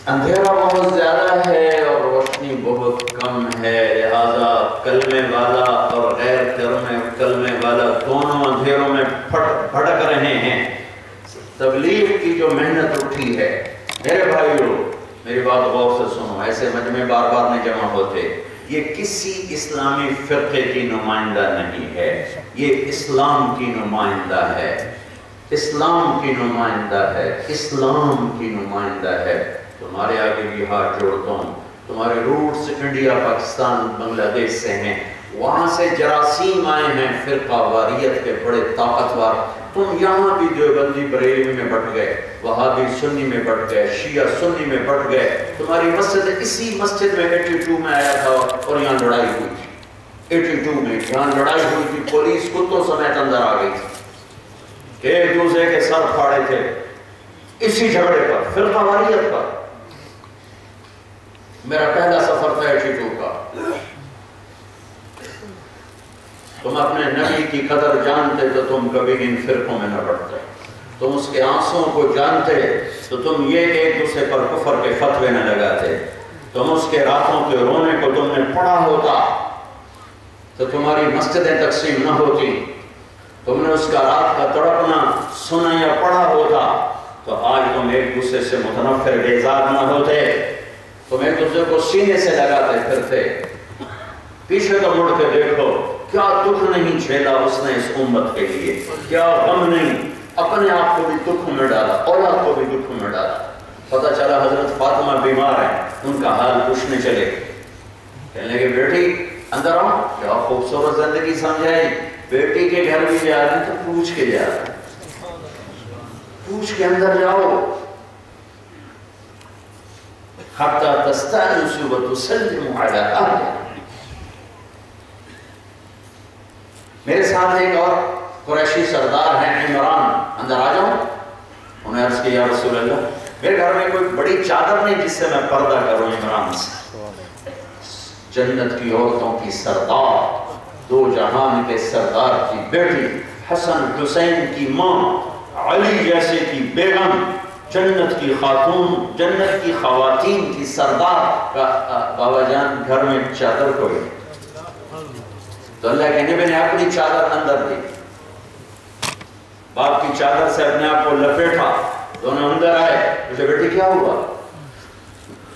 اندھیرا بہت زیادہ ہے اور روشنی بہت کم ہے، لہذا کلمے والا اور غیر کلمے والا دونوں اندھیروں میں بھٹک رہے ہیں۔ تبلیغ کی جو محنت اٹھی ہے، میرے بھائیوں میری بات غور سے سنو، ایسے مجمع بار بار نہیں جمع ہوتے، یہ کسی اسلامی فرقے کی نمائندہ نہیں ہے، یہ اسلام کی نمائندہ ہے، اسلام کی نمائندہ ہے، اسلام کی نمائندہ ہے۔ تمہارے آگے بھی ہاتھ جوڑتا ہوں، تمہارے روٹس انڈیا، پاکستان، بنگلہ دیش سے ہیں، وہاں سے جراثیم آئے ہیں فرقہ واریت کے بڑے طاقتور، تم یہاں بھی دیوبندی بریلوی میں بٹ گئے، وہابی سنی میں بٹ گئے، شیعہ سنی میں بٹ گئے۔ تمہاری مسجد اسی مسجد میں 82 میں آیا تھا اور یہاں لڑائی ہوئی تھی، 82 میں یہاں لڑائی ہوئی تھی، پولیس کتوں سمیت اندر آ گئی تھی، ایک دوسرے کے سر پھاڑے تھے اسی جھگڑے پر، فرقہ واریت پر۔ میرا پہلا سفر تھا 82 کا۔ تم اپنے نبی کی قدر جانتے تو تم کبھی ان فرقوں میں نہ پڑتے، تم اس کے آنسوؤں کو جانتے تو تم یہ ایک دوسرے پر کفر کے فتوے نہ لگاتے، تم اس کے راتوں کے رونے کو تم نے پڑھا ہوتا تو تمہاری مسجدیں تقسیم نہ ہوتی، تم نے اس کا رات کا تڑپنا سنا یا پڑھا ہوتا تو آج تم ایک دوسرے سے متنفر بیزار نہ ہوتے، تم ایک دوسرے کو سینے سے لگاتے پھرتے۔ پیچھے تو مڑ کے دیکھو، کیا دکھ نہیں جھیلا اس نے اس امت کے لیے، کیا غم نہیں، اپنے آپ کو بھی دکھ میں ڈالا، اولاد کو بھی دکھ میں ڈالا۔ پتہ چلا حضرت فاطمہ بیمار ہیں، ان کا حال پوچھنے چلے، کہنے لگے بیٹی اندر آؤ، کیا خوبصورت زندگی سمجھائی، بیٹی کے گھر بھی جا رہے ہیں تو پوچھ کے جا رہے ہیں، پوچھ کے اندر جاؤ، حتی تستأنسوا وتسلموا علی اہلہا۔ میرے ساتھ ایک اور قریشی سردار ہیں عمران، اندر آ جاؤں، انہیں عرض کیا یا رسول اللہ میرے گھر میں کوئی بڑی چادر نہیں جس سے میں پردہ کروں عمران سے۔ جنت کی عورتوں کی سردار، دو جہان کے سردار کی بیٹی، حسن حسین کی ماں، علی جیسے کی بیگم، جنت کی خاتون، جنت کی خواتین کی سردار کا بابا جان گھر میں چادر کوئی، تو اللہ کے نبی نے اپنی چادر اندر دی، باپ کی چادر سے اپنے آپ کو لپیٹا، دونوں اندر آئے، مجھے بیٹی کیا ہوا؟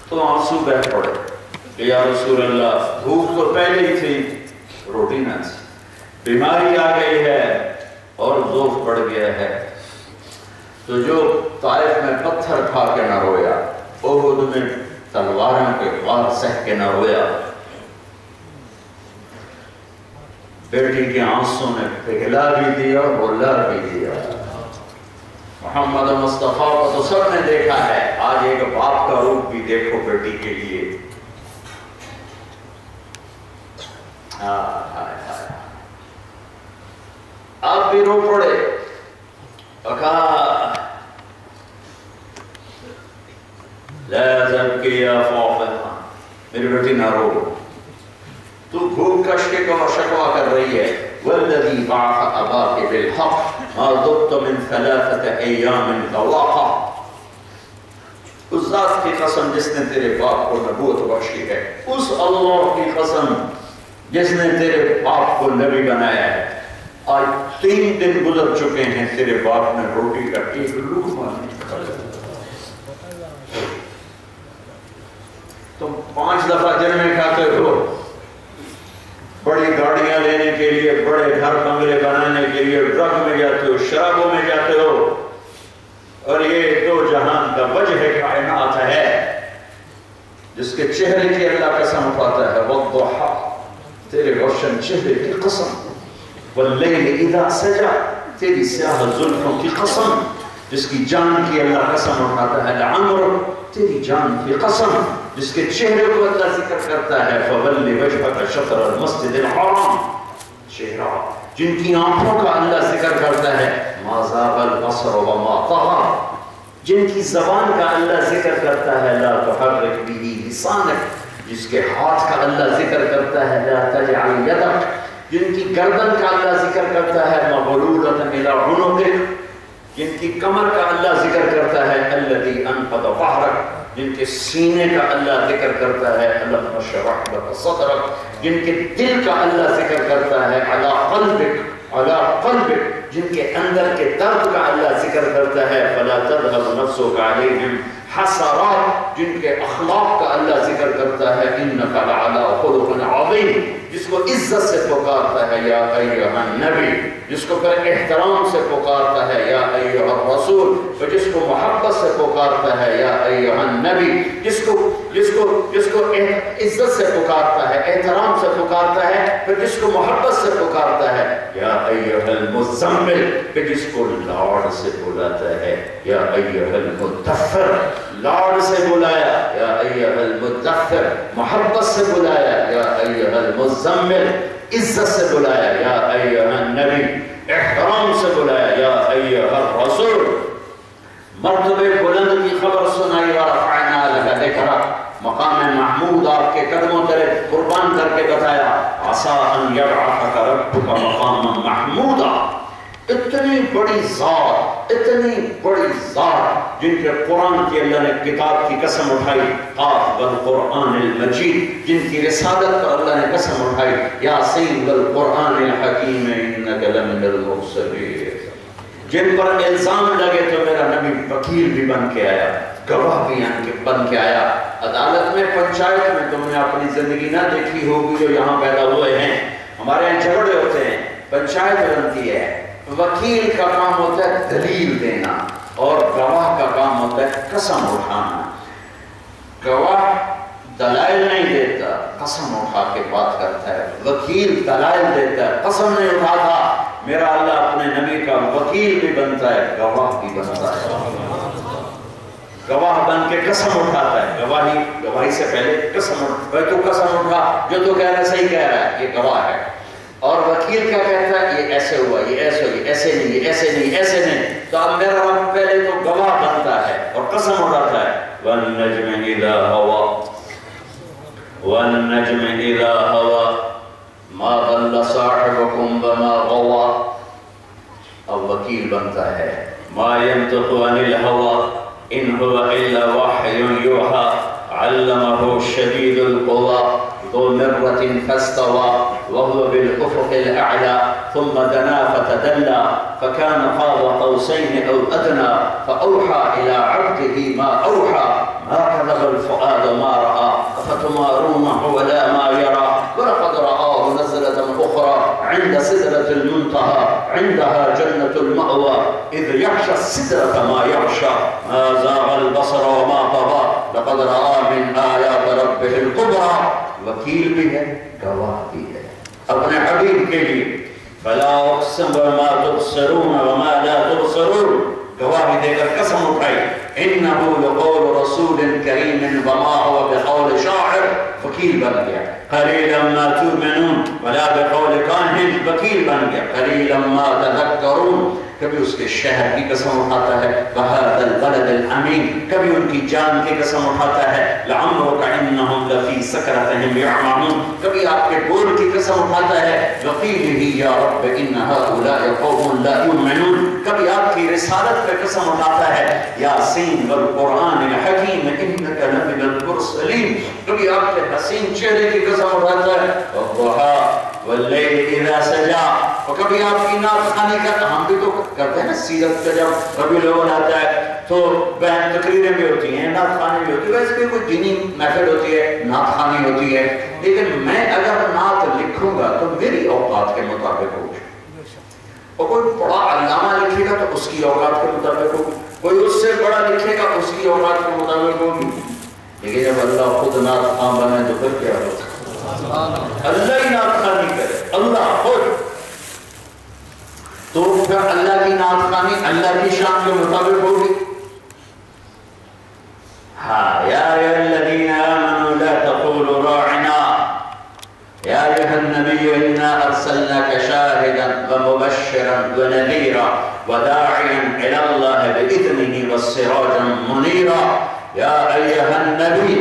تو آنسو بہہ پڑے کہ یا رسول اللہ بھوک تو پہلے ہی تھی، روٹی نہ تھی، بیماری آ گئی ہے اور ذوف پڑ گیا ہے، تو جو طائف میں پتھر کھا کے نہ رویا، احد میں تلواروں کے وار سہ کے نہ رویا، بیٹی کے آنسوں نے پگھلا بھی دیا رولا بھی دیا۔ محمد مصطفیٰ کو تو سب نے دیکھا ہے، آج ایک باپ کا روپ بھی دیکھو بیٹی کے لیے۔ آپ بھی رو پڑے اور کہا لا تبکی یا فاطمہ، میری بیٹی نہ رو، تو بھوک کا شکوہ کر رہی ہے، والذی بعث اباک بالحق ما ذقت من 3 ایام طواقا، اس ذات کی قسم جس نے تیرے باپ کو نبوت بخشی ہے، اس اللہ کی قسم جس نے تیرے باپ کو نبی بنایا ہے، آج 3 دن گزر چکے ہیں تیرے باپ نے روٹی کا ایک لقمہ نہیں کھایا، تم 5 دفعہ دن میں کھاتے ہو، بڑی گاڑیاں لینے کے لیے، بڑے گھر بنگلے بنانے کے لیے ڈرگ میں جاتے ہو، شرابوں میں جاتے ہو، اور یہ دو جہان کا وجہ کائنات ہے جس کے چہرے کی اللہ قسم اٹھاتا ہے، والضحیٰ، تیرے روشن چہرے کی قسم، واللیل اذا سجا، تیری سیاہ زلفوں کی قسم جس کی جان کی اللہ قسم اٹھاتا ہے، لعمر، تیری جان کی قسم جس کے چہرے کو اللہ ذکر کرتا ہے، فَوَلِّ وَجْهَكَ شَطْرَ الْمَسْجِدِ الْحَرَامِ، چہرہ جن کی آنکھوں کا اللہ ذکر کرتا ہے، مَا زَاغَ الْبَصَرُ وَمَا طَغَىٰ، جن کی زبان کا اللہ ذکر کرتا ہے، لَا تُحَرِّكْ بِهِ لِسَانَكَ، جس کے ہاتھ کا اللہ ذکر کرتا ہے، لَا تَجْعَلْ يَدَكَ، جن کی گردن کا اللہ ذکر کرتا ہے، مَغْلُولَةً إِلَىٰ عُنُقِكَ، جن کی کمر کا اللہ ذکر کرتا ہے، الَّذِي أَنقَضَ ظَهْرَكَ، جن کے سینے کا اللہ ذکر کرتا ہے الم نشرح لک صدرک، جن کے دل کا اللہ ذکر کرتا ہے علی قلبک، جن کے اندر کے درد کا اللہ ذکر کرتا ہے فلا تذهب نفسك علیہم حسرات، جن کے اخلاق کا اللہ ذکر کرتا ہے انک لعلی خلق عظیم، جس کو عزت سے پکارتا ہے یا ایھا النبی، جس کو پھر احترام سے پکارتا ہے یا ایھا الرسول، اور جس کو محبت سے پکارتا ہے یا ایھا النبی، جس کو عزت سے پکارتا ہے، احترام سے پکارتا ہے، پھر جس کو محبت سے پکارتا ہے یا ایھا المزمل، پھر جس کو لاڈ سے بلاتا ہے یا ایھا المدثر، لاڈ سے بلایا یا ایھا المدثر، محبت سے بلایا یا ایھا المزمل، عزت سے بلایا یا ایھا النبی، احترام سے بلایا یا ایھا الرسول، مرتبے بلند کی خبر سنائی ورفعنا لک ذکرک، مقام محمود آپ کے قدموں تلے قربان کر کے بتایا عسى ان یبعثک ربک مقاما محمودا، اتنی بڑی ذات جن کے قرآن کی اللہ نے کتاب کی قسم اٹھائی، قاف والقرآن المجید، جن کی رسالت پر اللہ نے قسم اٹھائی یاسین والقرآن الحکیم انک لمن المرسلین، جن پر الزام لگے تو میرا نبی وکیل بھی بن کے آیا، گواہ بھی بن کے آیا، عدالت میں پنچایت میں تم نے اپنی زندگی نہ دیکھی ہوگی جو یہاں پیدا ہوئے ہیں، ہمارے یہاں جھگڑے ہوتے ہیں، پنچایت بنتی ہے، وکیل کا کام ہوتا ہے دلیل دینا اور گواہ کا کام ہوتا ہے قسم اٹھانا، گواہ دلائل نہیں دیتا، قسم اٹھا کے بات کرتا ہے، وکیل دلائل دیتا ہے، قسم نہیں اٹھاتا، میرا اللہ اپنے نبی کا وکیل بھی بنتا ہے، گواہ بھی بنتا ہے، گواہ بن کے قسم اٹھاتا ہے، گواہی سے پہلے قسم اٹھا، جو تو کہہ رہا ہے صحیح کہہ رہا ہے، یہ گواہ ہے، اور وکیل کیا کہتا ہے یہ ایسے ہوا، یہ ایسے ہوئی، ایسے نہیں، یہ ایسے نہیں، ایسے نہیں، تو اب میرا رب پہلے تو گواہ بنتا ہے اور قسم اٹھاتا ہے وَالنَّجْمِ إِذَا هَوَى وَالنَّجْمِ إِذَا هَوَى مَا ضَلَّ صَاحِبُكُمْ وَمَا غَوَى، اب وکیل بنتا ہے مَا يَنطِقُ عَنِ الْهَوَى إِنْ هُوَ إِلَّا وَحْيٌ يُوحَى عَلَّمَهُ شَدِيدُ الْقُوَىٰ ذو مرة فاستوى وهو بالأفق الأعلى ثم دنا فتدلى فكان قاب قوسين أو أدنى فأوحى إلى عبده ما أوحى ما كذب الفؤاد ما رأى أفتمارونه ولا ما يرى ولقد رآه نزلة أخرى عند سدرة المنتهى عندها جنة المأوى إذ يغشى السدرة ما يغشى ما زاغ البصر وما طغى لقد رأى من آيات ربه الكبرى، وکیل بھی ہے، گواہ بھی ہے اپنے حبیب کے لیے، فلا اقسم بما تبصرون وما لا تبصرون، گواہی دے کر قسم اٹھائی انه لقول رسول کریم وما هو بقول شاعر، وکیل بن گیا، قلیلا ما تؤمنون ولا بقول کاہن، وکیل بن گیا، قلیلا ما تذکرون، کبھی اس کے شہر کی قسم اٹھاتا ہے وَهَذَا الْبَلَدِ الْأَمِينَ، کبھی ان کی جان کی قسم اٹھاتا ہے لَعَمْرُكَ إِنَّهُمْ لَفِي سَكْرَتِهِمْ يَعْمَهُونَ، کبھی آپ کے بول کی قسم اٹھاتا ہے وَقِيلِهِ يَا رَبِّ إِنَّ هَؤُلَاءِ قَوْمٌ لَا يُؤْمِنُونَ، کبھی آپ کی رسالت پہ قسم اٹھاتا ہے یاسین وَالْقُرْآنِ الْحَكِيمِ إِنَّكَ لَمِنَ الْمُرْسَلِينَ، کبھی آپ کے حسین چہرے کی قسم اٹھاتا ہے وَالضُّحَىٰ وَاللَّيْلِ إِذَا سَجَىٰ، اور کبھی آپ کی نعت خوانی کا، ہم بھی تو کرتے ہیں نا سیرت کا، جب ربیع الاول آتا ہے تو بہن تقریریں بھی ہوتی ہیں، نعت خوانی بھی ہوتی ہے، ویسے بھی کوئی دینی میتھڈ ہوتی ہے، نعت خوانی ہوتی ہے، لیکن میں اگر نعت لکھوں گا تو میری اوقات کے مطابق ہوگی، اور کوئی بڑا علامہ لکھے گا تو اس کی اوقات کے مطابق ہوگی، کوئی اس سے بڑا لکھے گا اس کی اوقات کے مطابق ہوگی، لیکن جب اللہ خود نعت خوان بنے تو پھر کیا ہوگا؟ اللہ ہی نعت خوانی کرے، اللہ خود، تو پھر اللہ کی نعت خوانی اللہ کی شان کے مطابق ہوگی۔ ہاں یا ایھا الذین آمنوا لا تقولوا راعنا یا ایھا النبی انا ارسلناک شاہدا ومبشرا ونذیرا وداعیا الی اللہ باذنہ وسراجا منیرا یا ایھا النبی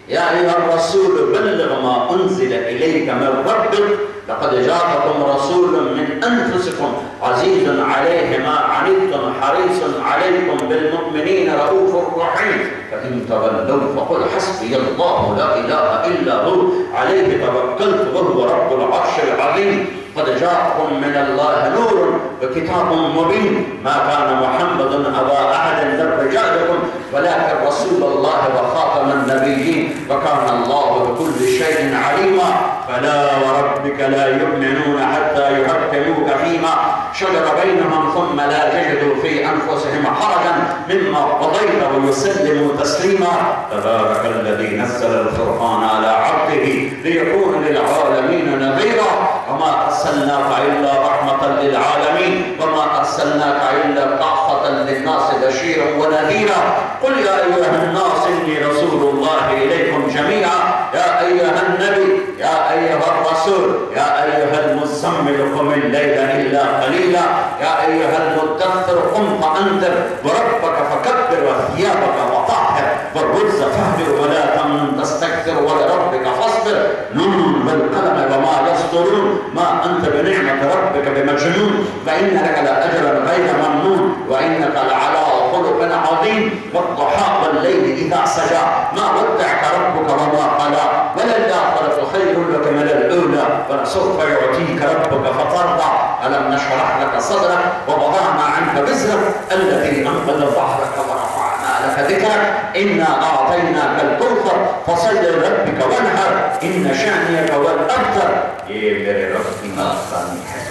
یا ایھا الرسول بلغ ما انزل الیک من ربک لقد جاءکم رسول من انفسکم عزیز علیہ ما عنتم حریص علیکم بالمؤمنین رؤوف رحیم فإن تولوا فقل حسبی اللہ لا الہ الا هو علیہ توکلت وهو رب العرش العظیم قد جاءكم من الله نور وكتاب مبين ما كان محمد أبا أحد من رجالكم ولكن رسول الله وخاتم النبيين وكان الله بكل شيء عليما فلا وربك لا يؤمنون حتى يحكموك فيما شجر بينهم ثم لا يجدوا في أنفسهم حرجا مما قضيت ويسلموا تسليما تبارك الذي نزل الفرقان على عبده ليكون للعالمين نذيرا وما أرسلناك إلا رحمة للعالمين وما أرسلناك إلا كافة للناس بشيرا ونذيرا قل يا أيها الناس إني رسول الله إليكم جميعا يا أيها النبي يا أيها الرسول يا أيها المزمل قم الليل إلا قليلا يا أيها المدثر قم فأنذر وربك فكبر وثيابك وطهر والرجز فاهجر ولا تمنن تستكثر ولربك فاصبر نون والقلم وما يسطرون ما أنت بنعمة ربك بمجنون وإن لك لأجرا غير ممنون وإنك لعلى خلق عظيم والضحى والليل إذا سجى ما ودعك ربك وما قلى وللآخرة خير لك من الأولى ولسوف يعطيك ربك فترضى ألم نشرح لك صدرك ووضعنا عنك وزرك الذي أنقذ ظهرك ورفعنا لك ذكرك إنا أعطيناك الكوثر فصل لربك وانحر إن شأنك هو الأبتر یہ میرے رب کی نعت خوانی ہے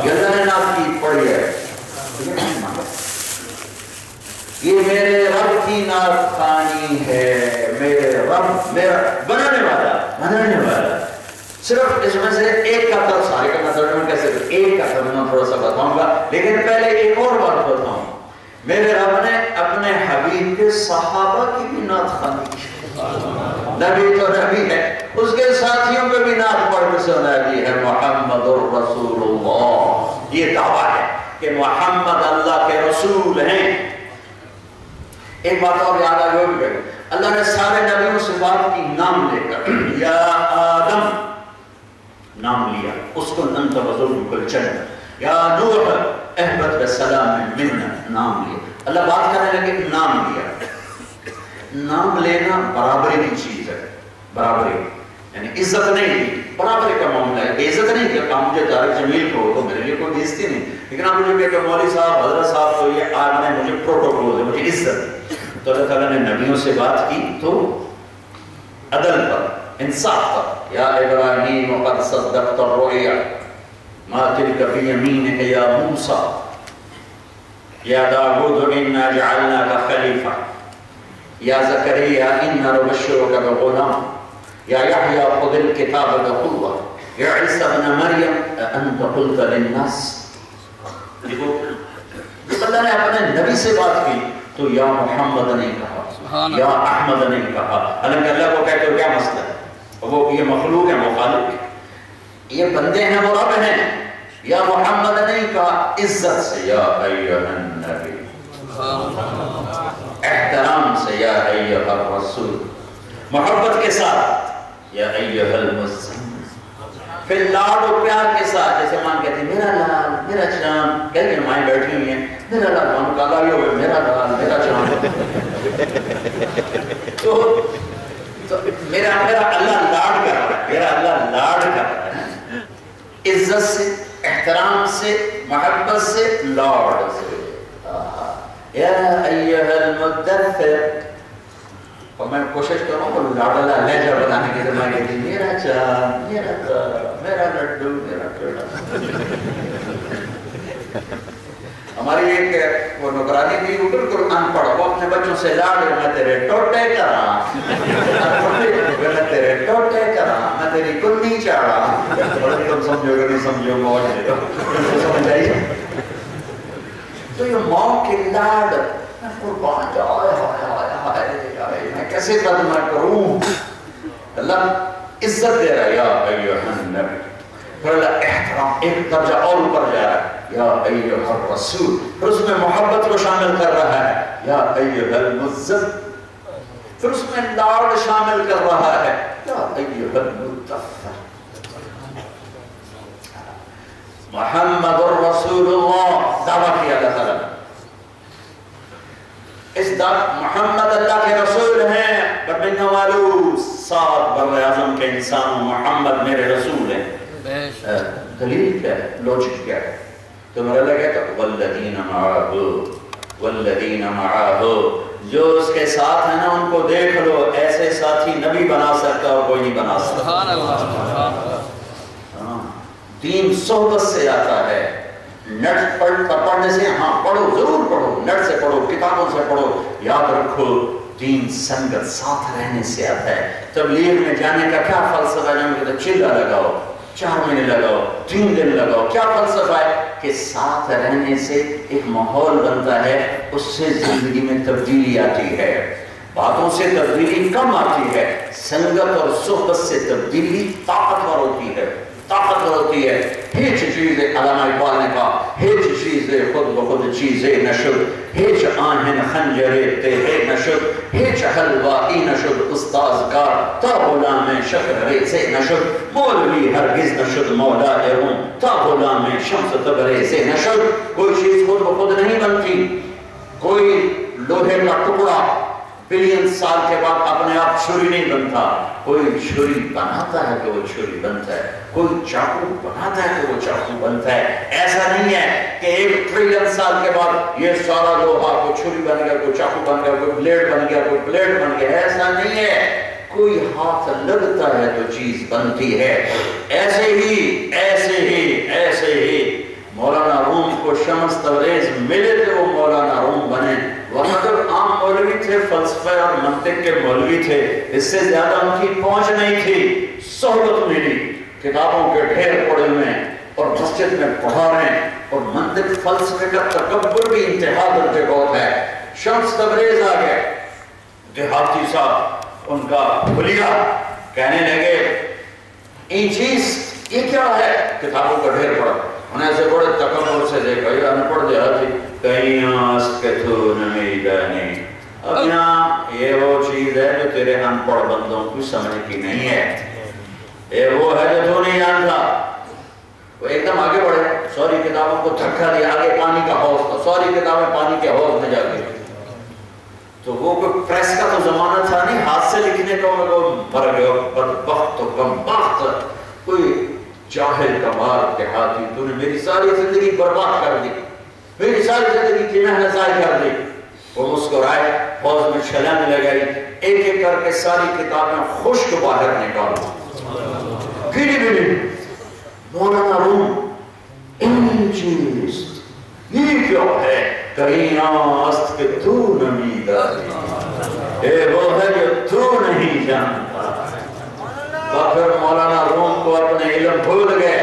یہ ذرا نعت کی پڑھی ہے یہ میرے رب کی نعت خوانی ہے میرے رب میرا بنانے والا صرف اس میں سے ایک کا طرف سارے کا ترجمہ کیسے ایک کا ترجمہ تھوڑا سا بتاؤں گا لیکن پہلے ایک اور بات بتاؤں میرے رب نے اپنے حبیب کے صحابہ کی بھی نعت خوانی کی نبی تو نبی ہے اس کے ساتھیوں پہ بھی نعت پڑھ کے سنا دی ہے محمد الرسول اللہ یہ دعویٰ ہے کہ محمد اللہ کے رسول ہیں ایک بات اور یاد آ گئی اللہ نے سارے نبیوں سے بات کی نام لے کر یا آدم نام لیا اسکن انت وزوجک الجنہ یا نوح اہبت بسلام منا نام لیا اللہ بات کرنے لگے نام لیا نام لینا برابری کی چیز ہے برابری یعنی عزت نہیں دی برابری کا معاملہ ہے بے عزت نہیں کہ آپ مجھے طارق جمیل کو تو میرے لیے کوئی بےزتی نہیں لیکن آپ مجھے کہ مولوی صاحب حضرت صاحب تو یہ آج میں مجھے پروٹوکول ہے مجھے عزت تو اللہ تعالیٰ نے نبیوں سے بات کی تو عدل پر انصاف پر یا ابراہیم قد صدقت الرؤیا ما تلک بیمینک یا موسیٰ یا داود انا جعلناک خلیفہ یا زکریا انا نبشرک بغلام یا یحییٰ خذ الکتاب بقوة یا عیسی ابن مریم انت قلت للناس دیکھو جب اللہ نے اپنے نبی سے بات کی تو یا محمد نہیں کہا یا احمد نہیں کہا حالانکہ اللہ کو کہتے ہو کیا مسئلہ ہے وہ یہ مخلوق ہے مخالق ہے یہ بندے ہیں وہ رب ہیں یا محمد نہیں کہا عزت سے یا ایھا النبی احترام سے یا ایھا الرسول محبت کے ساتھ یا ایھا المزمل پھر لاڈ و پیار کے ساتھ جیسے ماں کہتی میرا لال میرا چاند کہہ کے مائیں بیٹھی ہوئی ہیں میرا لال ماں کا لائی ہوئے میرا لال میرا چاند تو میرا اللہ لاڈ کر رہا ہے میرا اللہ لاڈ کر رہا ہے عزت سے احترام سے محبت سے لاڈ سے یا ایھا المدثر اور میں کوشش کروں کہ لاڈا لہجہ بنانے کی زمانے کہتی میرا چاند میرا تار میرا لڈو میرا کڑا ہماری ایک وہ نگرانی تھی وہ بالکل ان پڑھ وہ اپنے بچوں سے لاڈ میں تیرے ٹوٹے کرا میں تیرے ٹوٹے کرا میں تیری کنی چاڑا اور تم سمجھو گے نہیں سمجھو موج دے دو سمجھ آئیے تو یہ ماں کی لاڈ میں قربان جائے میں کیسے ترجمہ کروں اللہ عزت دے رہا ہے یا ایھا النبی پھر اللہ احترام ایک درجہ اور اوپر جا رہا ہے یا ایھا الرسول پھر اس میں محبت کو شامل کر رہا ہے یا ایھا المزمل پھر اس میں لاڑ شامل کر رہا ہے، یا ایھا المدثر محمد الرسول اللہ، دعویٰ کیا اللہ تعالیٰ نے۔ اس محمد اللہ کے رسول ہیں، بڑھنے والو 7 بر اعظم کے انسان محمد میرے رسول ہیں۔ دلیل کیا ہے؟ لوجک کیا ہے؟ تو میرا اللہ کہتا ہے والذین معاہ، والذین معاہ، جو اس کے ساتھ ہیں نا ان کو دیکھ لو، ایسے ساتھی نبی بنا سکتا اور کوئی نہیں بنا سکتا۔ سبحان اللہ۔ دین صحبت سے آتا ہے، نٹ پڑھنے سے، ہاں پڑھو ضرور پڑھو، نٹ سے پڑھو، کتابوں سے پڑھو، یاد رکھو دین سنگت ساتھ رہنے سے آتا ہے۔ تبلیغ میں جانے کا کیا فلسفہ ہے؟ جانے کا چلہ لگاؤ، 4 مہینے لگاؤ، 3 دن لگاؤ، کیا فلسفہ ہے؟ کہ ساتھ رہنے سے ایک ماحول بنتا ہے، اس سے زندگی میں تبدیلی آتی ہے، باتوں سے تبدیلی کم آتی ہے، سنگت اور صحبت سے تبدیلی طاقتور ہوتی ہے، طاقتور ہوتی ہے۔ ہیچ چیز علامہ اقبال نے کہا، ہیچ چیز خود بخود چیزیں نشد، ہیچ آہن خنجرے تیرے نشد، ہیچ حلوائی نشد استاذ کار، تا غلام شکر سے نشد، مولوی ہرگز نشد مولا روم، تا غلام شمس تبرے سے نشد۔ کوئی چیز خود بخود نہیں بنتی، کوئی لوہے کا ٹکڑا بلین سال کے بعد اپنے آپ چھری نہیں بنتا، کوئی چھری بناتا ہے کہ وہ چھری بنتا ہے، کوئی چاقو بناتا ہے کہ وہ چاقو بنتا ہے۔ ایسا نہیں ہے کہ 1 ٹریلین سال کے بعد یہ سارا لوہا کوئی چھری بن گیا، کوئی چاقو بن گیا، کوئی بلیڈ بن گیا، کوئی بلیڈ بن گیا، ایسا نہیں ہے۔ کوئی ہاتھ لگتا ہے تو چیز بنتی ہے۔ ایسے ہی مولانا روم کو شمس تبریز ملے تھے، وہ مولانا روم بنے، ورنہ تو عام مولوی تھے، فلسفہ اور منطق کے مولوی تھے، اس سے زیادہ ان کی پہنچ نہیں تھی۔ صحبت ملی، کتابوں کے ڈھیر پڑے ہوئے ہیں اور مسجد میں پڑھا رہے ہیں، اور منطق فلسفے کا تکبر بھی انتہا درجے بہت ہے۔ شمس تبریز آ گئے، دیہاتی صاحب ان کا بھلیا، کہنے لگے این چیز یہ کیا ہے؟ کتابوں کا ڈھیر پڑا، انہیں سے بڑے تکبر سے دیکھا، یہ انپڑھ دیہاتی، کہیں آست کے تو نمیدانی، اب یہاں یہ وہ چیز ہے جو تیرے انپڑھ بندوں کو سمجھ کی نہیں ہے، یہ وہ ہے جو تو نہیں جانتا۔ وہ ایک دم آگے بڑھے، سوری کتابوں کو دھکا دیا، آگے پانی کا حوض تھا، سوری کتابیں پانی کے حوض میں جا گئی، تو وہ کوئی پریس کا تو زمانہ تھا نہیں، ہاتھ سے لکھنے کا وہ مر گئے، بدبخت و کمبخت، کوئی جاہل کمار دیہاتی، تو نے میری ساری زندگی برباد کر دی، میری ساری زندگی کی محنت ضائع کر دی۔ وہ مسکرائے، حوض میں چھلانگ لگائی، ایک ایک کر کے ساری کتابیں خشک باہر نکالی، گری گری۔ مولانا روم این چیز یہ کیا ہے؟ کہیں آست کہ تو نمیدانی، اے وہ ہے جو تو نہیں جانتا۔ اور پھر مولانا روم کو اپنے علم بھول گئے،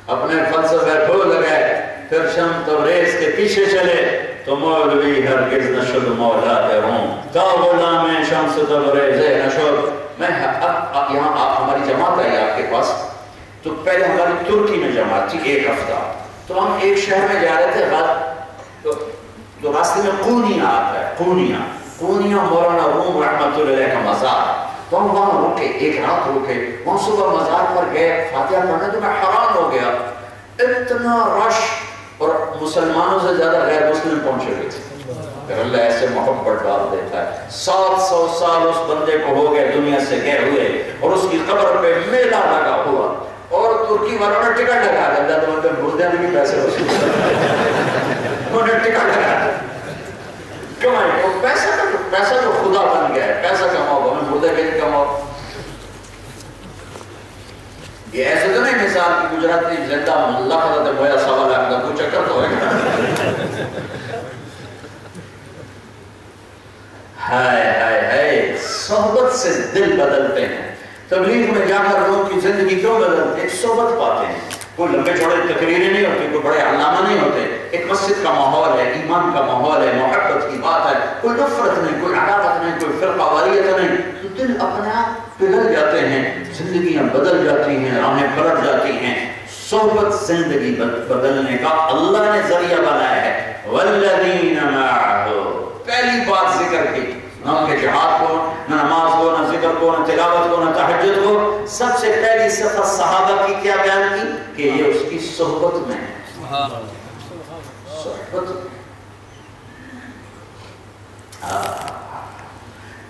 اپنے فلسفے بھول گئے، پھر شمس تبریز کے پیچھے چلے تو مولوی ہرگز نشد مولا روم، تا غلام شمس تبریز نشد۔ میں یہاں ہماری جماعت آئی آپ کے پاس، تو پہلے ہماری ترکی میں جماعت تھی 1 ہفتہ، تو ہم ایک شہر میں جا رہے تھے، تو راستے میں قونیہ آتا ہے، قونیہ مولانا روم رحمت اللہ کا مزار، تو ہم وہاں رکے، 1 رات رکے، وہاں صبح مزار پر گئے فاتحہ پڑھنے، تو میں حیران ہو گیا، اتنا رش، اور مسلمانوں سے زیادہ غیر مسلم پہنچے ہوئے تھے۔ پھر اللہ ایسے محبت ڈال دیتا ہے۔ 700 سال اس بندے کو ہو گئے دنیا سے گئے ہوئے، اور اس کی قبر پہ میلہ لگا ہوا، اور ترکی والوں نے ٹکٹ لگا دیا، اللہ تمہیں پہ مردے بھی پیسے وصول انہوں نے ٹکٹ لگا کیوں ہے؟ پیسہ تو خدا بن گیا ہے، پیسہ کماؤ، ہمیں مردے کے لیے کماؤ۔ یہ ایسے تو نہیں مثال کی گجراتی زندہ اللہ حضرت بویا سوا لاکھ کا کوئی چکر تو ہے۔ ہائے صحبت سے دل بدلتے ہیں۔ تبلیغ میں جا کر لوگوں کی زندگی کیوں بدلتے ہیں؟ ایک صحبت پاتے ہیں، کوئی لمبے چوڑے تقریریں نہیں ہوتی، کوئی بڑے علامہ نہیں ہوتے، ایک مسجد کا ماحول ہے، ایمان کا ماحول ہے، محبت کی بات ہے، کوئی نفرت نہیں، کوئی عداوت نہیں، کوئی فرقہ واریت نہیں، تو دل اپنے آپ پگھل جاتے ہیں، زندگیاں بدل جاتی ہیں، راہیں پلٹ جاتی ہیں۔ صحبت زندگی بدلنے کا اللہ نے ذریعہ بنایا ہے۔ والذین معہ، پہلی بات ذکر کی، نام کے جہاد کو نہ نماز کو، نہ ذکر کو، نہ تلاوت کو، نہ تہجد کو. سب سے پہلی صفت صحابہ کی کیا بیان کی کہ یہ اس کی صحبت میں ہے. صحبت.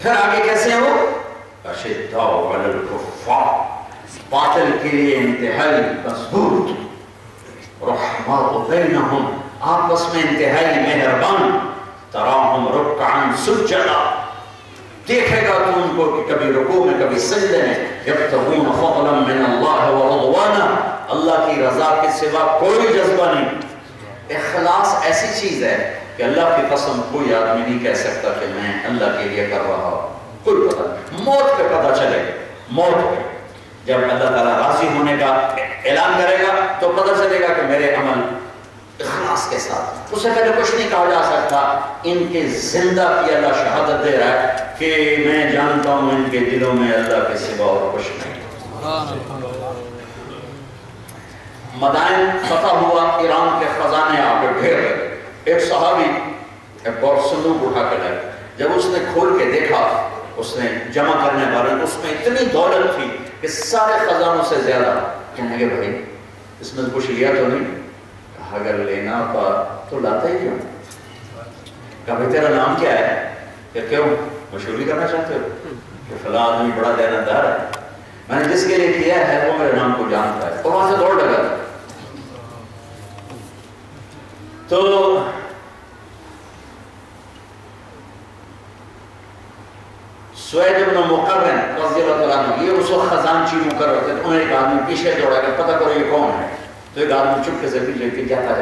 پھر آگے کیسے ہو؟ اشداء علی الکفار، باطل کے لیے انتہائی مضبوط. رحماء بینہم، آپس میں انتہائی مہربان. تراہم رکعا سجدا، دیکھے گا تو ان کو کہ کبھی رکوع میں کبھی سجدے میں. یبتغون فضلا من اللہ ورضوانا، اللہ کی رضا کے سوا کوئی جذبہ نہیں. اخلاص ایسی چیز ہے کہ اللہ کی قسم کوئی آدمی نہیں کہہ سکتا کہ میں اللہ کے لیے کر رہا ہوں. کوئی پتہ نہیں، موت پہ پتہ چلے گا. موت پہ جب اللہ تعالیٰ راضی ہونے کا اعلان کرے گا تو پتہ چلے گا کہ میرے عمل اخلاص کے ساتھ. اس سے پہلے کچھ نہیں کہا جا سکتا. ان کے زندہ کی اللہ شہادت دے رہا ہے کہ میں جانتا ہوں ان کے دلوں میں اللہ کے سوا اور کچھ نہیں. مدائن فتح ہوا، ایران کے خزانے آ کے ڈھیر لگے. ایک صحابی ایک بہت صندوق اٹھا کے لائے. جب اس نے کھول کے دیکھا، اس نے جمع کرنے والے اس میں اتنی دولت تھی کہ سارے خزانوں سے زیادہ. کہنے لگے بھائی اس میں کچھ لیا تو نہیں؟ کہا اگر لینا تھا تو لاتا ہی کیوں؟ کہا بھائی تیرا نام کیا ہے؟ کہ کیوں مشہوری کرنا چاہتے ہو کہ فلاں آدمی بڑا دیندار ہے، میں نے جس کے لیے کیا ہے وہ میرے نام کو جانتا ہے. اور وہاں سے دوڑ لگا. تو سوید بن مقرن رضی اللہ عنہ، یہ اس وقت خزانچی مقرر تھے. انہیں ایک آدمی پیچھے دوڑا کہ پتہ کرو یہ کون ہے. تو ایک آدمی چپکے سے پیچھے جاتا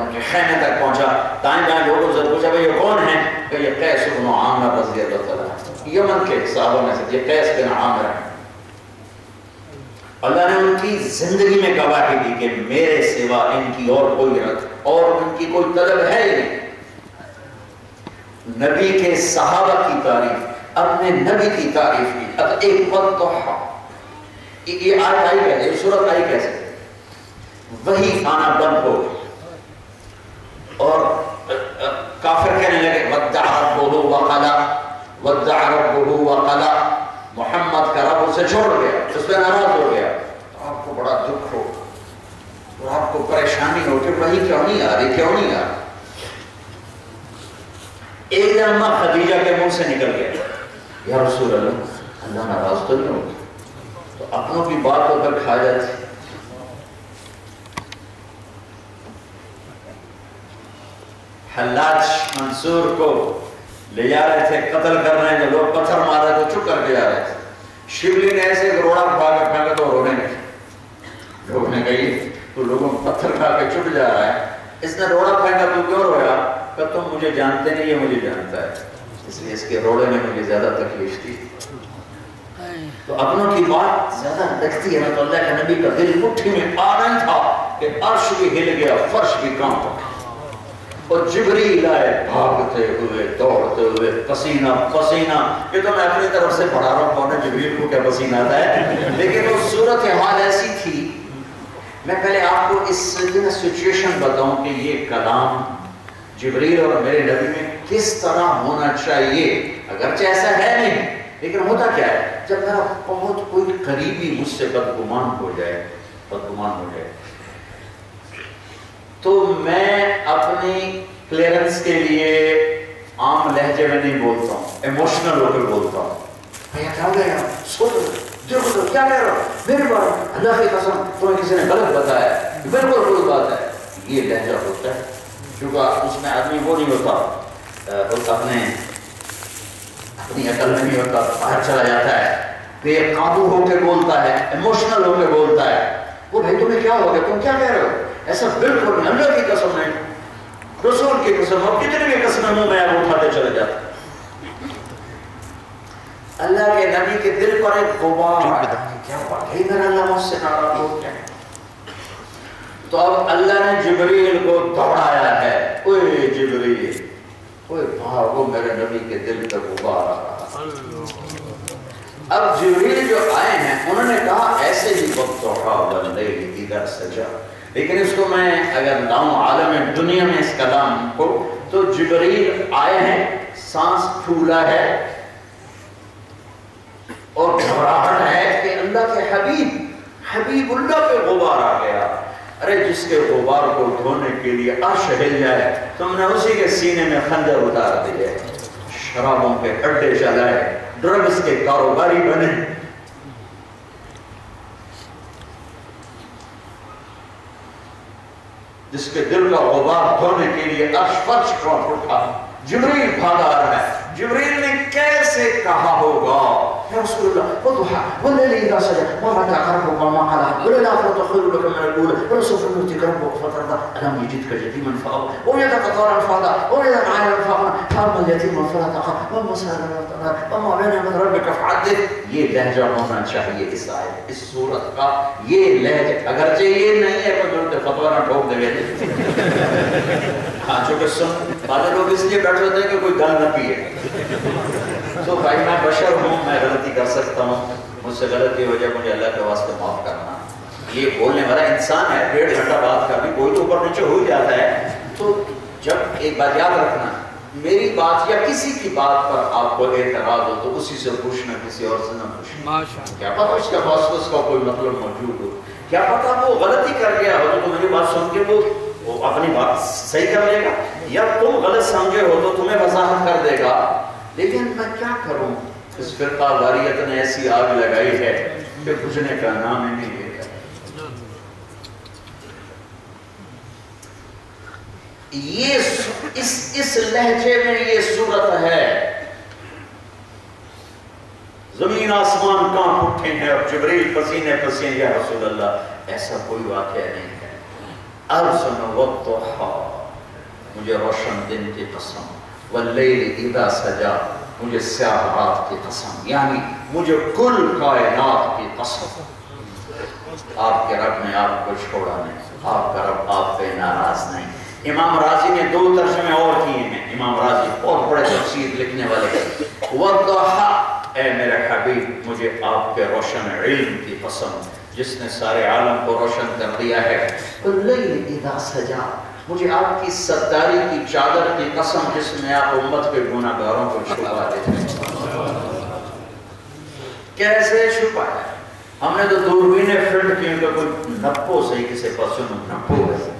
ان کے خیمے تک پہنچا. دائیں بائیں لوگوں سے پوچھا بھائی یہ کون ہے؟ کہ یہ قیس بن عامر رضی اللہ عنہ، یمن کے صحابہ میں سے یہ قیس بن عامر ہے. اللہ نے ان کی زندگی میں گواہی دی کہ میرے سوا ان کی اور کوئی رد اور ان کی کوئی طلب ہے ہی نہیں. نبی کے صحابہ کی تعریف، اپنے نبی کی تعریف کی. اب ایک وقت تو یہ آیت آئی کیسے، یہ صورت آئی کیسے؟ وہی آنا بند ہو اور کافر کہنے لگے ودع ربہ وقلا، ودع ربہ وقلا، محمد کا رب اسے چھوڑ گیا، اس پہ ناراض ہو گیا. آپ کو بڑا دکھ ہو اور آپ کو پریشانی ہو کہ وہی کیوں نہیں آ رہی، کیوں نہیں آ رہی. ایک دن اماں خدیجہ کے منہ سے نکل گیا یا رسول اللہ، اللہ ناراض تو نہیں ہوگی؟ تو اپنوں کی بات ہو کر کھا جاتی. حلاج منصور کو لے جا رہے تھے، قتل کر رہے ہیں. جو لوگ پتھر مار رہے تھے چپ کر کے جا رہے تھے. شبلی نے ایسے ایک روڑا پھینکا تو رونے لگے. لوگ نے کہی تو لوگوں کو پتھر کھا کے چھپ جا رہا ہے. اس نے روڑا پھینکا تو کیوں رویا؟ کہ تم مجھے جانتے نہیں، یہ مجھے جانتا ہے، اس لیے اس کے روڑے میں مجھے زیادہ تکلیف تھی. تو اپنوں کی بات زیادہ لگتی ہے. تو اللہ کے نبی کا دل مٹھی میں آ نہیں تھا کہ عرش بھی ہل گیا، فرش بھی کانپا. اور جبریل آئے بھاگتے ہوئے، دوڑتے ہوئے، پسینہ پسینہ. یہ تو میں اپنی طرف سے پڑھا رہا ہوں، کون جبریل کو کیا پسینہ آتا ہے. لیکن وہ صورتحال ایسی تھی. میں پہلے آپ کو اس سچویشن بتاؤں کہ یہ کلام جبریل اور میرے نبی میں کس طرح ہونا چاہیے. اگرچہ ایسا ہے نہیں، لیکن ہوتا کیا ہے جب میرا بہت کوئی قریبی مجھ سے بدگمان ہو جائے تو میں اپنی کلیئرنس کے لیے عام لہجے میں نہیں بولتا ہوں، ایموشنل ہو کر بولتا ہوں. بھیا کیا ہو گیا، دیکھو تو کیا کہہ رہا ہوں، میرے بارے اللہ کی قسم تمہیں کسی نے غلط بتایا، بالکل غلط بات ہے. یہ لہجہ ہوتا ہے کیونکہ اس میں آدمی وہ نہیں ہوتا، اپنی عقل میں نہیں ہوتا، باہر چلا جاتا ہے، بے قابو ہو کے بولتا ہے، ایموشنل ہو کے بولتا ہے. وہ بھائی تمہیں کیا ہو گیا، تم کیا کہہ رہے ہو؟ ایسا بالکل نہیں. اللہ کی قسم نہیں، رسول کی قسم، اور کتنی بھی قسمیں منہ میں آپ اٹھاتے چلے جاتے. اللہ کے نبی کے دل پر ایک غبار کیا واقعی میرا اللہ مجھ سے ناراض ہو گیا. تو اب اللہ نے جبریل کو دوڑایا ہے، اوے جبریل، اوے بھاگو، میرے نبی کے دل پر غبار آ رہا. اب جبریل جو آئے ہیں انہوں نے کہا ایسے ہی وقتھا واللیل اذا سجا. لیکن اس کو میں اگر لاؤں عالم دنیا میں اس کلام کو، تو جبریل آئے ہیں، سانس پھولا ہے حبیب اللہ پہ غبار آ گیا. ارے جس کے غبار کو دھونے کے لیے عرش ہل جائے تم نے اسی کے سینے میں خنجر اتار دیے. شرابوں کے اڈے چلائے, ڈرگز کے کاروباری بنے. جس کے دل کا غبار دھونے کے لیے عرش فرش ٹوٹ اٹھا. جبریل بھاگا آ رہا ہے. جبریل نے کیسے کہا ہوگا یا رسول اللہ وضحا واللیل اذا سجى ما ودعك ربك وما قلى وللآخرة خير لك من الأولى ولسوف يؤتيك ربك فترضى ألم يجدك يتيما فآوى ووجدك ضالا فهدى ووجدك عائلا فأغنى فأما اليتيم فلا تقهر وأما السائل فلا تنهر وما بين يدي ربك فحدث. یہ لہجہ ہونا چاہیے اس آیت اس سورت کا. یہ لہجہ اگرچہ یہ نہیں ہے کہ جو فتویٰ نہ ٹھوک دے گئے. ہاں چونکہ سن والے لوگ اس لیے بیٹھ ہوتے ہیں کہ کوئی گل نہ پیے. تو بھائی میں بشر ہوں, میں غلطی کر سکتا ہوں, مجھ سے غلطی ہو جائے مجھے اللہ کے واسطے معاف کرنا. یہ بولنے والا انسان ہے, 1.5 گھنٹہ بات کرنی کوئی تو اوپر نیچے ہو جاتا ہے. تو جب ایک بات یاد رکھنا, میری بات یا کسی کی بات پر آپ کو اعتراض ہو تو اسی سے پوچھنا, کسی اور سے نہ پوچھنا. کیا پتہ اس کے پاس اس کا کوئی مطلب موجود ہو, کیا پتہ وہ غلطی کر گیا ہو تو میری بات سن کے وہ اپنی بات صحیح کر لے گا, یا تم غلط سمجھے ہو تو تمہیں وضاحت کر دے گا. لیکن میں کیا کروں, اس فرقہ واریت نے ایسی آگ لگائی ہے کہ بجھنے کا نام ہی نہیں لے گا. اس لہجے میں یہ صورت ہے. زمین آسمان کانپ اٹھے ہیں اور جبریل پسینے پسینے یا رسول اللہ ایسا کوئی واقعہ نہیں ہے. ارسن والضحا مجھے روشن دن کی قسم, واللیل اذا سجا مجھے سیاہ رات کی قسم, یعنی مجھے کل کائنات کی قسم. آپ کے رب نے آپ کو چھوڑا نہیں, آپ کا رب آپ پہ ناراض نہیں. امام راضی نے 2 ترجمے اور کیے ہیں. امام راضی بہت بڑے تفسیر لکھنے والے ہیں. والضحا اے میرے حبیب مجھے آپ کے روشن علم کی قسم جس نے سارے عالم کو روشن کر دیا ہے. واللیل اذا سجا مجھے آپ کی ستاری کی چادر کی قسم جس میں آپ امت کے گناہ گاروں کو چھپا دیتے ہیں. کیسے چھپایا؟ ہم نے تو دوربینیں فلٹ کی کہ کوئی نپو صحیح کسی پاس نپو ہے.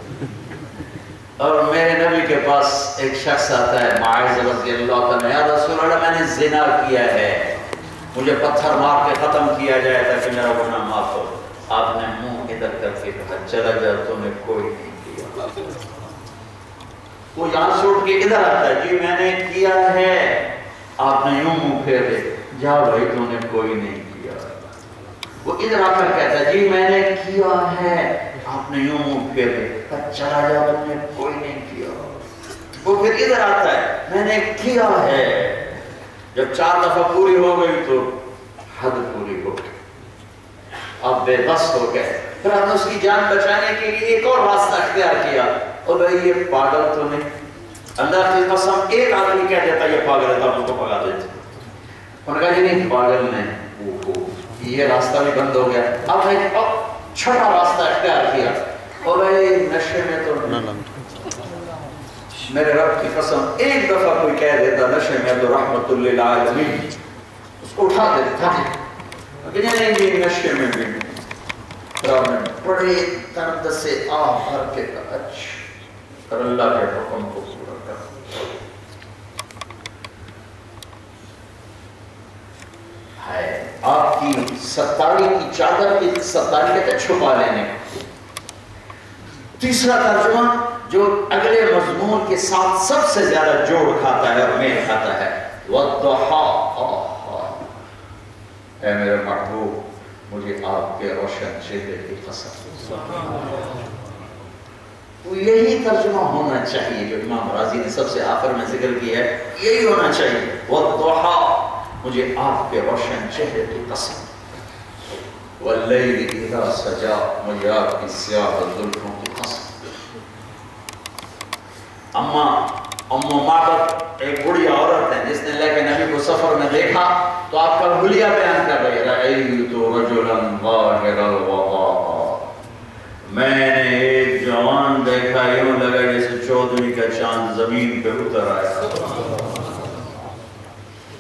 اور میرے نبی کے پاس ایک شخص آتا ہے معاذ رضی اللہ عنہ, یا رسول اللہ میں نے زنا کیا ہے, مجھے پتھر مار کے ختم کیا جائے تاکہ میرا گناہ معاف ہو. آپ نے منہ ادھر کر کے کہا چلا جا, تو نے کوئی نہیں کیا. وہ یہاں سے اٹھ کے ادھر آتا ہے, جی میں نے کیا ہے. آپ نے یوں منہ پھیر دے, جا بھائی تو نے کوئی نہیں کیا. وہ ادھر آ کر کہتا ہے جی میں نے کیا ہے. آپ نے یوں منہ پھیر دے, چلا جا تو نے کوئی نہیں کیا. وہ پھر ادھر آتا ہے, میں نے کیا ہے. جب 4 دفعہ پوری ہو گئی تو حد پوری ہو گئی, آپ بے بس ہو گئے. پھر ہم نے اس کی جان بچانے کے لیے ایک اور راستہ اختیار کیا. اور بھائی یہ پاگل تو نہیں, اللہ کی قسم ایک آدمی کہہ دیتا یہ پاگل ہے تو ہم اس کو پکا دیتے. انہوں نے کہا جی نہیں پاگل نہیں, یہ راستہ بھی بند ہو گیا. اب میں چھٹا راستہ اختیار کیا. اور بھائی نشے میں تو میرے رب کی قسم ایک دفعہ کوئی کہہ دیتا نشے میں تو رحمت للعالمین, اس کو اٹھا دیتا تھا. نہیں جی نشے میں بھی نہیں. رب نے بڑے درد سے آہ بھر کے کہا اور اللہ کے حکم کو پورا کر. آپ کی ستاری کی چادر کی ستاری کہتے چھپا لینے. تیسرا ترجمہ جو اگلے مضمون کے ساتھ سب سے زیادہ جوڑ کھاتا ہے اور میل کھاتا ہے, والضحا اے میرے محبوب مجھے آپ کے روشن چہرے کی قسم. تو یہی ترجمہ ہونا چاہیے جو امام راضی نے سب سے آخر میں ذکر کیا ہے, یہی ہونا چاہیے. والضحا مجھے آپ کے روشن چہرے کی قسم. واللیل اذا سجا مجھے آپ کی سیاہ زلفوں کی قسم. ام معبد ایک بڑی عورت ہے جس نے لے کے نبی کو سفر میں دیکھا تو آپ کا حلیہ بیان کر رہی, رأیت رجلا ظاہر الوضاء, میں نے ایک جوان دیکھا یوں لگا جیسے 14ویں کا چاند زمین پہ اتر آیا.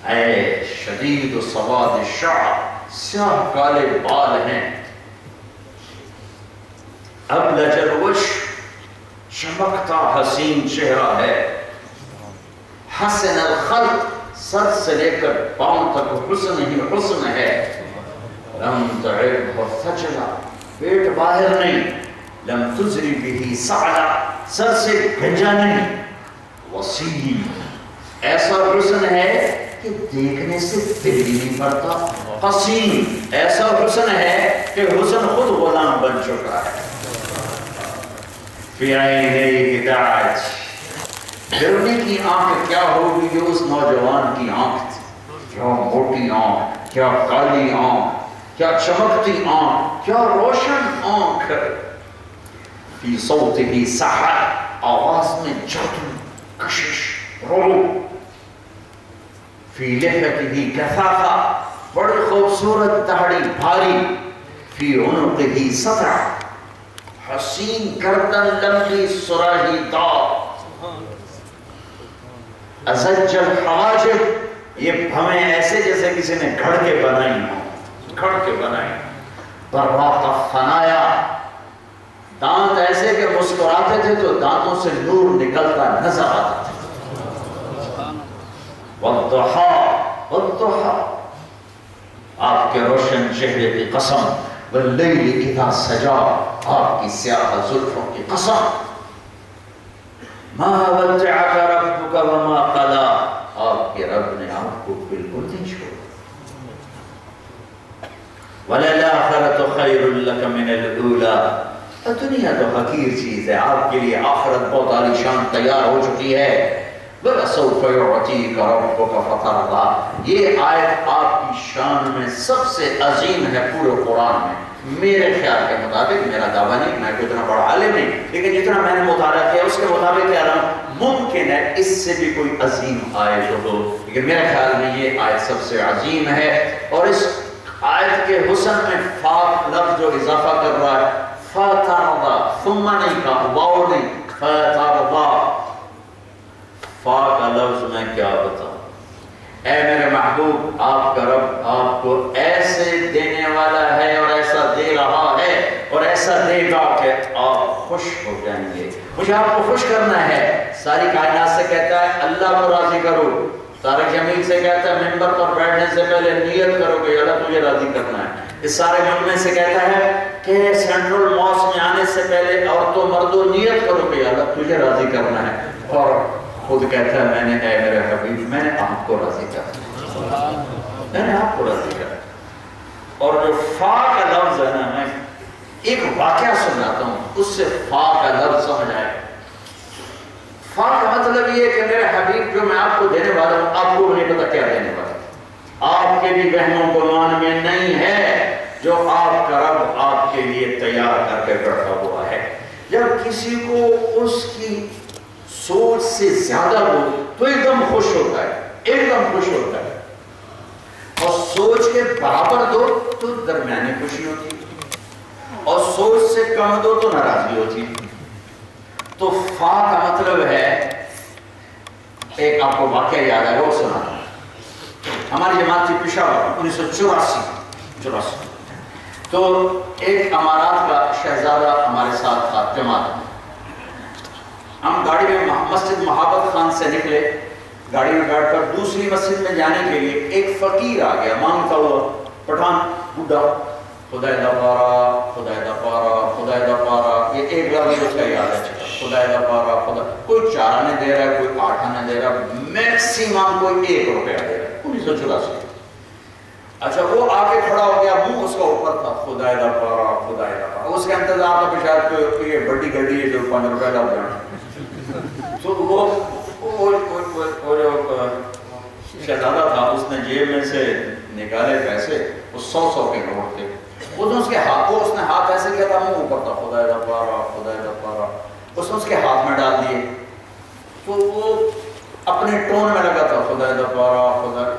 اے شدید سواد الشعر, سیاہ کالے بال ہیں، ابلج الوش، چمکتا حسین چہرہ ہے، حسن الخلق، سر سے لے کر پاؤں تک حسن ہی حسن ہے، لم تعب خجلا، پیٹ باہر نہیں، لم تزری بھی سعلا، سر سے گنجا نہیں، وسیع، ایسا حسن ہے کہ دیکھنے سے دل ہی نہیں پڑتا، حسین، ایسا حسن ہے کہ حسن خود غلام بن چکا ہے، فی عینیہ دعج، گرنے کی آنکھ کیا ہوگی جو اس نوجوان کی آنکھ تھی، کیا موٹی آنکھ، کیا کالی آنکھ، کیا چمکتی آنکھ، کیا روشن آنکھ، فی صوتہ سحر، آواز میں جادو، کشش، رو، فی لحیتہ کثافہ، بڑی خوبصورت داڑھی بھاری، فی عنقہ سطع، حسین گردن لمبی سراہی دار، ازج الحواجب، یہ بھویں ایسے جیسے کسی نے گھڑ کے بنائی ہوں، گھڑ کے بنائی، براق الثنایا، دانت ایسے کہ مسکراتے تھے تو دانتوں سے نور نکلتا نظر آتا تھا، والضحا، والضحا، آپ کے روشن چہرے کی قسم، واللیل اذا سجا، آپ کی سیاہ زلفوں کی قسم، ما ودعک ربک وما قلا، آپ کے رب نے آپ کو بالکل نہیں چھوڑا، وَلَلْآخِرَةُ خَيْرٌ لَكَ مِنَ الْأُولَى، دنیا تو حقیر چیز ہے، آپ کے لیے آخرت بہت عالی شان تیار ہو چکی ہے، وَلَسَوْفَ يُعْطِيكَ رَبُّكَ فَتَرْضَىٰ، یہ آیت آپ کی شان میں سب سے عظیم ہے پورے قرآن میں، میرے خیال کے مطابق، میرا دعویٰ نہیں، میں کوئی اتنا بڑا عالم نہیں، لیکن جتنا میں نے مطالعہ کیا اس کے مطابق کہہ رہا ہوں، ممکن ہے اس سے بھی کوئی عظیم آیت ہو، لیکن میرے خیال میں یہ آیت سب سے عظیم ہے، اور اس آیت کے حسن میں فاق لفظ جو اضافہ کر رہا ہے، فَتَرْضَىٰ، ثم نہیں کہا، واو نہیں، فَتَرْضَىٰ، فاق کا لفظ میں کیا بتاؤں، اے میرے محبوب، آپ کا رب آپ کو ایسے دینے والا ہے اور ایسا دے رہا ہے اور ایسا دے گا کہ آپ خوش ہو جائیں گے، مجھے آپ کو خوش کرنا ہے، ساری کائنات سے کہتا ہے اللہ کو راضی کرو، طارق جمیل سے کہتا ہے ممبر پر بیٹھنے سے پہلے نیت کرو کہ اللہ تجھے راضی کرنا ہے، اس سارے ملک میں سے کہتا ہے کہ سینٹرل ماسک میں آنے سے پہلے عورتوں مردوں نیت کرو کہ اللہ تجھے راضی کرنا ہے، اور خود کہتا ہے میں نے اے میرے حبیب میں نے آپ کو راضی کرنا، میں نے آپ کو راضی کرنا، اور جو فا کا لفظ ہے نا، میں ایک واقعہ سناتا ہوں اس سے فا کا لفظ سمجھ آئے، فا کا مطلب یہ ہے کہ میرے حبیب جو میں آپ کو دینے والا ہوں آپ کو نہیں پتا کیا دینے والا، آپ کے بھی وہموں گمان میں نہیں ہے جو آپ کا رب آپ کے لیے تیار کر کے بیٹھا ہوا ہے، جب کسی کو اس کی سوچ سے زیادہ ہو تو ایک دم خوش ہوتا ہے، ایک دم خوش ہوتا ہے، اور سوچ کے برابر دو تو درمیانی خوشی ہوتی، اور سوچ سے کم دو تو ناراضگی ہوتی، تو فا کا مطلب ہے، ایک آپ کو واقعہ یاد ہے وہ سنا، ہماری جماعت تھی پشاور 1984، تو ایک امارات کا شہزادہ ہمارے ساتھ تھا جماعت میں، ہم گاڑی میں مسجد محبت خان سے نکلے، گاڑی میں بیٹھ کر دوسری مسجد میں جانے کے لیے ایک فقیر آ گیا مانگتا ہوا، پٹھان بوڑھا، خدا دا پارا، خدا دا پارا، خدا دا پارا، یہ ایک لفظ اس کا یاد ہے، خدا دا پارا، خدا، کوئی 4 آنے دے رہا ہے، کوئی 8 آنے دے رہا ہے، میکسیمم کوئی 1 روپیہ دے رہا ہے، 1984۔ اچھا وہ آگے کھڑا ہو گیا، منہ اس کا اوپر تھا، خدا دا پارا، خدا دا پارا، اس کا انتظار تھا بشاید کہ یہ بڑی گڈی ہے جو 5 روپیہ لگ جانا، تو وہ جو شہزادہ تھا اس نے جیب میں سے نکالے پیسے، وہ 100 کے نوٹ تھے، اس نے ہاتھ ایسے کیا تھا، منہ اوپر تھا، خدا دا پارا، خدا دا پارا، اس کے ہاتھ میں ڈال دیے، تو وہ اپنے ٹون میں لگا تھا، خدا دا پارا، خدا دا،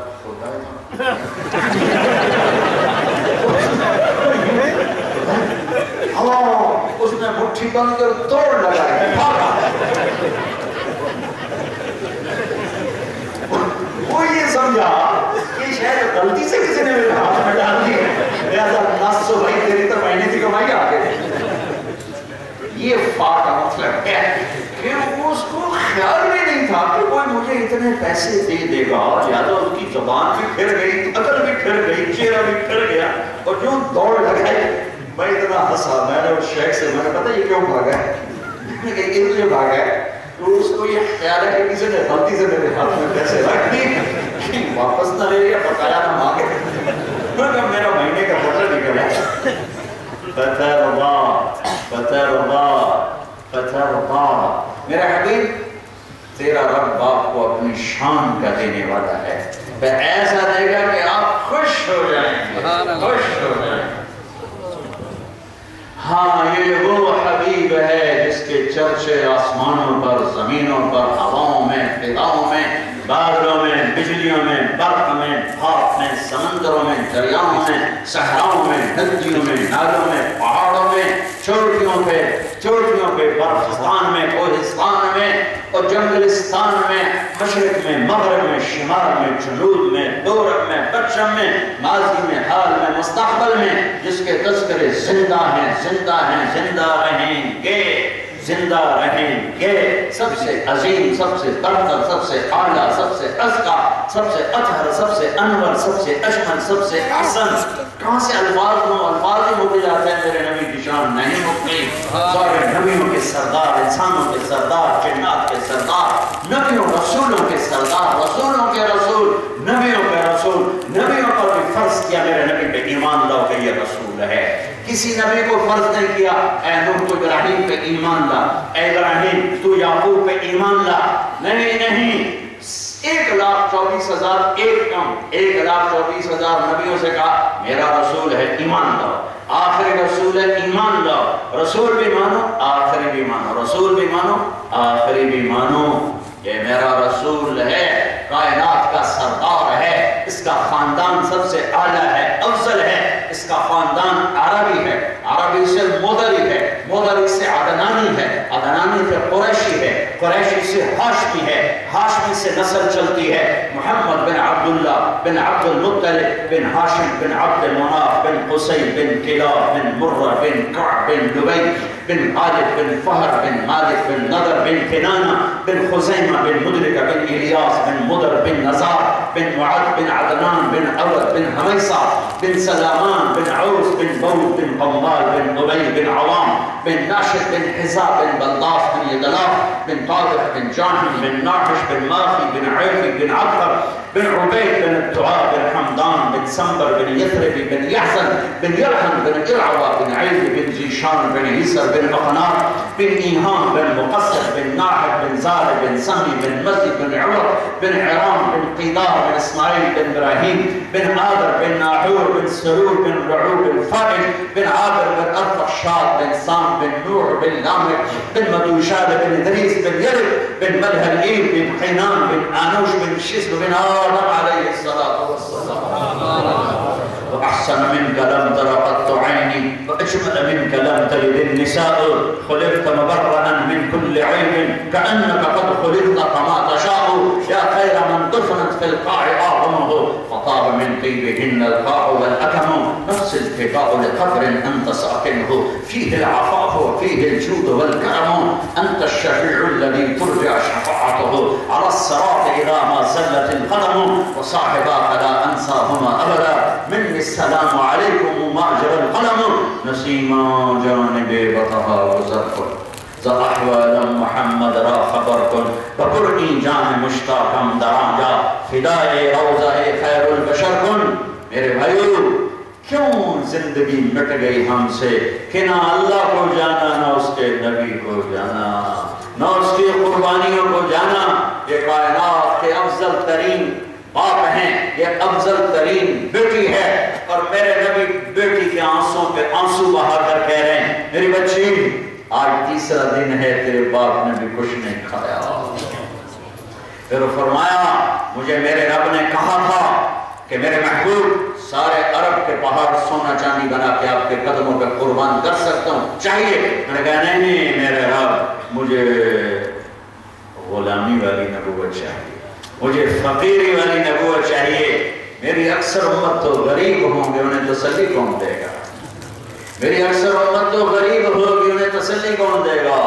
اس نے مٹھی بند کر توڑ لگائی، وہ یہ سمجھا کہ شاید غلطی سے کسی نے میرے ہاتھ میں ڈال دی ہے، لہذا 900 بھائی تیری تو مہینے کی کمائی آگے یہ فا کا مطلب ہے کہ اس کو خیال بھی نہیں تھا کہ کوئی مجھے اتنے پیسے دے دے گا. لہذا اس کی زبان بھی پھر گئی, عقل بھی پھر گئی, چہرہ بھی پھر گیا, اور جو دوڑ لگائی. میں اتنا ہنسا, میں نے اس شیخ سے, میں نے پتا یہ کیوں بھاگا ہے, یہ تجھے بھاگا ہے تو اس کو یہ خیال ہے کہ کسی نے غلطی سے میرے ہاتھ میں پیسے رکھ دی, واپس نہ لے لیا, بقایا نہ مانگے. میرا مہینے کا بٹر نکلا. فتح اللہ, فتح اللہ, فتح اللہ. میرا حبیب, تیرا رب باپ کو اپنی شان کا دینے والا ہے. ایسا دے گا کہ آپ خوش ہو جائیں, خوش ہو جائیں. ہاں, یہ وہ حبیب ہے جس کے چرچے آسمانوں پر, زمینوں پر, ہواؤں میں, فضاؤں میں, بادلوں میں, بجلیوں میں, برق میں, بھاپ میں, سمندروں میں, دریاؤں میں, صحراؤں میں, ندیوں میں, نالوں میں, پہاڑوں میں, چوٹیوں پہ, برفستان میں, کوہستان میں اور جنگلستان میں, مشرق میں, مغرب میں, شمال میں, جنوب میں, دورب میں, پچھم میں, ماضی میں, حال میں, مستقبل میں, جس کے تذکرے زندہ ہیں, زندہ ہیں, زندہ رہیں گے, زندہ رہیں گے. سب سے عظیم, سب سے برتر, سب سے اعلیٰ, سب سے ازکا, سب سے اطہر, سب سے انور, سب سے اجمل, سب سے احسن. کہاں سے الفاظ ہوں, الفاظ ہی مکے جاتے ہیں. میرے نبی کی شان نہیں مکتی. سارے نبیوں کے سردار, انسانوں کے سردار, جنات کے سردار, نبیوں رسولوں کے سردار, رسولوں کے رسول, نبیوں کے رسول. نبیوں پر بھی فرض کیا میرے نبی پہ ایمان لاؤ کہ یہ رسول ہے. کسی نبی کو فرض نہیں کیا اے نوح تو ابراہیم پہ ایمان لا, اے ابراہیم تو یعقوب پہ ایمان لا. نہیں, 1,24,000 ایک کم, 1,24,000 نبیوں سے کہا میرا رسول ہے, ایمان لاؤ. آخری رسول ہے, ایمان لاؤ. رسول بھی مانو, آخری بھی مانو, رسول بھی مانو, آخری بھی مانو. یہ میرا رسول ہے, کائنات کا سردار ہے, اس کا خاندان سب سے اعلیٰ ہے, افضل ہے. اس کا خاندان عربی ہے, عربی سے مدری ہے, مدری سے عدنانی ہے, عدنانی سے قریشی ہے, قریشی سے ہاشمی ہے, ہاشمی سے نسل چلتی ہے. محمد بن عبداللہ بن عبد المطلب بن ہاشم بن عبد مناف بن قصی بن کلاب بن مرہ بن کعب بن لبی بن غالب بن فہر بن مالک بن نضر بن کنانہ بن خزیمہ بن مدرکہ بن الیاس بن مدر بن نزار بن معد بن عدنان بن عبد بن حمیصہ بن سلامان بن عوس بن بود بن قمال بن قبی بن عوام بن ناشد بن حزاب بن بلطاس بن يدلاف بن طالق بن جاهم بن ناحش بن ماخي بن عيفي بن عبقر بن عبيد بن الدعاء بن حمدان بن سنبر بن يثربي بن يحزن بن يرحم بن إرعوى بن عيفي بن زيشان بن يسر بن أقنار بن إيهام بن مقصر بن ناحب بن زاري بن سهمي بن مسجد بن عمر بن عرام بن قيدار بن إسماعيل بن إبراهيم بن آدر بن ناحور بن سرور بن رعوب بن فائل بن عابر بن أرفخشاد بن سام بن نوح بن لامك بن مدوشاد بن إدريس بن يرب بن ملهلئيل بن قينان بن آنوش بن شسب بن آدم عليه الصلاة والسلام. وأحسن منك لم تر قط عيني وأجمل منك لم تلد النساء خلقت مبرأ من كل عيب كأنك قد خلقت كما تشاء يا خير من دفنت في القاع أعظمه فطاب من طيبهن القاع والأكم نفس الفقاء لقبر أنت ساكنه فيه العفاف وفيه الجود والكرم أنت الشفيع الذي ترجع شفاعته على الصراط إذا ما زلت القدم وصاحباك لا أنساهما أبدا مني السلام عليكم ما جرى القلم نسيما جانب بطها وزرق ذا أحوالا محمد را خبر کن بقرئی جان مشتاقم درانجا فدائے روضہ خیر البشر کن. میرے بھائیو کیوں زندگی مٹ گئی ہم سے کہ نہ اللہ کو جانا نہ اس کے نبی کو جانا نہ اس کی قربانیوں کو جانا. یہ کائنات کے افضل ترین باپ ہیں, یہ افضل ترین بیٹی ہے, اور میرے نبی بیٹی کے آنسوں پہ آنسو بہا کر کہہ رہے ہیں میری بچی آج تیسرا دن ہے تیرے باپ نے بھی کچھ نہیں کھایا. پھر فرمایا مجھے میرے رب نے کہا تھا کہ میرے محبوب سارے عرب کے پہاڑ سونا چاندی بنا کے آپ کے قدموں پہ قربان کر سکتا ہوں, چاہیے؟ میں نے کہا نہیں میرے رب مجھے غلامی والی نبوت چاہیے, مجھے فقیری والی نبوت چاہیے. میری اکثر امت تو غریب ہوں گے، انہیں تسلی کون دے گا؟ میری اکثر امت تو غریب ہوگی، انہیں تسلی کون دے گا؟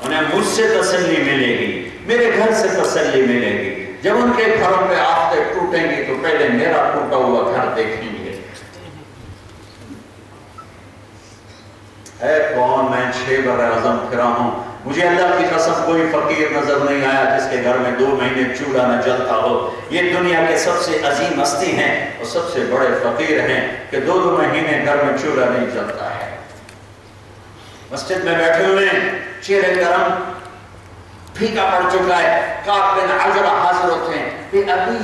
انہیں مجھ سے تسلی ملے گی، میرے گھر سے تسلی ملے گی۔ جب ان کے گھروں پہ آفتے ٹوٹیں گی تو پہلے میرا ٹوٹا ہوا گھر دیکھیں گے۔ اے کون، میں 6 براعظم پھرا ہوں، مجھے اللہ کی قسم کوئی فقیر نظر نہیں آیا جس کے گھر میں 2 مہینے چولہا نہ جلتا ہو۔ یہ دنیا کے سب سے عظیم ہستی ہیں اور سب سے بڑے فقیر ہیں کہ 2 مہینے گھر میں چولہا نہیں جلتا ہے۔ مسجد میں بیٹھے ہوئے ہیں، چہرے گرم، پھیکا پڑ چکا ہے، کعب بن عجرہ حاضر ہوتے ہیں، بے ابی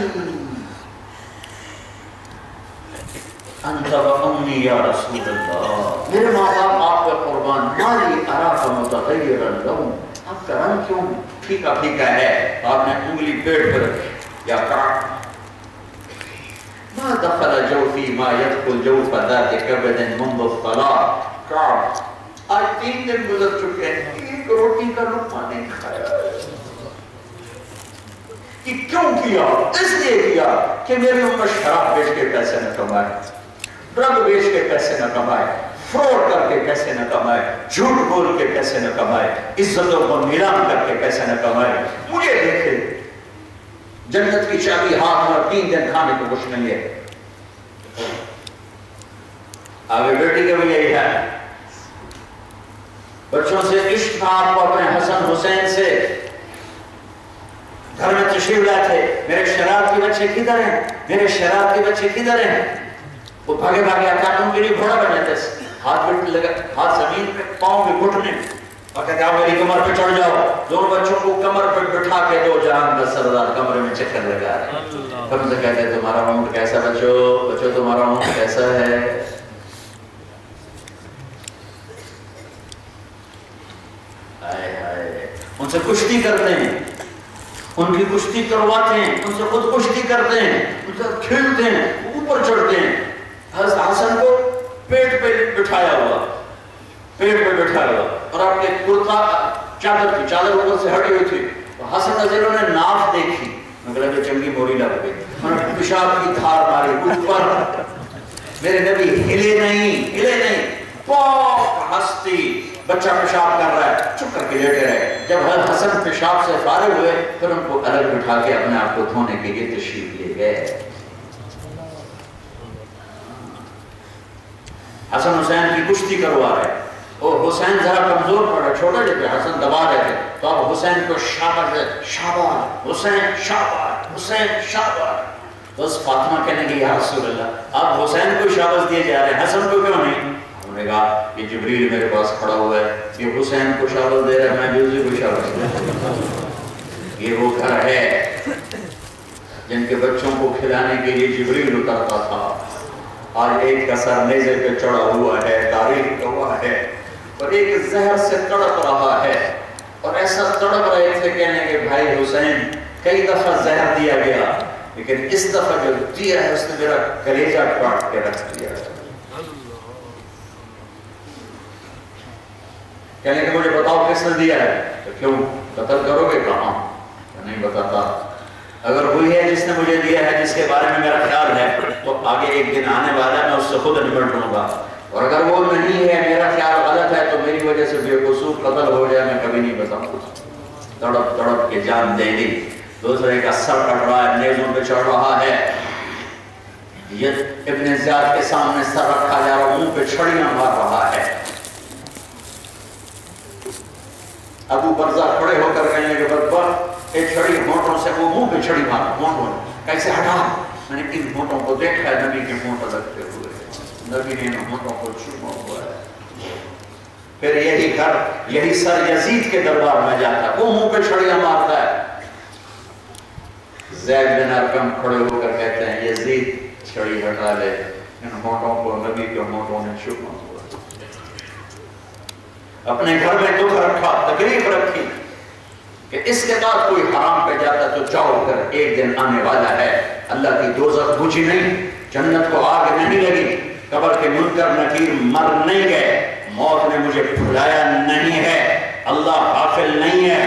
انت و امی یا رسول اللہ، میرے ماں باپ آپ کا قربان، مالی اراک متغیرا لہم، آپ کا رنگ کیوں پھیکا پھیکا ہے؟ آپ نے انگلی پیٹ پر رکھی یا کاٹ، ما دخل جوفی ما يدخل جوف ذات کبد منذ الصلاة، کعب آج 3 دن گزر چکے ہیں، ایک روٹی کا لقمہ نہیں کھایا۔ کہ کیوں کیا؟ اس لیے کیا کہ میری امت شراب بیچ کے پیسے نہ کمائے، ڈرگ بیچ کے پیسے نہ کمائے، فراڈ کر کے پیسے نہ کمائے، جھوٹ بول کے پیسے نہ کمائے، عزتوں کو نیلام کر کے پیسے نہ کمائے۔ مجھے دیکھے جنت کی چابی ہاتھ میں، 3 دن کھانے کو کچھ نہیں ہے۔ آگے بیٹی کا بھی یہی ہے، بچوں سے عشق تھا آپ کو اپنے حسن حسین سے، گھر میں تشریف لائے تھے، میرے شراب کے بچے کدھر ہیں، میرے شراب کے بچے کدھر ہیں؟ وہ بھاگے بھاگے آتا ان کے لیے گھوڑا بن جاتے، ہاتھ زمین پہ، پاؤں پہ گھٹنے، اور کہتے ہیں میری کمر پہ چڑھ جاؤ۔ دونوں بچوں کو کمر پہ بٹھا کے 2 جہان کا سردار کمرے میں چکر لگا رہے ہیں۔ ہم سے کہتے ہیں تمہارا اونٹ کیسا بچو تمہارا اونٹ کیسا ہے؟ ان سے کشتی کرتے ہیں، ان کی کشتی کرواتے ہیں، ان سے خود کشتی کرتے ہیں، ان سے کھیلتے ہیں، اوپر چڑھتے ہیں۔ حسن کو پیٹ پہ بٹھایا ہوا، اور آپ کے کرتا چادر اوپر سے ہٹی ہوئی تھی، تو حسن عزیزوں نے ناف دیکھی، مگر جو چنگی موری لگ گئی، انہوں نے پیشاب کی دھار ماری اوپر، میرے نبی ہلے نہیں، پاک ہستی، بچہ پیشاب کر رہا ہے، چپ کر کے لیٹے رہے۔ جب حسن پیشاب سے فارغ ہوئے پھر ان کو الگ بٹھا کے اپنے آپ کو دھونے کے لیے تشریف لے گئے۔ حسن حسین کی کشتی کروا رہے، اور حسین ذرا کمزور پڑا، چھوٹا جب حسن دبا رہے تھے، تو آپ حسین کو شاباش حسین۔ بس فاطمہ کہنے کی یا رسول اللہ، آپ حسین کو شاباش دیے جا رہے ہیں، حسن کو کیوں نہیں؟ انہوں نے کہا یہ جبریل میرے پاس کھڑا ہوا ہے، یہ حسین کو شاباش دے رہا ہے، میں بھی کو شاباش دے رہا ہوں۔ یہ وہ گھر ہے جن کے بچوں کو کھلانے کے لیے جبریل اترتا تھا، آج ایک کا سر نیزے پہ چڑھا ہوا ہے، تاریخ گواہ ہے، اور ایک زہر سے تڑپ رہا ہے، اور ایسا تڑپ رہے تھے کہنے کہ بھائی حسین کئی دفعہ زہر دیا گیا، لیکن اس دفعہ جو دیا ہے اس نے میرا کلیجہ کاٹ کے رکھ دیا ہے۔ کہنے کہ مجھے بتاؤ کس نے دیا ہے؟ تو کیوں قتل کرو گے؟ کہاں نہیں بتاتا، اگر ہوئی ہے جس نے مجھے دیا ہے، جس کے بارے میں میرا خیال ہے، تو آگے ایک دن آنے والا ہے میں اس سے خود نمٹ لوں گا، اور اگر وہ نہیں ہے، میرا خیال غلط ہے، تو میری وجہ سے بے قصور قتل ہو جائے، میں کبھی نہیں بتاؤں گا۔ تڑپ تڑپ کے جان دے دی، دوسرے کا سر کٹ رہا ہے، نیزوں پہ چڑھ رہا ہے، ابن زیاد کے سامنے سر رکھا جا رہا، منہ پہ چھڑیاں مار رہا ہے۔ ابو برزہ کھڑے ہو کر کہنے کے بدبخت، ایک چھڑی ہونٹوں سے، وہ منہ پہ چھڑی مارا، ہونٹوں کیسے ہٹا؟ میں نے ان ہونٹوں کو دیکھا ہے نبی کے ہونٹ لگتے ہوئے، نبی نے ان ہونٹوں کو چھپا ہوا ہے۔ پھر یہی گھر، یہی سر یزید کے دربار میں جاتا ہے، وہ منہ پہ چھڑیاں مارتا ہے۔ زید بن ارقم کھڑے ہو کر کہتے ہیں یزید چھڑی ہٹا لے، ان ہونٹوں کو نبی کے ہونٹوں نے چھپا ہوا۔ اپنے گھر میں دکھ رکھا، تکلیف رکھی کہ اس کے بعد کوئی حرام پہ جاتا تو جاؤ کر، ایک دن آنے والا ہے، اللہ کی دوزخ بجھی نہیں، جنت کو آگ نہیں لگی، قبر کے منکر نکیر مر نہیں گئے، موت نے مجھے بھلایا نہیں ہے، اللہ غافل نہیں ہے۔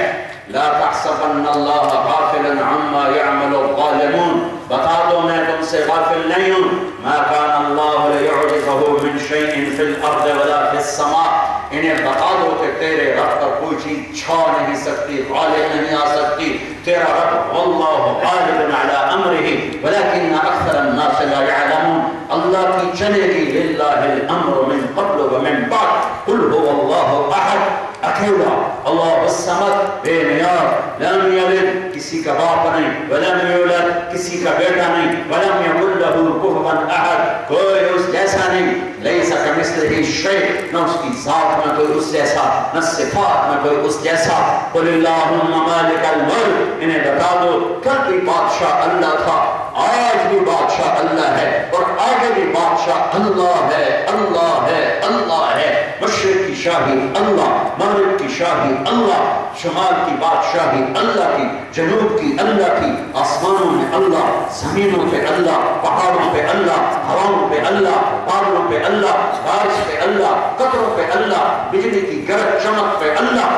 لا تحسبن اللہ غافلا عما يعمل الظالمون، بتا دو میں تم سے غافل نہیں ہوں، ما کان اللہ لیعجزہ من شیء فی الارض ولا فی السماء، انہیں بتا دو کہ تیرے رب پر کوئی چیز چھا نہیں سکتی، غالب نہیں آ سکتی، تیرا رب واللہ غالب علی امرہ ولکن اکثر الناس لا يعلمون، اللہ کی چلے گی، للہ الامر من قبل ومن بعد، قل هو اللہ احد، اکیلا، اللہ الصمد، بے نیاز، لم یلد، کسی کا باپ نہیں، ولم یولد، کسی کا بیٹا نہیں، ولم یکن لہ کفوا احد، کوئی اس جیسا نہیں، لیس کمثلہ شیء، نہ اس کی ذات میں کوئی اس جیسا، نہ صفات میں کوئی اس جیسا، قل اللہم مالک الملک، انہیں بتا دو کل بھی بادشاہ اللہ تھا، آج بھی بادشاہ اللہ ہے، اور آگے بھی بادشاہ اللہ ہے، اللہ ہے، اللہ ہے، مشرق کی شاہی اللہ، مغرب کی شاہی اللہ، شمال کی بادشاہی اللہ کی، جنوب کی اللہ کی، آسمانوں میں اللہ، زمینوں پہ اللہ، پہاڑوں پہ اللہ، ہواؤں پہ اللہ، بادلوں پہ اللہ، بارش پہ اللہ، قطروں پہ اللہ، بجلی کی گرج چمک پہ اللہ،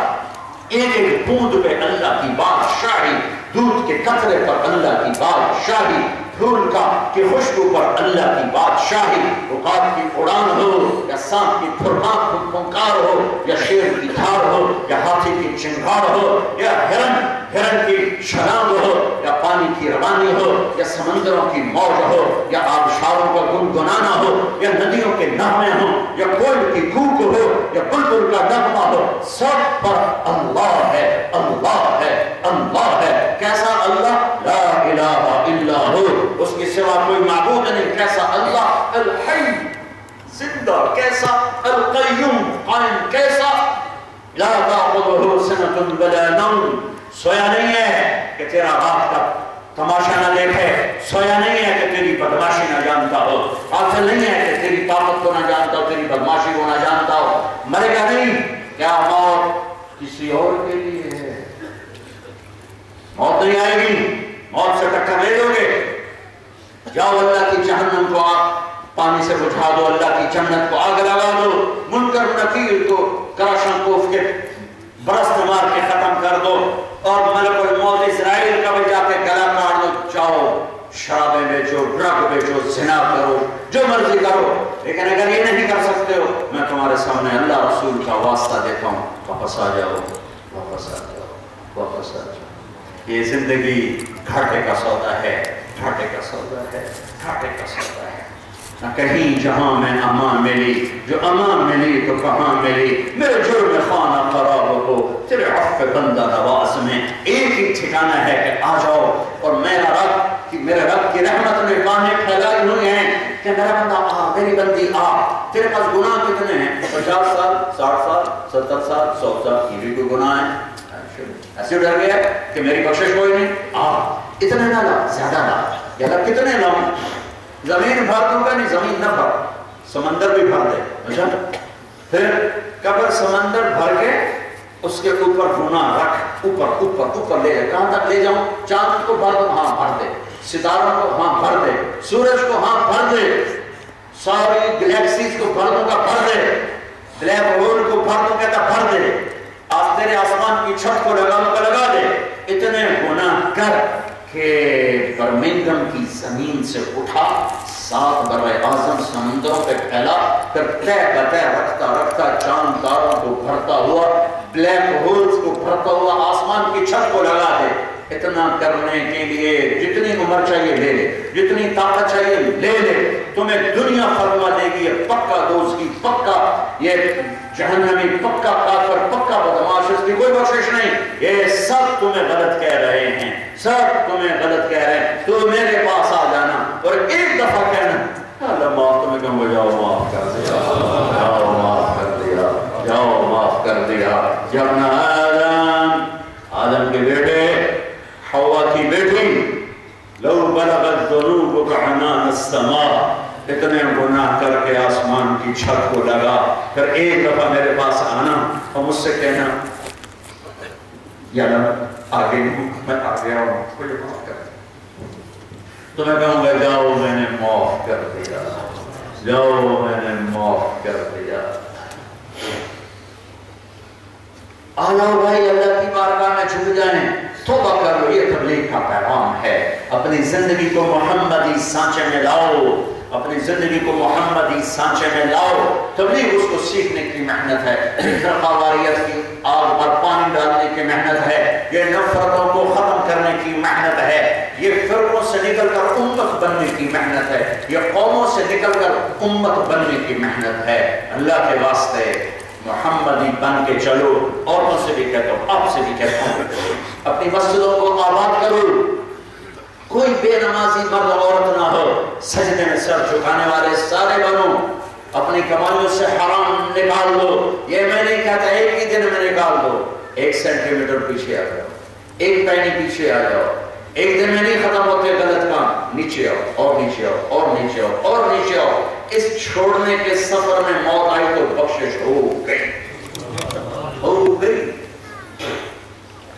ایک ایک بوند پہ اللہ کی بادشاہی، دودھ کے قطرے پر اللہ کی بادشاہی، پھول کا کی خوشبو پر اللہ کی بادشاہی، عقاب کی اڑان ہو یا سانپ کی پھرکان پھنکار ہو یا شیر کی دھار ہو یا ہاتھی کی چنگھاڑ ہو یا ہرن کی چھلانگ ہو یا پانی کی روانی ہو یا سمندروں کی موج ہو یا آبشاروں کا گنگنانا ہو یا ندیوں کے نغمے ہوں یا کوئل کی کوک ہو یا بلبل کا نغمہ ہو، سب پر اللہ ہے، اللہ ہے، اللہ ہے۔ کیسا اللہ؟ لا الہ الا ہو، اس کے سوا کوئی معبود نہیں۔ کیسا اللہ؟ الحی، زندہ۔ کیسا؟ القیوم، قائم۔ کیسا؟ لا تأخذہ سنة ولا نوم، سویا نہیں ہے کہ تیرا رات کا تماشا نہ دیکھے، سویا نہیں ہے کہ تیری بدماشی نہ جانتا ہو، غافل نہیں ہے کہ تیری طاقت کو نہ جانتا ہو، تیری بدماشی کو نہ جانتا ہو۔ مرے گا نہیں، کیا موت کسی اور کے لیے ہے؟ موت نہیں آئے گی، موت سے ٹکر لے لو گے؟ جاؤ اللہ کی جہنم کو آگ پانی سے بجھا دو، اللہ کی جنت کو آگ لگا دو، منکر نکیر کو کراشن کوف کے برست مار کے ختم کر دو، اور ملک الموت اسرائیل کا بھی جا کے گلا کاٹ دو، جاؤ شرابیں بیچو، ڈرگ بیچو، زنا کرو، جو مرضی کرو، لیکن اگر یہ نہیں کر سکتے ہو، میں تمہارے سامنے اللہ رسول کا واسطہ دیتا ہوں، واپس آ جاؤ، واپس آ جاؤ، واپس آ جاؤ۔ یہ زندگی گھاٹے کا سودا ہے، گھاٹے کا سودا ہے، گھاٹے کا سودا ہے۔ نہ کہیں جہاں میں امان ملی، جو امان ملی تو کہاں ملی، میرے جرم خانہ خراب ہو، تیرے عفو بندہ نواز میں ایک ہی ٹھکانہ ہے کہ آ جاؤ، اور میرے رب کی رحمت نے باہیں پھیلائی ہوئی ہیں کہ میرا بندہ آ، میری بندی آ، تیرے پاس گناہ کتنے ہیں؟ 50 سال، 60 سال، 70 سال، 100 سال، یہ بھی کوئی گناہ ہے؟ ایسے ڈر گیا کہ میری بخشش کوئی نہیں، آ اتنے نہ لا، زیادہ لا، یا اللہ کتنے لاؤں؟ زمین بھر دوں گا، نہیں زمین نہ بھر، سمندر بھی بھر دے، اچھا پھر قبر سمندر بھر کے اس کے اوپر گناہ رکھ، اوپر اوپر اوپر لے جائے، کہاں تک لے جاؤں؟ چاند کو بھر دوں، ہاں بھر دے، ستاروں کو ہاں بھر دے، سورج کو ہاں بھر دے، ساری گلیکسیز کو بھر دوں گا، بھر دے، بلیک ہول کو بھر دوں کہتا بھر دے، آج تیرے آسمان کی چھت کو لگا دے، اتنے گناہ کر کہ برمنگم کی زمین سے اٹھا، 7 برائے اعظم سمندروں پہ پھیلا، پھر تہ بتہ رکھتا رکھتا چاند تاروں کو بھرتا ہوا، بلیک ہولز کو بھرتا ہوا آسمان کی چھت کو لگا دے۔ اتنا کرنے کے لیے جتنی عمر چاہیے لے لے، جتنی طاقت چاہیے لے لے، تمہیں دنیا فرما دے گی، یہ پکا دوزگی، پکا یہ جہنمی، پکا کافر، پکا بدماش، اس کی کوئی بخشش نہیں۔ یہ سب تمہیں غلط کہہ رہے ہیں، سب تمہیں غلط کہہ رہے ہیں، تو میرے پاس آ جانا اور ایک دفعہ کہنا اللہ معاف، تمہیں کہوں گا جاؤ معاف کر دیا، جاؤ معاف کر دیا، جاؤ معاف کر دیا۔ جب آدم کے بیٹے، حوا کی بیٹی، لو بلغت ذنوبک عنان السماء، اتنے گناہ کر کے آسمان کی چھت کو لگا، پھر ایک دفعہ میرے پاس آنا اور مجھ سے کہنا یا رب آگے میں آ گیا ہوں، مجھے معاف کر دیا، تو میں کہوں گا جاؤ میں نے معاف کر دیا، جاؤ میں نے معاف کر دیا۔ آ جاؤ بھائی اللہ کی بارگاہ میں جھک جائیں، توبہ کر لو، یہ تبلیغ کا پیغام ہے۔ اپنی زندگی کو محمدی سانچے میں لاؤ، اپنی زندگی کو محمدی سانچے میں لاؤ۔ تبلیغ اس کو سیکھنے کی محنت ہے، فرقہ واریت کی آگ پر پانی ڈالنے کی محنت ہے، یہ نفرتوں کو ختم کرنے کی محنت ہے، یہ فرقوں سے نکل کر امت بننے کی محنت ہے، یہ قوموں سے نکل کر امت بننے کی محنت ہے۔ اللہ کے واسطے محمدی بن کے چلو۔ عورتوں سے بھی کہتا ہوں، آپ سے بھی کہتا ہوں، اپنی مسجدوں کو آباد کرو، کوئی بے نمازی مرد عورت نہ ہو، سجدے میں سر جھکانے والے سارے بنو، اپنی کمائیوں سے حرام نکال دو۔ یہ میں نہیں کہتا ایک ہی دن میں نکال دو، 1 سینٹی میٹر پیچھے آ جاؤ، 1 پینی پیچھے آ جاؤ، ایک دن میں نہیں ختم ہوتے غلط کام، نیچے آؤ اور نیچے آؤ اور نیچے آؤ اور نیچے آؤ۔ اس چھوڑنے کے سفر میں موت آئی تو بخشش ہو گئی، ہو گئی۔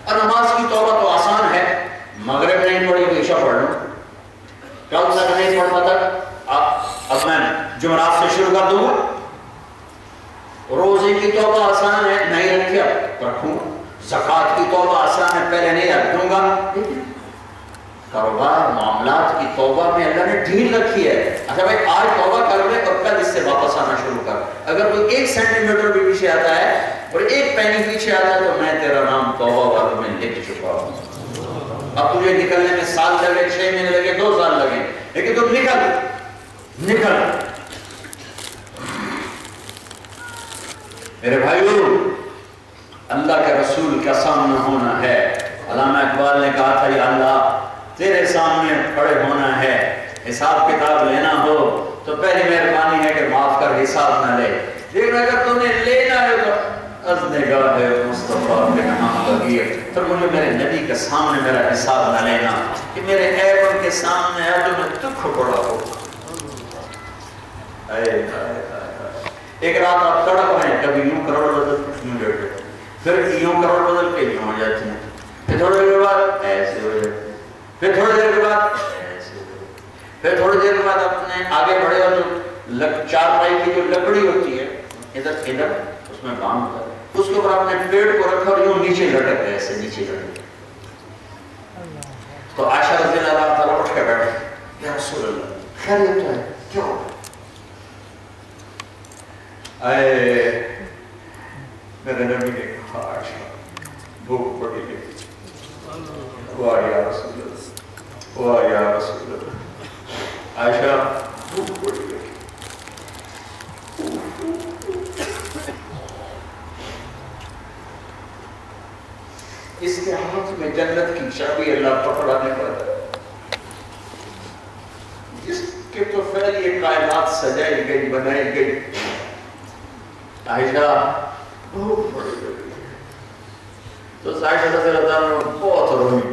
اور نماز کی توبہ تو آسان ہے، مغرب نہیں پڑھی تو عشاء پڑھ لوں، کل تک نہیں پڑھتا تک اب میں جمعرات سے شروع کر دوں گا۔ روزے کی توبہ آسان ہے، نہیں رکھی اب رکھوں گا۔ زکوٰۃ کی توبہ آسان ہے، پہلے نہیں رکھ دوں گا۔ کاروبار معاملات کی توبہ میں اللہ نے ڈھیل رکھی ہے، اچھا بھائی آج توبہ کر لے اور کل اس سے واپس آنا شروع کر۔ اگر کوئی 1 سینٹی میٹر بھی پیچھے آتا ہے اور 1 پینی پیچھے آتا ہے تو میں تیرا نام توبہ والوں میں لکھ چکا ہوں۔ اب تجھے نکلنے میں سال لگے، 6 مہینے لگے، 2 سال لگے، لیکن تم نکل۔ میرے بھائیو، اللہ کے رسول کا سامنے ہونا ہے۔ علامہ اقبال نے کہا تھا، یا اللہ تیرے سامنے کھڑے ہونا ہے، حساب کتاب لینا ہو تو پہلی مہربانی ہے کہ معاف کر، حساب نہ لے، لیکن اگر تم نے لینا ہے تو از نگاہ مصطفیٰ کے نام بغیر، پھر مجھے میرے نبی کے سامنے میرا حساب نہ لینا کہ میرے عیب ان کے سامنے ہے جو میں دکھ پڑا ہو۔ ایک رات آپ تڑپ رہے ہیں، کبھی یوں کروڑ بدل یوں لیٹے، پھر یوں کروڑ بدل کے یوں ہو جاتی ہیں، پھر تھوڑی دیر کے بعد ایسے ہو جاتی ہیں، پھر تھوڑی دیر کے بعد ایسے ہو جاتی ہیں، پھر تھوڑی دیر کے بعد اپنے آگے بڑھے اور جو چارپائی کی جو لکڑی ہوتی ہے ادھر اس میں باندھ ہوتا ہے، اس کے اوپر اپنے پیڑ کو رکھا اور یوں نیچے لٹک گئے، ایسے نیچے لٹک گئے۔ تو عائشہ رضی اللہ تعالیٰ اٹھ کے بیٹھے، یا رسول اللہ خیریت ہے کیوں؟ میرے نبی نے کہا، عائشہ بھوک پڑی ہے۔ واہ یا رسول اللہ، واہ یا رسول اللہ، عائشہ بھوک پڑی ہے۔ اس کے ہاتھ میں جنت کی چابی اللہ پکڑانے والا ہے، جس کے تو پہلے یہ کائنات سجائی گئی، بنائی گئی۔ عائشہ بھوک پڑی گئی تو عائشہ رضی اللہ عنہ بہت روئی،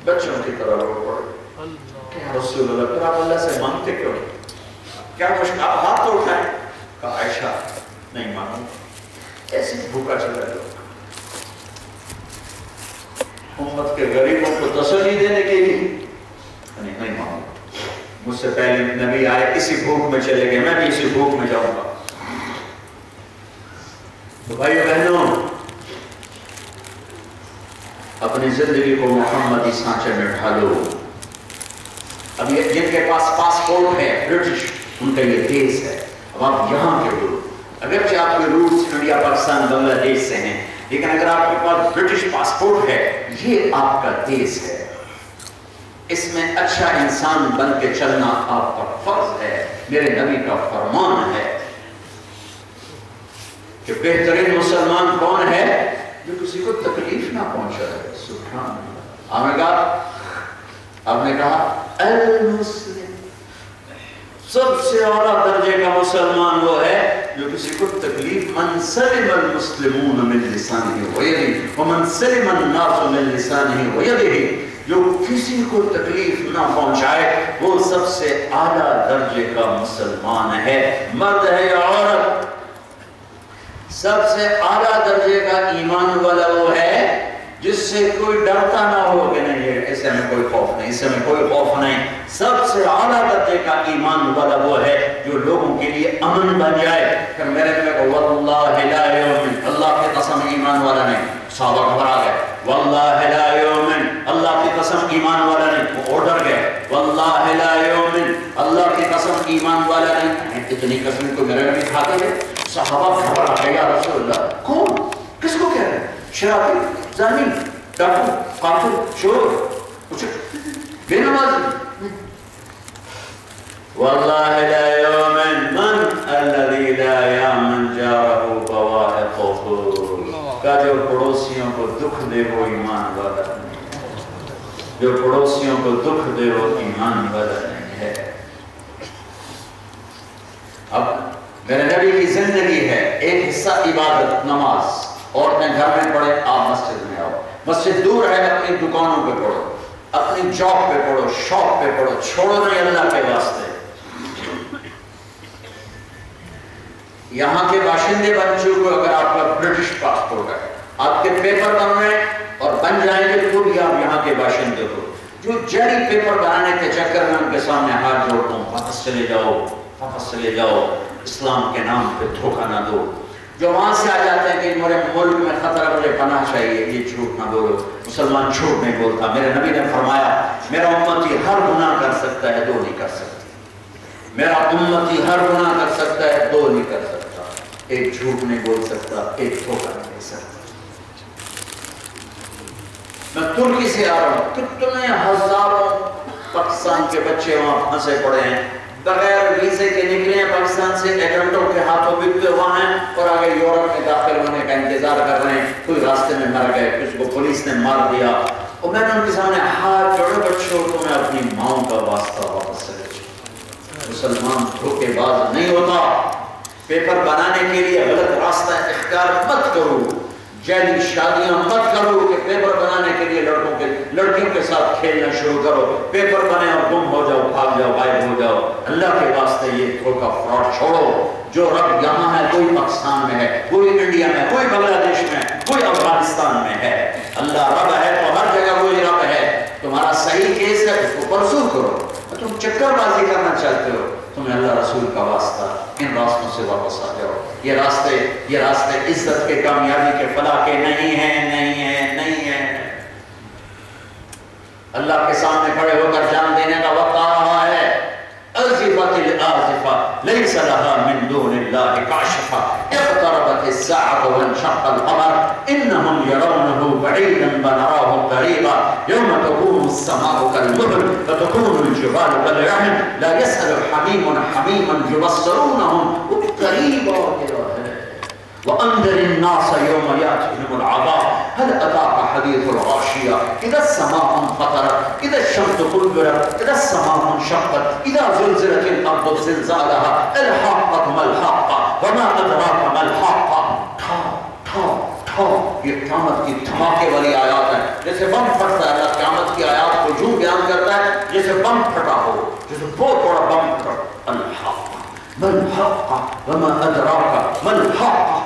بچوں کی طرح رو پڑی، کہ رسول اللہ پھر آپ اللہ سے مانگتے کیوں؟ کیا مشکل؟ آپ ہاتھ تو اٹھائیں۔ کہا عائشہ نہیں مانگوں، ایسے بھوکا چلا جاؤ، امت کے غریبوں کو تسلی دینے کے لیے نہیں مانگوں، مجھ سے پہلے نبی آئے اسی بھوک میں چلے گئے، میں بھی اسی بھوک میں جاؤں گا۔ تو بھائیو بہنوں، اپنی زندگی کو محمدی سانچے میں ڈھالو۔ اب یہ جن کے پاس پاسپورٹ ہے برٹش، ان کا یہ دیش ہے، اب آپ یہاں کے لوگ، اگرچہ آپ کے روٹس انڈیا، پاکستان، بنگلہ دیش سے ہیں، لیکن اگر آپ کے پاس برٹش پاسپورٹ ہے، یہ آپ کا دیش ہے، اس میں اچھا انسان بن کے چلنا آپ کا فرض ہے، میرے نبی کا فرمان ہے کہ بہترین مسلمان کون ہے؟ جو کسی کو تکلیف نہ پہنچائے۔ سبحان اللہ۔ آپ نے کہا المسلم، سب سے اعلیٰ درجے کا مسلمان وہ ہے جو کسی کو تکلیف، من سلم المسلمون من لسانہ ویدہ ومن سلم الناس من لسانہ ویدہ، جو کسی کو تکلیف نہ پہنچائے وہ سب سے اعلیٰ درجے کا مسلمان ہے، مرد ہے یا عورت۔ سب سے اعلیٰ درجے کا ایمان والا وہ ہے جس سے کوئی ڈرتا نہ ہو کہ نہیں اس سے ہمیں کوئی خوف نہیں، اس سے ہمیں کوئی خوف نہیں۔ سب سے اعلیٰ درجے کا ایمان والا وہ ہے جو لوگوں کے لیے امن بن جائے۔ پھر میرے کو واللہ لا یؤمن، اللہ کے قسم ایمان والا نہیں، صحابہ گھبرا گئے، واللہ لا یؤمن قسم ایمان والا نہیں. وہ آرڈر گئے واللہ لا یؤمن, اللہ کی قسم ایمان والا نہیں. اتنی قسم کو میرے نبی کھاتے تھے. صحابہ گھبرا گئے یا رسول اللہ کون, کس کو کہہ رہے ہیں؟ شرابی, زانی, ڈاکو, قاتل, چور, کچھ بے نمازی. واللہ لا یؤمن من الذی لا یامن جارہ بوائقہ, کا جو پڑوسیوں کو دکھ دے وہ ایمان والا نہیں, جو پڑوسیوں کو دکھ دے وہ ایمان والا نہیں ہے. اب میرے نبی کی زندگی ہے, ایک حصہ عبادت نماز, عورتیں گھر میں پڑھے, آپ مسجد میں آؤ. مسجد دور ہے, اپنی دکانوں پہ پڑھو, اپنی جاب پہ پڑھو, شاپ پہ پڑھو, چھوڑو نہیں اللہ کے واسطے. یہاں کے باشندے بن چکے اگر آپ کا برٹش پاسپورٹ ہے, آپ کے پیپر بن رہے ہیں اور بن جائیں گے تو بھی آپ یہاں کے باشندے ہو. جو جعلی پیپر بنانے کے چکر میں ان کے سامنے ہاتھ جوڑتا ہوں, واپس چلے جاؤ, واپس چلے جاؤ, اسلام کے نام پہ دھوکہ نہ دو. جو وہاں سے آ جاتے ہیں کہ میرے ملک میں خطرہ, مجھے پناہ چاہیے, یہ جھوٹ نہ بولو. مسلمان جھوٹ نہیں بولتا. میرے نبی نے فرمایا میرا امتی ہر گناہ کر سکتا ہے, دو نہیں کر سکتا. میرا امتی ہر گناہ کر سکتا ہے, دو نہیں کر سکتا. ایک جھوٹ نہیں بول سکتا, ایک دھوکہ نہیں دے سکتا. میں ترکی سے آ رہا ہوں, کتنے ہزاروں پاکستان کے بچے وہاں پھنسے پڑے ہیں, بغیر ویزے کے نکلے ہیں پاکستان سے, ایجنٹوں کے ہاتھوں بکتے وہاں ہیں اور آگے یورپ میں داخل ہونے کا انتظار کر رہے ہیں. کوئی راستے میں مر گئے, کچھ کو پولیس نے مار دیا, اور میں نے ان کے سامنے ہاتھ جوڑے, بچوں کو میں اپنی ماؤں کا واسطہ واپس سے. مسلمان دھوکے باز نہیں ہوتا. پیپر بنانے کے لیے غلط راستہ اختیار مت کرو, جعلی شادیاں مت کرو کہ پیپر بنانے کے لیے لڑکیوں کے ساتھ کھیلنا شروع کرو. پیپر بنے اور گم ہو جاؤ, بھاگ جاؤ, غائب ہو جاؤ. اللہ کے واسطے یہ دھوکہ فراڈ چھوڑو. جو رب یہاں ہے, کوئی پاکستان میں ہے, کوئی انڈیا میں, کوئی بنگلہ دیش میں, کوئی افغانستان میں ہے. اللہ رب ہے تو ہر جگہ وہی رب ہے. تمہارا صحیح کیس ہے, اس کو پرسو کرو. تم چکر بازی کرنا چاہتے ہو, تمہیں اللہ رسول کا واسطہ ان راستوں سے واپس آ جاؤ. یہ راستے عزت کے, کامیابی کے, فلاح کے نہیں ہیں, نہیں ہیں, نہیں ہیں. اللہ کے سامنے کھڑے ہو کر جان دینے کا وقت آ رہا ہے. ازفت الازفہ لیس لها من دون اللہ کاشفہ اقتربت الساعة وانشق القمر انہم يرونه بعیدا ونراہ قریبا یوم تکون السماء کالمہل وتکون الجبال کالعہن لا يسأل حمیم حمیما یبصرونہم قریبا وَأَنذِرِ النَّاسَ يَوْمَ يَأْتِيهِمُ الْعَذَابُ هَلْ أَتَاكَ حَدِيثُ الْغَاشِيَةِ إِذَا السَّمَاءُ انفطرت إِذَا الشَّمْسُ كُوِّرَتْ إِذَا السَّمَاءُ انشَقَّتْ إِذَا زُلْزِلَتِ الْأَرْضُ زِلْزَالَهَا الْحَاقَّةُ مَا الْحَاقَّةُ وَمَا أَدْرَاكَ مَا الْحَاقَّةُ. ٹھا ٹھا ٹھا, یہ قیامت کی دھماکے والی آیات ہیں. جیسے بم پھٹتا ہے, اللہ قیامت کی آیات کو یوں بیان کرتا ہے جیسے بم پھٹا ہو, جیسے بہت بڑا بم پھٹا. الحاقہ ما الحاقہ وما أدراك ما الحاقہ.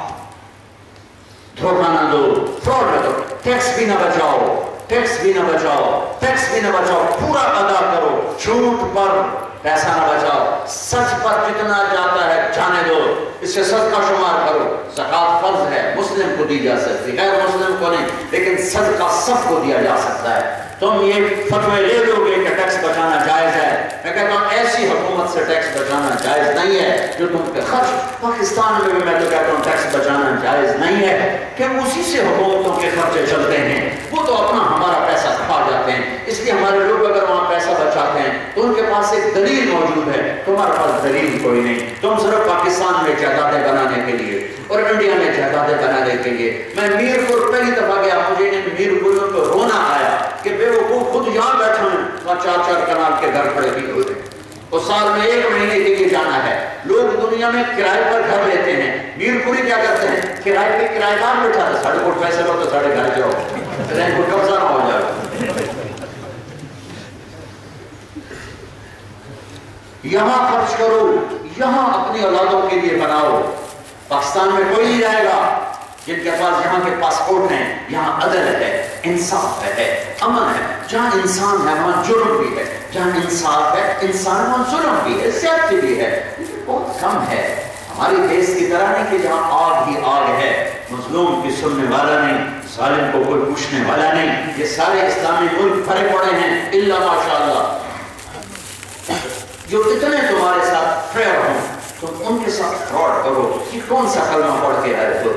دھوکہ نہ دو, فراڈ نہ دو. ٹیکس بھی نہ بچاؤ, ٹیکس بھی نہ بچاؤ, ٹیکس بھی نہ بچاؤ, پورا ادا کرو. جھوٹ پر پیسہ نہ بچاؤ. سچ پر جتنا جاتا ہے جانے دو, اس سے صدقہ شمار کرو. زکوٰۃ فرض ہے, مسلم کو دی جا سکتی, غیر مسلم کو نہیں, لیکن صدقہ سب کو دیا جا سکتا ہے. تم یہ فتوے لے لو گے کہ ٹیکس بچانا جائز ہے. میں کہتا ہوں ایسی حکومت سے ٹیکس بچانا جائز نہیں ہے جو تم پہ خرچ. پاکستان میں بھی میں تو کہتا ہوں ٹیکس بچانا جائز نہیں ہے کہ اسی سے حکومتوں کے خرچے چلتے ہیں. وہ تو اپنا ہمارا پیسہ کھا جاتے ہیں. اس لیے ہمارے لوگ اگر وہاں پیسہ بچاتے ہیں تو ان کے پاس ایک دلیل موجود ہے. تمہارے پاس دلیل کوئی نہیں. تم صرف پاکستان میں جائیدادیں بنانے کے لیے اور انڈیا میں جائیدادیں بنانے کے لیے. میں میرپور پہلی دفعہ گیا, مجھے میرپوریوں کو رونا آیا کہ بے وقوف خود یہاں بیٹھا ہیں, وہاں 4-4 کنال کے گھر کھڑے بھی ہوئے اور سال میں 1 مہینے کے لیے جانا ہے. لوگ دنیا میں کرائے پر گھر لیتے ہیں, میرپوری کیا کرتے ہیں, کرائے پہ کرایہ دار بیٹھا تھا. ساڑھے کوٹ پیسے لو تو ساڑھے گھر جاؤ, رینٹ کو قبضہ نہ ہو جائے. یہاں خرچ کرو, یہاں اپنی اولادوں کے لیے بناؤ. پاکستان میں کوئی نہیں جائے گا جن کے پاس یہاں کے پاسپورٹ ہیں. یہاں عدل ہے, انصاف ہے, امن ہے. جہاں انسان ہے وہاں جرم بھی ہے, جہاں انصاف ہے انسان وہاں ظلم بھی ہے, زیادتی بھی ہے. بہت کم ہے. ہماری دیش کی طرح نہیں کہ جہاں آگ ہی آگ ہے، مظلوم کی سننے والا نہیں، ظالم کو کوئی پوچھنے والا نہیں. یہ سارے اسلامی ملک بھرے پڑے ہیں الا ماشاءاللہ. جو اتنے تمہارے ساتھ فیئر ہوں تم ان کے ساتھ فراڈ کرو. یہ کون سا کلمہ پڑھ کے آئے ہو؟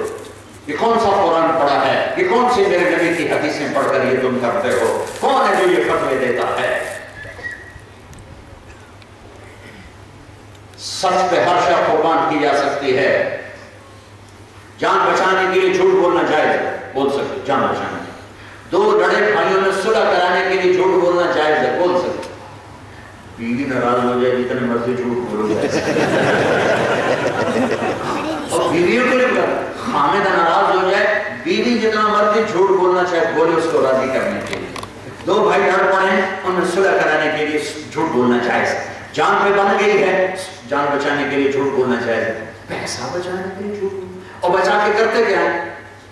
یہ کون سا قرآن پڑھا ہے؟ یہ کون سی میرے نبی کی حدیثیں پڑھ کر یہ تم کرتے ہو؟ کون ہے جو یہ فتوے دیتا ہے؟ سچ پہ ہر شے قربان کی جا سکتی ہے. جان بچانے کے لیے جھوٹ بولنا جائز ہے، بول سکتے جان بچانے. دو لڑے بھائیوں میں صلح کرانے کے لیے جھوٹ بولنا جائز ہے، بول سکتے. بیوی ناراض ہو جائے جتنے مرضی جھوٹ بولو جائے اور بیویوں کو نہیں بولا خامد ناراض ہو جائے بیوی جتنا مرضی جھوٹ بولنا چاہے بولے اس کو راضی کرنے کے لیے. دو بھائی لڑ پڑے ہیں ان میں صلح کرانے کے لیے جھوٹ بولنا جائز ہے. جان پہ بن گئی ہے جان بچانے کے لیے جھوٹ بولنا جائز ہے. پیسہ بچانے کے لیے جھوٹ اور بچا کے کرتے کیا ہے؟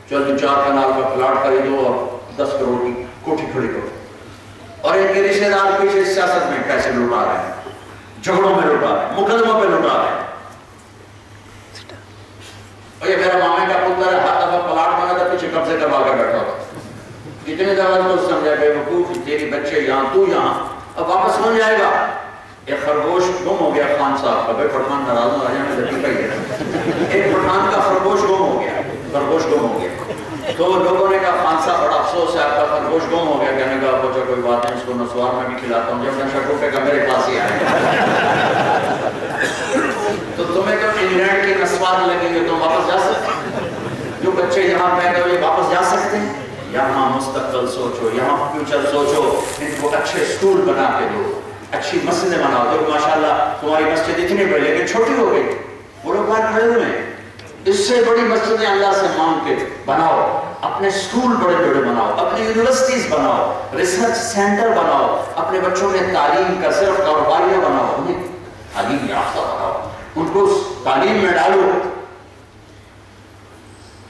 چل 4 کنال کا پلاٹ خریدو اور 10 کروڑ کی کوٹھی کھڑی کرو. اور ان کے رشتے دار پیچھے سیاست میں پیسے لوٹا رہے ہیں، جھگڑوں میں لوٹا رہے ہیں، مقدموں پہ لوٹا رہے ہیں. اور یہ میرا مامے کا پتر ہے، ہاتھ دفعہ پلاٹ بنا تھا پیچھے قبضے کروا کر بیٹھا تھا. کتنے دفعہ تو سمجھا بے وقوف تیری بچے یہاں تو یہاں، اب واپس کون جائے گا؟ ایک خرگوش گم ہو گیا خان صاحب کا. بھائی پٹھان ناراض ہو جانے لطیفہ ہی ہے. ایک پٹھان کا خرگوش گم ہو گیا، خرگوش گم ہو گیا. تو لوگوں نے کہا خان صاحب بڑا افسوس ہے آپ کا خرگوش گم ہو گیا. کہنے کا بچہ کوئی بات نہیں، اس کو نسوار میں بھی کھلاتا ہوں، جب نشہ ٹوٹے گا میرے پاس ہی آئے گا. تو تمہیں تو انگلینڈ کے نسوار لگیں گے تم واپس جا سکتے؟ جو بچے یہاں پیدا ہوئے واپس جا سکتے ہیں؟ یہاں مستقبل سوچو، یہاں فیوچر سوچو. ان کو اچھے اسکول بنا کے دو، اچھی مسجدیں بناؤ. دیکھو ماشاءاللہ تمہاری مسجد اتنی بڑی لیکن چھوٹی ہو گئی. وہ لوگ باہر کھڑے ہوئے ہیں. اس سے بڑی مسجدیں اللہ سے مانگ کے بناؤ. اپنے اسکول بڑے بڑے بناؤ، اپنے یونیورسٹیز بناؤ، ریسرچ سینٹر بناؤ. اپنے بچوں میں تعلیم کا صرف کاروباریاں بناؤ، انہیں تعلیم یافتہ بناؤ. ان کو تعلیم میں ڈالو.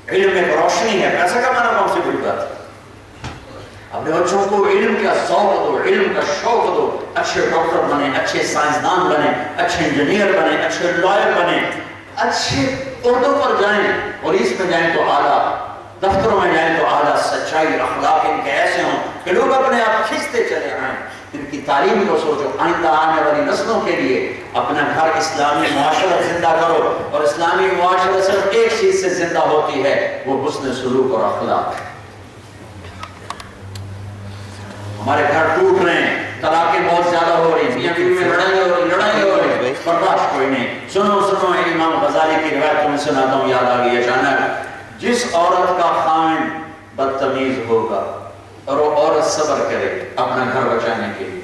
علم میں روشنی ہے، پیسہ کمانا کون سی بڑی بات ہے. اپنے بچوں کو علم کا ذوق دو، علم کا شوق دو. اچھے ڈاکٹر بنے، اچھے سائنسدان بنے، اچھے انجینئر بنے، اچھے لائر بنے. اچھے عہدوں پر جائیں، پولیس میں جائیں تو اعلیٰ، دفتروں میں جائیں تو اعلیٰ. سچائی اخلاق ان کے ایسے ہوں کہ لوگ اپنے آپ کھنچتے چلے آئیں. ان کی تعلیم کو سوچو. آئندہ آنے والی نسلوں کے لیے اپنا گھر اسلامی معاشرت زندہ کرو. اور اسلامی معاشرت صرف ایک چیز سے زندہ ہوتی ہے، وہ حسن سلوک اور اخلاق. ہمارے گھر ٹوٹ رہے ہیں، طلاقیں بہت زیادہ ہو رہی ہیں، میاں بیوی میں لڑائی ہو رہی، برداشت کوئی نہیں. سنو امام غزالی کی روایت تمہیں سناتا ہوں، یاد آ گئی اچانک. جس عورت کا خاوند بدتمیز ہوگا اور وہ عورت صبر کرے اپنا گھر بچانے کے لیے،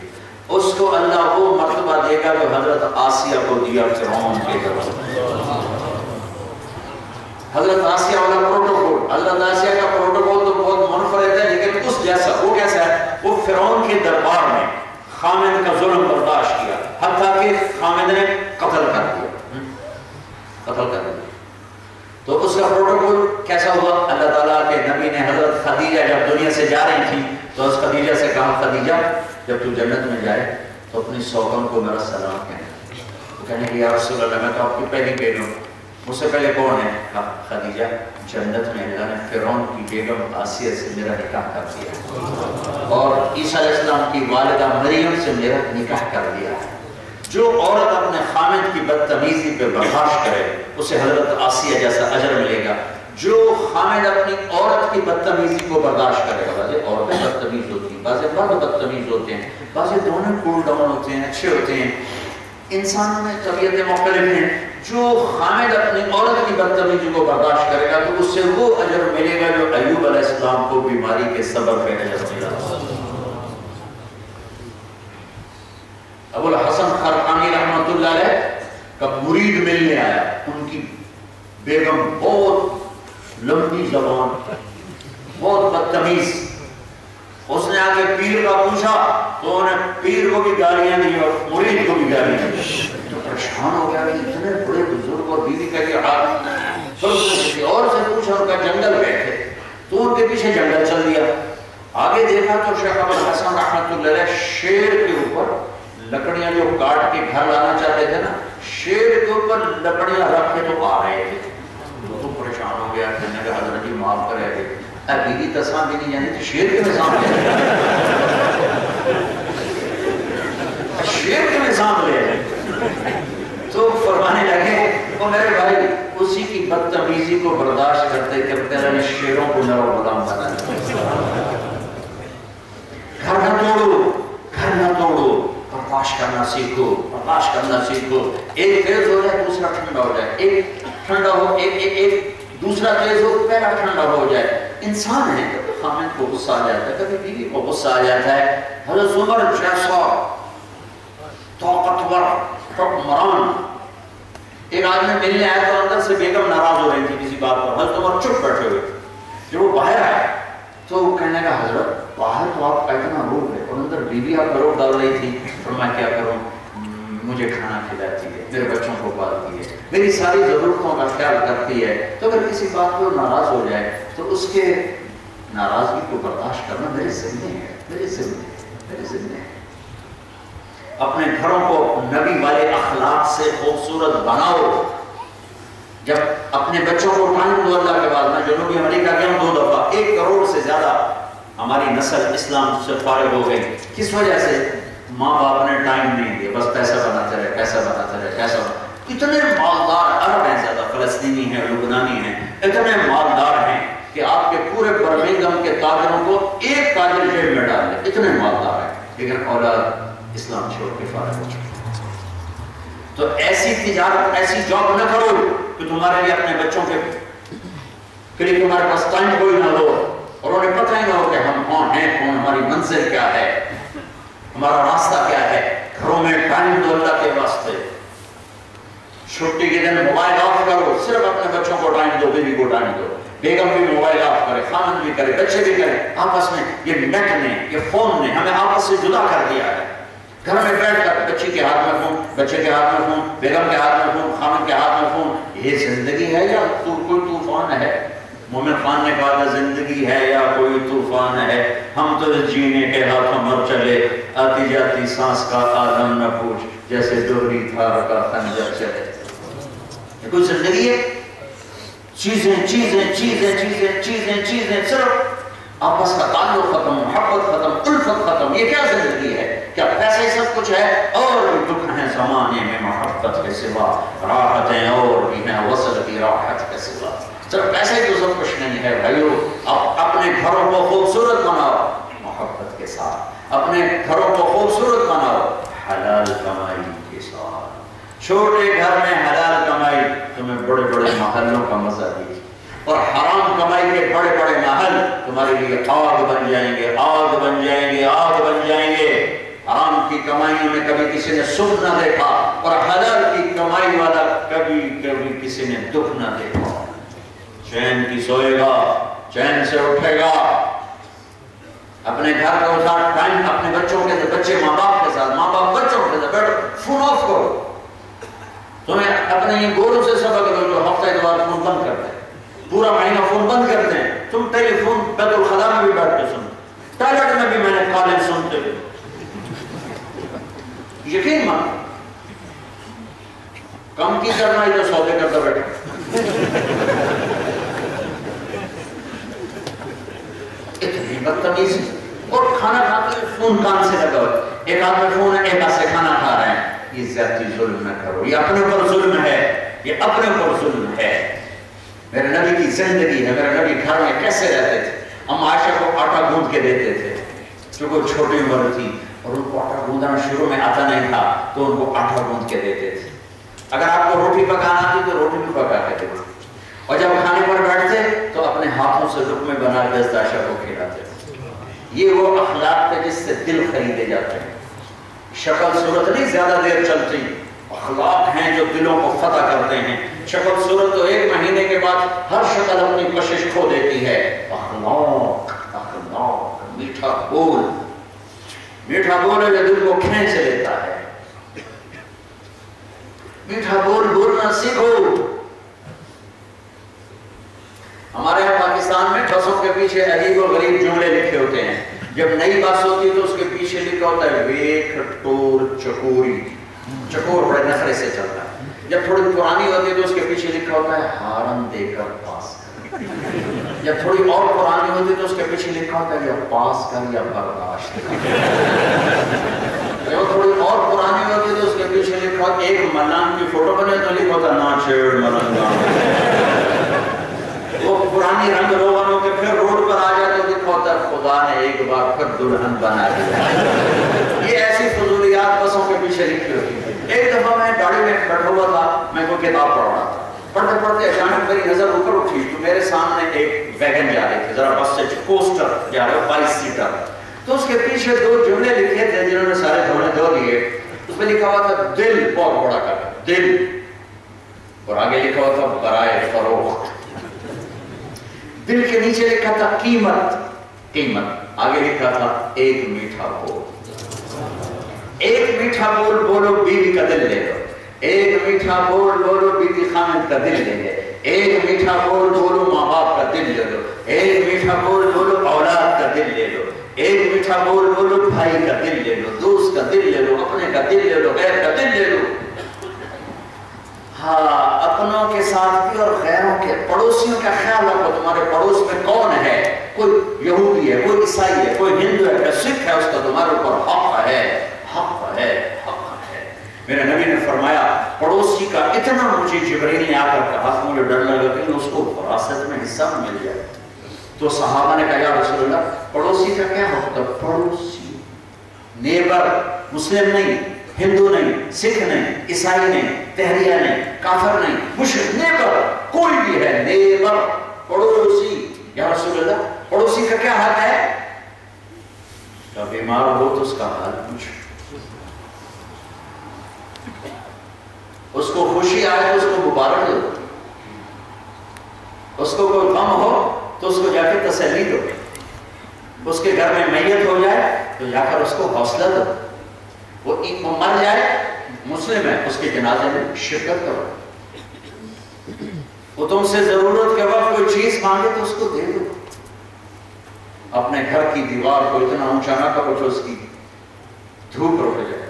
اس کو اللہ وہ مرتبہ دے گا جو حضرت آسیہ کو دیا فرعون کے گھر. حضرت آسیہ والا پروٹوکول، حضرت آسیہ کا پروٹوکول تو بہت منفرد ہے، لیکن اس جیسا وہ کیسا ہے؟ وہ فرعون کے دربار میں خامد کا ظلم برداشت کیا، حتیٰ کہ خامد نے قتل کر دیا. تو اس کا پروٹوکول کیسا ہوا؟ اللہ تعالیٰ کے نبی نے حضرت خدیجہ جب دنیا سے جا رہی تھی تو اس خدیجہ سے کہا، خدیجہ جب تو جنت میں جائے تو اپنی سوگن کو میرا سلام کہنا. وہ کہنے کہ یا رسول اللہ میں تو آپ کی پہلی بیگم ہوں. مجھ سے پہلے کون ہے؟ کہا خدیجہ جنت میں اللہ نے فرعون کی بیگم آسیہ سے میرا نکاح کر دیا اور عیسیٰ علیہ السلام کی والدہ مریم سے میرا نکاح کر دیا. جو عورت اپنے خامد کی بدتمیزی پہ برداشت کرے اسے حضرت آسیہ جیسا اجر ملے گا. جو خامد اپنی عورت کی بدتمیزی کو برداشت کرے گا، بعض عورتیں بدتمیز ہوتی ہیں، بعض مرد بدتمیز ہوتے ہیں، بعض دونوں کول ڈاؤن ہوتے ہیں، اچھے ہوتے ہیں. انسانوں میں طبیعتیں مختلف ہیں. جو خامد اپنی عورت کی بدتمیزی کو برداشت کرے گا تو اس سے وہ اجر ملے گا جو ایوب علیہ السلام کو بیماری کے سبب پہ اجر ملا. ابو الحسن خرقانی رحمۃ اللہ علیہ کا مرید ملنے آیا. ان کی بیگم بہت لمبی زبان، بہت بدتمیز. اس نے آگے پیر کا پوچھا تو انہیں پیر کو بھی گالیاں دی اور مرید کو بھی گالیاں دی. تو پریشان ہو گیا کہ اتنے بڑے بزرگ اور بیوی کا یہ حال. پھر اس نے کسی اور سے پوچھا، ان کا جنگل بیٹھے تو ان کے پیچھے جنگل چل دیا. آگے دیکھا تو شیخ ابو الحسن رحمۃ اللہ علیہ شیر کے اوپر لکڑیاں جو کاٹ کے گھر لانا چاہتے تھے نا، شیر کے اوپر لکڑیاں رکھ کے تو آ رہے تھے، تو پریشان ہو گیا، کہنے کہ حضرت جی معاف کرے گے، بیوی تساں بھی نہیں جانے تھے، شیر کے نظام لے شیر کے نظام لے تو فرمانے لگے وہ میرے بھائی اسی کی بدتمیزی کو برداشت کرتے کرتے رہے، شیروں کو نرو غلام بنا دیا۔ گھر نہ توڑو، گھر نہ توڑو، برداشت کرنا سیکھو، برداشت کرنا سیکھو۔ ایک تیز ہو جائے دوسرا ٹھنڈا ہو جائے، ایک ٹھنڈا ہو ایک دوسرا تیز ہو پہلا ٹھنڈا ہو جائے۔ انسان ہے، کبھی خامد کو غصہ آ جاتا ہے، کبھی بیوی کو غصہ آ جاتا ہے۔ حضرت عمر جیسا طاقتور حکمران ایک آدمی ملنے آیا تو اندر سے بیگم ناراض ہو رہی تھی کسی بات پر، حضرت عمر چپ بیٹھے ہوئے۔ جب وہ باہر آئے تو وہ کہنے لگا حضرت باہر تو آپ اتنا رو رہے اور اندر بیوی آپ روک ڈال رہی تھی، فرمایا کیا کروں، مجھے کھانا کھلاتی ہے، میرے بچوں کو پالتی ہے، میری ساری ضرورتوں کا خیال کرتی ہے، تو اگر کسی بات پر ناراض ہو جائے تو اس کے ناراضگی کو برداشت کرنا میرے ذمہ ہے، میرے ذمہ ہے۔ اپنے گھروں کو نبی والے اخلاق سے خوبصورت بناؤ۔ جب اپنے بچوں کو ٹائم دو، اللہ کے بعد میں جنوبی امریکہ گیا ہوں 2 دفعہ، 1 کروڑ سے زیادہ ہماری نسل اسلام سے فارغ ہو گئی۔ کس وجہ سے؟ ماں باپ نے ٹائم نہیں دیا، بس پیسہ بناتے رہے، پیسہ بناتے رہے، پیسہ بناتے۔ اتنے مالدار عرب ہیں، زیادہ فلسطینی ہیں، لبنانی ہیں، اتنے مالدار ہیں کہ آپ کے پورے برمنگھم کے تاجروں کو ایک تاجر جیب میں ڈال دے، اتنے مالدار ہیں، لیکن اولاد اسلام چھوڑ کے فارغ ہو چکے۔ تو ایسی تجارت، ایسی جاب نہ کرو کہ تمہارے لیے اپنے بچوں کے لیے تمہارے پاس ٹائم کوئی نہ ہو اور انہیں پتہ ہی نہ ہو کہ ہم کون ہیں، کون ہماری منزل کیا ہے، ہمارا راستہ کیا ہے۔ گھروں میں ٹائم دو اللہ کے واسطے۔ چھٹی کے دن موبائل آف کرو، صرف اپنے بچوں کو ٹائم دو، بیوی کو ٹائم دو، بیگم بھی موبائل آف کرے، خامن بھی کرے، بچے بھی کریں۔ آپس میں یہ نیٹ نے، یہ فون نے ہمیں آپس سے جدا کر دیا ہے۔ گھر میں بیٹھ کر بچی کے ہاتھ میں فون، بچے کے ہاتھ میں فون، بیگم کے ہاتھ میں فون، خامن کے ہاتھ میں فون۔ یہ زندگی ہے یا کوئی طوفان ہے؟ مومن خان نے کہا تھا زندگی ہے یا کوئی طوفان ہے، ہم تو جینے کے ہاتھوں مر چلے، آتی جاتی سانس کا عالم نہ پوچھ، جیسے دوہری تھار کا خنجر چلے۔ یہ کوئی زندگی ہے؟ چیزیں چیزیں چیزیں چیزیں چیزیں چیزیں، صرف آپس کا تعلق ختم، محبت ختم، الفت ختم۔ یہ کیا زندگی ہے؟ کیا پیسے ہی سب کچھ ہے؟ اور بھی دکھ ہیں زمانے میں محبت کے سوا، راحتیں اور بھی ہیں وصل کی راحت کے سوا۔ صرف پیسے تو سب کچھ نہیں ہے بھائیو۔ اپنے گھروں کو خوبصورت بناؤ محبت کے ساتھ، اپنے گھروں کو خوبصورت بناؤ حلال کمائی کے ساتھ۔ چھوٹے گھر میں حلال کمائی تمہیں بڑے بڑے محلوں کا مزہ دے گی، اور حرام کمائی کے بڑے بڑے محل تمہارے لیے آگ بن جائیں گے، آگ بن جائیں گے، آگ بن جائیں گے۔ حرام کی کمائیوں میں کبھی کسی نے سکھ نہ دیکھا، اور حلال کی کمائی والا کبھی کسی نے دکھ نہ دیکھا۔ چین کی سوئے گا، چین سے اٹھے گا۔ اپنے گھر کا ساتھ ٹائم اپنے بچوں کے ساتھ، بچے ماں باپ کے ساتھ، ماں باپ بچوں کے ساتھ بیٹھو، فون آف کرو۔ تمہیں اپنے یہ گولوں سے سبق دو جو ہفتہ اتوار فون بند کرتے ہیں، پورا مہینہ فون بند کرتے ہیں۔ تم ٹیلی فون بیت الخلاء میں بھی بیٹھ کے سنتے، ٹائلٹ میں بھی میں نے کالیں سنتے ہوئے۔ یقین مان کم کی کرنا ہے جو سودے کرتا بیٹھا۔ اتنی بدتمیزی، اور کھانا کھاتے ہوئے فون کان سے لگا ہوا، ایک ہاتھ میں فون ہے، ایک ہاتھ سے کھانا کھا رہے ہیں۔ یہ زیادتی ظلم نہ کرو، یہ اپنے اوپر ظلم ہے، یہ اپنے اوپر ظلم ہے۔ میرے نبی کی زندگی ہے، میرے نبی گھر میں کیسے رہتے تھے؟ ہم عائشہ کو آٹا گوندھ کے دیتے تھے، جو کوئی چھوٹی عمر تھی اور ان کو آٹا گوندھنا شروع میں آتا نہیں تھا تو ان کو آٹا گوندھ کے دیتے تھے۔ اگر آپ کو روٹی پکانا آتی تو روٹی بھی پکاتے تھے، اور جب کھانے پر بیٹھتے تو اپنے ہاتھوں سے لقمے بنا کے عائشہ کو کھلاتے تھے۔ یہ وہ اخلاق تھے جس سے دل خریدے جاتے ہیں۔ شکل صورت نہیں زیادہ دیر چلتی، اخلاق ہیں جو دلوں کو فتح کرتے ہیں۔ شکل صورت تو 1 مہینے کے بعد ہر شکل اپنی کشش کھو دیتی ہے۔ اخلاق، اخلاق، میٹھا بول، میٹھا بول ہے جو دل کو کھینچ لیتا ہے۔ میٹھا بول بولنا سیکھو۔ ہمارے یہاں پاکستان میں بسوں کے پیچھے عجیب و غریب جملے لکھے ہوتے ہیں۔ جب نئی بات ہوتی ہے تو اس کے پیچھے لکھا ہوتا ہے ویکھ ٹور چکوری، چکور بڑے نخرے سے چلتا ہے۔ جب تھوڑی پرانی ہوتی ہے تو اس کے پیچھے لکھا ہوتا ہے ہارن دے کر پاس کر۔ جب تھوڑی اور پرانی ہوتی ہے تو اس کے پیچھے لکھا ہوتا ہے یا پاس کر یا برداشت کر۔ جب تھوڑی اور پرانی ہوتی ہے تو اس کے پیچھے لکھا ہوتا ہے ایک ملنگ کی فوٹو بنے تو لکھا ہوتا ہے نا چھیڑ ملنگا۔ وہ پرانی رنگ روغن ہو کے پھر روڈ پر آ جائے تو لکھا ہوتا ہے خدا نے ایک بار پھر دلہن بنا دیا۔ یہ ایسی فضولیات بسوں کے پیچھے لکھی ہوتی ہے۔ ایک دفعہ میں گاڑی میں بیٹھا ہوا تھا، میں کوئی کتاب پڑھ رہا تھا، پڑھتے پڑھتے اچانک میری نظر اوپر اٹھی تو میرے سامنے ایک ویگن جا رہی تھی، ذرا بس سے کوسٹر جا رہے 22 سیٹر، تو اس کے پیچھے 2 جملے لکھے تھے جنہوں نے سارے دھونے دھو لیے۔ اس میں لکھا ہوا تھا دل، بہت بڑا کر دل، اور آگے لکھا ہوا تھا برائے فروخت۔ دل کے نیچے لکھا تھا قیمت، قیمت، آگے لکھا تھا ایک میٹھا بول۔ ایک میٹھا بول بولو بیوی کا دل لے لو، ایک میٹھا بول بولو بیوی خامد کا دل لے لے، ایک میٹھا بول بولو ماں باپ کا دل لے لو، ایک میٹھا بول بولو اولاد کا دل لے لو، ایک میٹھا بول بولو بھائی کا دل لے لو، دوست کا دل لے لو، اپنے کا دل لے لو، غیر کا دل لے لو۔ ہاں، اپنوں کے ساتھ بھی اور غیروں کے، پڑوسیوں کا خیال رکھو، تمہارے پڑوس میں کون ہے، کوئی یہودی ہے، کوئی عیسائی ہے، کوئی ہندو ہے، کوئی سکھ ہے، اس کا تمہارے اوپر حق ہے، حق ہے، حق ہے۔ میرے نبی نے فرمایا پڑوسی کا اتنا مجھے جبرائیل نے آ کر کہا مجھے ڈر لگا کہ اس کو وراثت میں حصہ نہ مل جائے، تو صحابہ نے کہا یا رسول اللہ پڑوسی کا کیا حق ہے؟ پڑوسی، نیبر، مسلم نہیں، ہندو نہیں، سکھ نہیں، عیسائی نہیں، تہریہ نہیں، کافر نہیں، مشرک، نیبر، کوئی بھی ہے، نیبر، پڑوسی۔ یا رسول اللہ پڑوسی کا کیا حال ہے؟ کہ بیمار ہو تو اس کا حال پوچھو، اس کو خوشی آئے تو اس کو مبارک دو، اس کو کوئی غم ہو تو اس کو جا کے تسلی دو، اس کے گھر میں میت ہو جائے تو جا کر اس کو حوصلہ دو، وہ مر جائے مسلم ہے اس کے جنازے میں شرکت کرو، وہ تم سے ضرورت کے وقت کوئی چیز مانگے تو اس کو دے دو، اپنے گھر کی دیوار کو اتنا اونچا نہ کرو کہ اس کی دھوپ رک جائے۔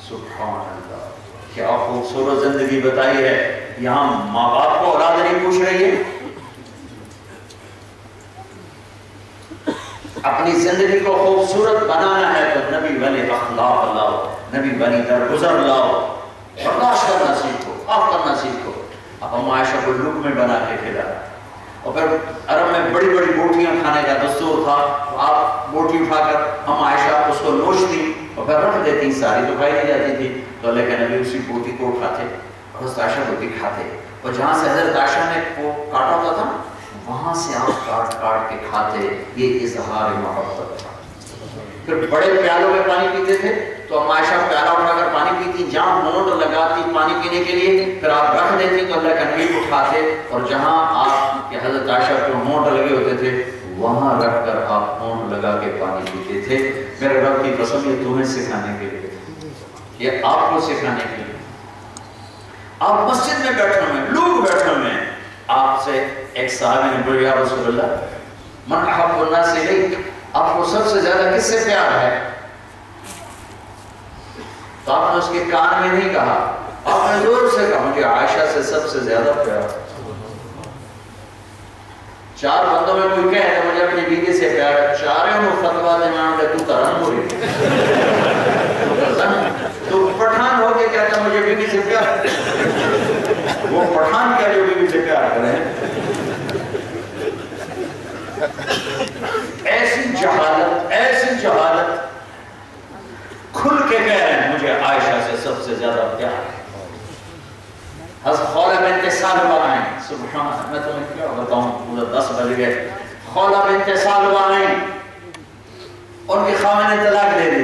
سبحان اللہ، کیا خوبصورت زندگی بتائی ہے۔ یہاں ماں باپ کو اولاد نہیں پوچھ رہی ہے، اپنی زندگی کو خوبصورت بنانا ہے تو نبی والی اخلاق لاؤ، نبی والی درگزر لاؤ، برداشت کرنا سیکھو، معاف کرنا سیکھو۔ اب ہم عائشہ کو لقمے بنا کے کھلا، اور پھر عرب میں بڑی بڑی بوٹیاں کھانے کا دستور تھا، آپ بوٹی اٹھا کر ہم عائشہ اس کو نوچتی اور پھر رکھ دیتی، ساری تو کھائی نہیں جاتی تھی، تو اللہ کے نبی اسی بوٹی کو اٹھاتے اور حضرت عائشہ کو دکھاتے، اور جہاں سے حضرت عائشہ نے وہ کاٹا ہوتا تھا وہاں سے آپ کاٹ کاٹ کے کھاتے، یہ اظہار محبت تھا۔ پھر بڑے پیالوں میں پانی پیتے تھے تو ہم عائشہ پیالہ اٹھا کر پانی پیتی، جہاں ہونٹ لگاتی پانی پینے کے لیے، پھر آپ رکھ دیتی تو اللہ کا نبی اٹھاتے، اور جہاں آپ کے حضرت عائشہ کے ہونٹ لگے ہوتے تھے وہاں رکھ کر آپ ہونٹ لگا کے پانی پیتے تھے۔ میرے رب کی قسم یہ تمہیں سکھانے کے لیے، یہ آپ کو سکھانے کے لیے۔ آپ مسجد میں بیٹھے ہوئے، لوگ بیٹھے ہوئے ہیں، آپ سے ایک صحابی نے بولا یا رسول اللہ من احب الناس الیک، آپ کو سب سے زیادہ کس سے پیار ہے؟ تو آپ نے اس کے کان میں نہیں کہا، آپ نے زور سے کہا مجھے عائشہ سے سب سے زیادہ پیار۔ 4 بندوں میں کوئی کہے تو مجھے اپنی بیوی سے پیار ہے، چاروں میں فتویٰ دینا کہ تو ترن ہو رہی، تو پٹھان ہو کے کہتا مجھے بیوی سے پیار ہے، وہ پٹھان کیا جو بیوی سے پیار کریں؟ ایسی جہالت کھل کے کہہ رہے ہیں مجھے عائشہ سے سب سے زیادہ پیار ہے۔ حضرت خولہ بنت ثعلبہ آئیں، سبحان اللہ، میں تمہیں کیا بتاؤں، پورا 10 بج گئے۔ خولہ بنت ثعلبہ آئیں، ان کی خاوند نے طلاق دے دی،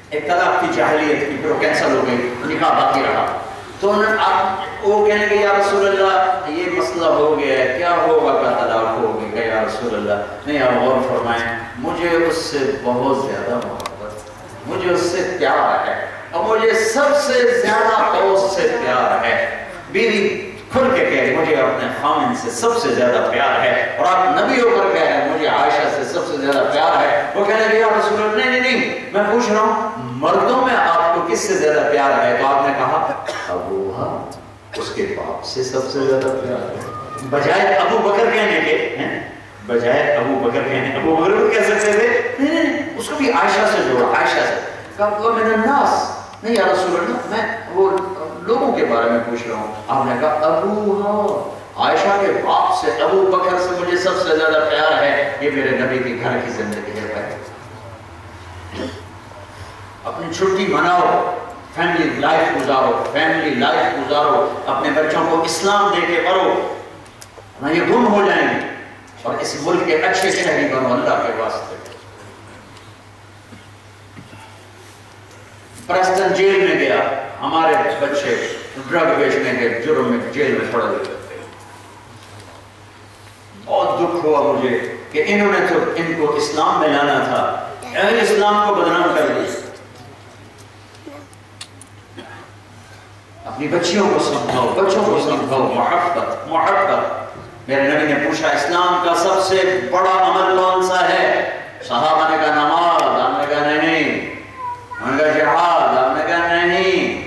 ایک طلاق کی جاہلیت کی، پھر وہ کینسل ہو گئی، نکاح باقی رہا، تو وہ کہنے کہ یا رسول اللہ یہ مسئلہ ہو گیا ہے، کیا ہوگا کہ طلاق ہو گئی؟ کہ یا رسول اللہ نہیں، آپ غور فرمائیں، مجھے اس سے بہت زیادہ محبت، مجھے اس سے پیار ہے، اور مجھے سب سے زیادہ اس سے پیار ہے۔ بیوی کھل کے کہہ رہی مجھے اپنے خاوند سے سب سے زیادہ پیار ہے، اور آپ نبی ہو کر کہہ رہے ہیں مجھے عائشہ سے سب سے زیادہ پیار ہے. وہ کہنے لگے یا رسول اللہ نہیں نہیں نہیں میں پوچھ رہا ہوں مردوں میں آپ کو کس سے زیادہ پیار ہے؟ تو آپ نے کہا ابوہا، اس کے باپ سے سب سے زیادہ پیار ہے. بجائے ابو بکر کہنے کے، بجائے ابو بکر کہنے، ابو بکر کو کہہ سکتے تھے نہیں، اس کو بھی عائشہ سے جوڑا. عائشہ سے کہا من الناس، نہیں یا رسول اللہ میں وہ لوگوں کے بارے میں پوچھ رہا ہوں. آپ نے کہا ابوہا، عائشہ کے باپ سے، ابو بکر سے مجھے سب سے زیادہ پیار ہے. یہ میرے نبی کے گھر کی زندگی ہے. اپنی چھٹی مناؤ، فیملی لائف گزارو، فیملی لائف گزارو، اپنے بچوں کو اسلام دے کے پڑھو، نہ یہ گم ہو جائیں گے. اور اس ملک کے اچھے شہری بنو اللہ کے واسطے. پرسٹن جیل میں گیا، ہمارے بچے ڈرگ بیچنے کے جرم میں جیل میں پڑ گئے. بہت دکھ ہوا مجھے کہ انہوں نے تو ان کو اسلام میں لانا تھا، اہل اسلام کو بدنام کر دیا. اپنی بچیوں کو سمجھاؤ، بچوں کو سمجھاؤ محبت محبت. میرے نبی نے پوچھا اسلام کا سب سے بڑا عمل کون سا ہے؟ صحابہ نے کہا نماز. آپ نے کہا نہیں. ان کا جہاد. آپ نے کہا نہیں.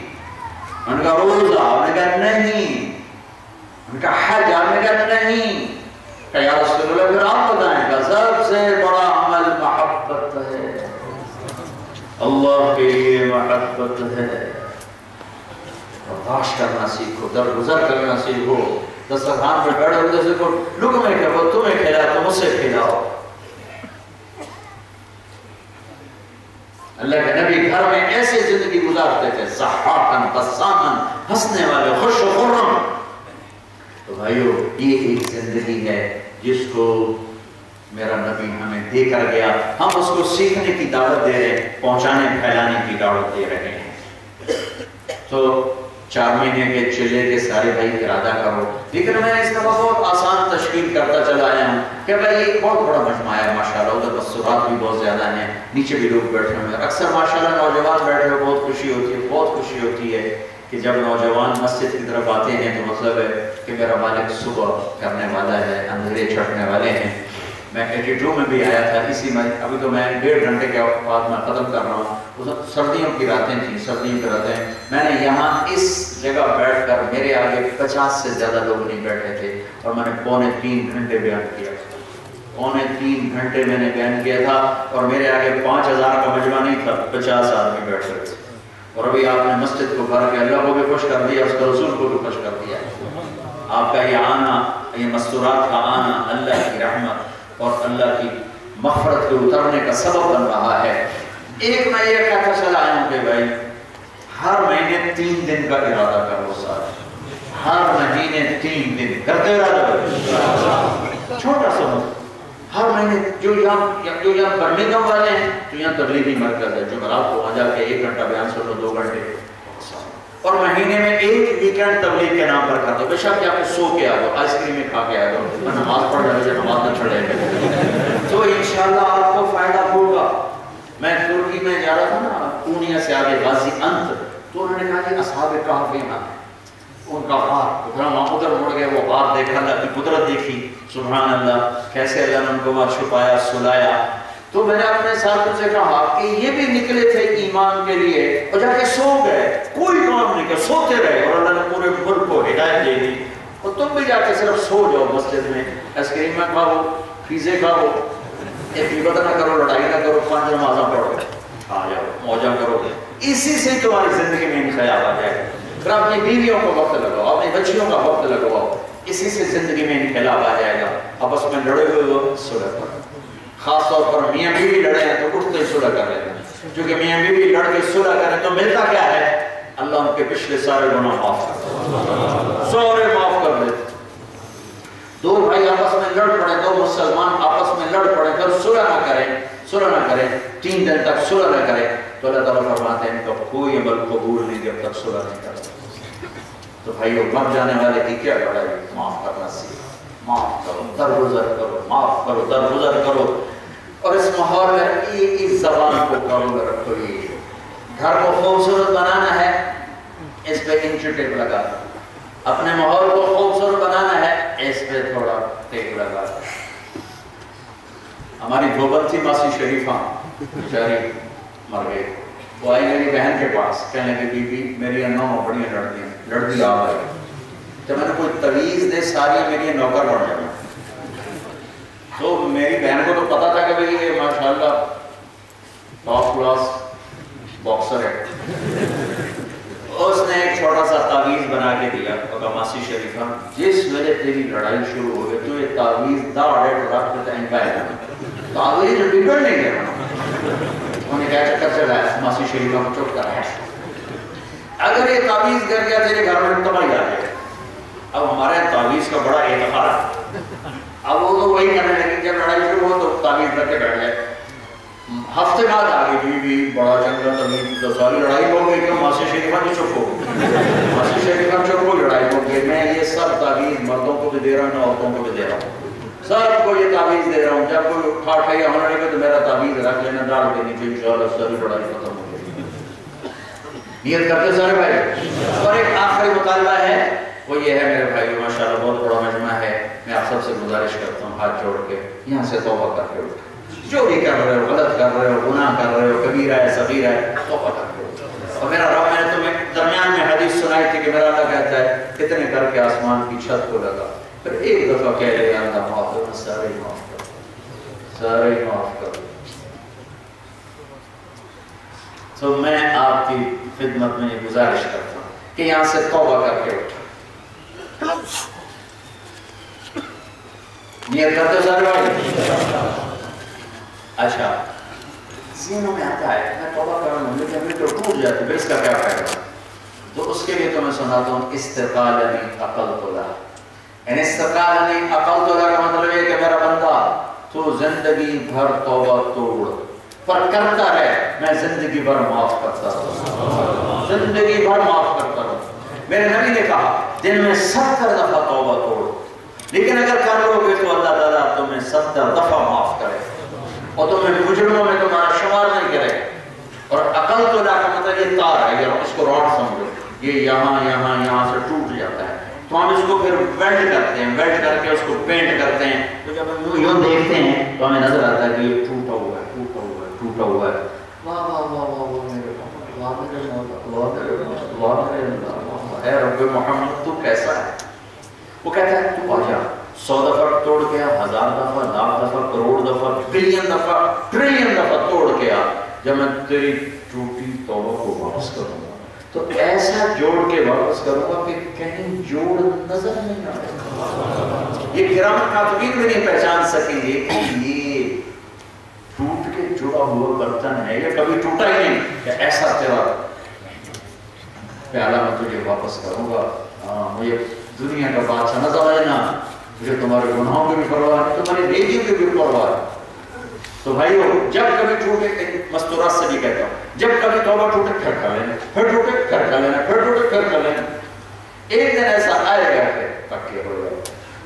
ان کا روزہ. آپ نے کہا نہیں. ان کا حج. آپ نے کہا نہیں. کہ یا رسول اللہ پھر آپ بتائیں. کہ سب سے بڑا عمل محبت ہے، اللہ کے لیے محبت ہے. برداشت کرنا سیکھو، درگزر کرنا سیکھو. دسترخوان پہ بیٹھو تو سیکھو، لوگوں میں کہو تمہیں کھلا تم اسے کھلاؤ. اللہ کے نبی گھر میں ایسے زندگی گزارتے تھے، ضحاکاً بساماً، ہنسنے والے، خوش و خرم. تو بھائیو یہ ایک زندگی ہے جس کو میرا نبی ہمیں دے کر گیا. ہم اس کو سیکھنے کی دعوت دے رہے ہیں، پہنچانے پھیلانے کی دعوت دے رہے ہیں. تو 4 مہینے کے چلے کے سارے بھائی ارادہ کرو. لیکن میں اس دفعہ بہت آسان تشکیل کرتا چلا آیا ہوں کہ بھائی ایک بہت بڑا مجمع ہے ماشاءاللہ. ادھر مستورات بھی بہت زیادہ ہیں، نیچے بھی لوگ بیٹھے ہوئے ہیں. اکثر ماشاءاللہ نوجوان بیٹھے ہوئے بہت خوشی ہوتی ہے، بہت خوشی ہوتی ہے کہ جب نوجوان مسجد کی طرف آتے ہیں تو مطلب ہے کہ میرا مالک صبح کرنے والا ہے، اندھیرے چھٹنے والے ہیں. میں 82 میں بھی آیا تھا اسی میں. ابھی تو میں 1.5 گھنٹے کے بعد میں ختم کر رہا ہوں. سردیوں کی راتیں تھیں، سردیوں کی راتیں میں نے یہاں اس جگہ بیٹھ کر، میرے آگے 50 سے زیادہ لوگ نہیں بیٹھے تھے اور میں نے 2.25 گھنٹے بیان کیا. 2.25 گھنٹے میں نے بیان کیا تھا اور میرے آگے 5000 کا مجمع نہیں تھا، 50 آدمی بیٹھ رہے تھے. اور ابھی آپ نے مسجد کو بھر کے اللہ کو بھی خوش کر دیا، اس کے رسول کو بھی خوش کر دیا. آپ کا یہ آنا، یہ مستورات کا آنا اللہ کی رحمت اور اللہ کی مغفرت کے اترنے کا سبب بن رہا ہے. ایک میں یہ کہتا چلا آیا ہوں کہ بھائی ہر مہینے 3 دن کا ارادہ کرو. سارے ہر مہینے 3 دن کرتے ارادہ کرو. چھوٹا سا ہر مہینے جو یہاں برمنگھم والے ہیں، جو یہاں تبلیغی مرکز ہے، جو رات کو آ جا کے 1 گھنٹہ بیان سن لو، 2 گھنٹے، اور مہینے میں 1 ویکینڈ تبلیغ کے نام پر کر دو. بے شک آپ سو کے آ دو، آئس کریم کھا کے آ دو، نماز پڑھ رہے ہو، نماز نہ چھڑے تو انشاءاللہ آپ کو فائدہ ہوگا. میں ترکی میں جا رہا تھا نا، پونیا سے آگے غازی انت، تو انہوں نے کہا کہ اصحاب کہف یہاں ان کا غار، پھر ہم ادھر مڑ گئے، وہ غار دیکھا، اللہ کی قدرت دیکھی. سبحان اللہ، کیسے اللہ نے ان کو وہاں چھپایا، سلایا. تو میں نے اپنے ساتھیوں سے کہا کہ یہ بھی نکلے تھے ایمان کے لیے اور جا کے سو گئے، کوئی کام نہیں کیا، سوتے رہے اور اللہ نے پورے ملک کو ہدایت دے دی. اور تم بھی جا کے صرف سو جاؤ مسجد میں، آئس کریم میں کھاؤ، پیزے کھاؤ، ایک غیبت نہ کرو، لڑائی نہ کرو، 5 نمازاں پڑھو، آ جاؤ موجہ کرو. اسی سے تمہاری زندگی میں انقلاب آ جائے. پھر اپنی بیویوں کو وقت لگاؤ، اپنی بچیوں کا وقت لگاؤ، اسی سے زندگی میں انقلاب آ جائے گا. آپس میں لڑے ہوئے ہو صلح کرو. خاص طور پر میاں بیوی لڑے ہیں تو اٹھتے صلح کر لیتے ہیں، کیونکہ میاں بیوی لڑ کے صلح کریں تو ملتا کیا ہے؟ اللہ ان کے پچھلے سارے گناہ معاف کر دے، سارے معاف کر دے. 2 بھائی آپس میں لڑ پڑے، 2 مسلمان آپس میں لڑ پڑے، پھر صلح نہ کریں 3 دن تک صلح نہ کریں تو اللہ تعالیٰ فرماتے ہیں ان کا کوئی عمل قبول نہیں جب تک صلح نہیں کرتے. تو بھائیو مر جانے والے کی کیا لڑائی؟ معاف کرنا سیکھو، معاف کرو، درگزر کرو، معاف کرو، درگزر کرو. اور اس ماحول میں اس زبان کو قابو رکھو. یہ گھر کو خوبصورت بنانا ہے، اس پہ انچ ٹیپ لگا. اپنے ماحول کو خوبصورت بنانا ہے، اس پہ تھوڑا ٹیپ لگا. ہماری دھوبن تھی ماسی شریفہ بیچاری مر گئی. وہ آئی میری بہن کے پاس کہنے کہ بی بی میری نو بڑی لڑکی آ گئی. جب میں نے کوئی تویز دے ساری میری نوکر بڑھ جائے. تو میری بہن کو تو پتا تھا کہ بھئی یہ ماشاءاللہ ٹاپ کلاس باکسر ہے. اس نے ایک چھوٹا سا تعویذ بنا کے دیا. ماسی شریفہ جس ویلے تیری لڑائی شروع ہو گئی تو یہ تعویذ داڑے رکھ کے تین پائے گا. تعویذ بگڑ نہیں گیا. انہوں نے کہا چکر چلا ہے ماسی شریفہ کو چپ کرا ہے. اگر یہ تعویذ کر گیا تیرے گھر میں تباہی آ جائے. اب ہمارے تعویذ کا بڑا اعتبار. اب وہ تو وہی کرنے لگی جب لڑائی شروع ہو تو تعویذ کر کے بیٹھ جائے. ہفتے بعد آگے بھی بڑا چنگا تعویذ تو ساری لڑائی ہو گئی کہ ماسی شریفہ نہیں چپ ہو گئی. ماسی شریفہ چپ ہو لڑائی ہو گئی. میں یہ سب تعویذ مردوں کو بھی دے رہا ہوں عورتوں کو بھی دے رہا ہوں. سب کو یہ تعویذ دے رہا ہوں. جب کوئی ٹھاٹھ یا ہونے لگے تو میرا تعویذ رکھ لینا ڈال کے نیچے انشاءاللہ ساری لڑائی ختم ہو گئی. نیت کرتے سارے بھائی. اور ایک آخری مطالبہ ہے وہ یہ ہے میرے بھائی ماشاءاللہ بہت بڑا مجمع ہے. میں آپ سب سے گزارش کرتا ہوں ہاتھ جوڑ کے یہاں سے توبہ کر کے اٹھو. جو بھی کر رہے ہو غلط کر رہے ہو گناہ کر رہے ہو کبیرہ ہے صغیرہ ہے توبہ کر کے اٹھو. اور میرا رب میں نے تمہیں درمیان میں حدیث سنائی تھی کہ میرا اللہ کہتا ہے کتنے کر کے آسمان کی چھت کو لگا پھر ایک دفعہ کہہ لے اللہ معاف کرو. سارے معاف کرو سارے معاف کرو. تو میں آپ کی خدمت میں یہ گزارش کرتا ہوں کہ یہاں سے توبہ کر کے اٹھو. نیت کرتے سارے بھائی. اچھا ذہنوں میں آتا ہے میں توبہ کر رہا ہوں لیکن ابھی تو ٹوٹ جاتی ہے اس کا کیا فائدہ. تو اس کے لیے تو میں سناتا ہوں استقالنی عقلت لہ. یعنی استقالنی عقلت لہ کا مطلب یہ کہ میرا بندہ تو زندگی بھر توبہ توڑ پر کرتا رہے میں زندگی بھر معاف کرتا رہوں. زندگی بھر معاف کرتا رہوں. میرے نبی نے کہا دن میں 70 دفعہ توبہ توڑ لیکن اگر کر لو گے تو اللہ تعالیٰ تمہیں 70 دفعہ معاف کرے اور تمہیں مجرموں میں تمہارا شمار نہیں کرے. اور عقل تو لا کا مطلب یہ تار ہے یا اس کو راڈ سمجھو یہ یہاں سے ٹوٹ جاتا ہے تو ہم اس کو پھر ویلڈ کرتے ہیں. ویلڈ کر کے اس کو پینٹ کرتے ہیں تو جب ہم یوں دیکھتے ہیں تو ہمیں نظر آتا ہے کہ یہ ٹوٹا ہوا ہے ٹوٹا ہوا ہے ٹوٹا ہوا ہے. واہ واہ واہ واہ واہ میرے واہ میرے واہ میرے اے رب محمد تو کیسا ہے. وہ کہتا ہے تو آ جا 100 دفعہ توڑ کے آ 1000 دفعہ لاکھ دفعہ کروڑ دفعہ بلین دفعہ ٹریلین دفعہ توڑ کے آ جب میں تیری ٹوٹی توبہ کو واپس کروں گا تو ایسا جوڑ کے واپس کروں گا کہ کہیں جوڑ نظر نہیں آئے. یہ کرام کاتبین بھی نہیں پہچان سکیں گے کہ یہ ٹوٹ کے جڑا ہوا برتن ہے یہ کبھی ٹوٹا ہی نہیں کہ ایسا تیرا پیالہ میں تجھے واپس کروں گا. مجھے دنیا کا بادشاہ نہ سمجھنا مجھے تمہارے گناہوں کی بھی پرواہ نہیں تمہاری نیکیوں کی بھی پرواہ ہے. تو بھائیو جب کبھی ٹوٹے مستورات سے بھی کہتا ہوں جب کبھی توبہ ٹوٹے پھر کر لینا پھر ٹوٹے پھر کر لینا پھر ٹوٹے پھر کر لینا. ایک دن ایسا آئے گا کہ پکے ہو جائے.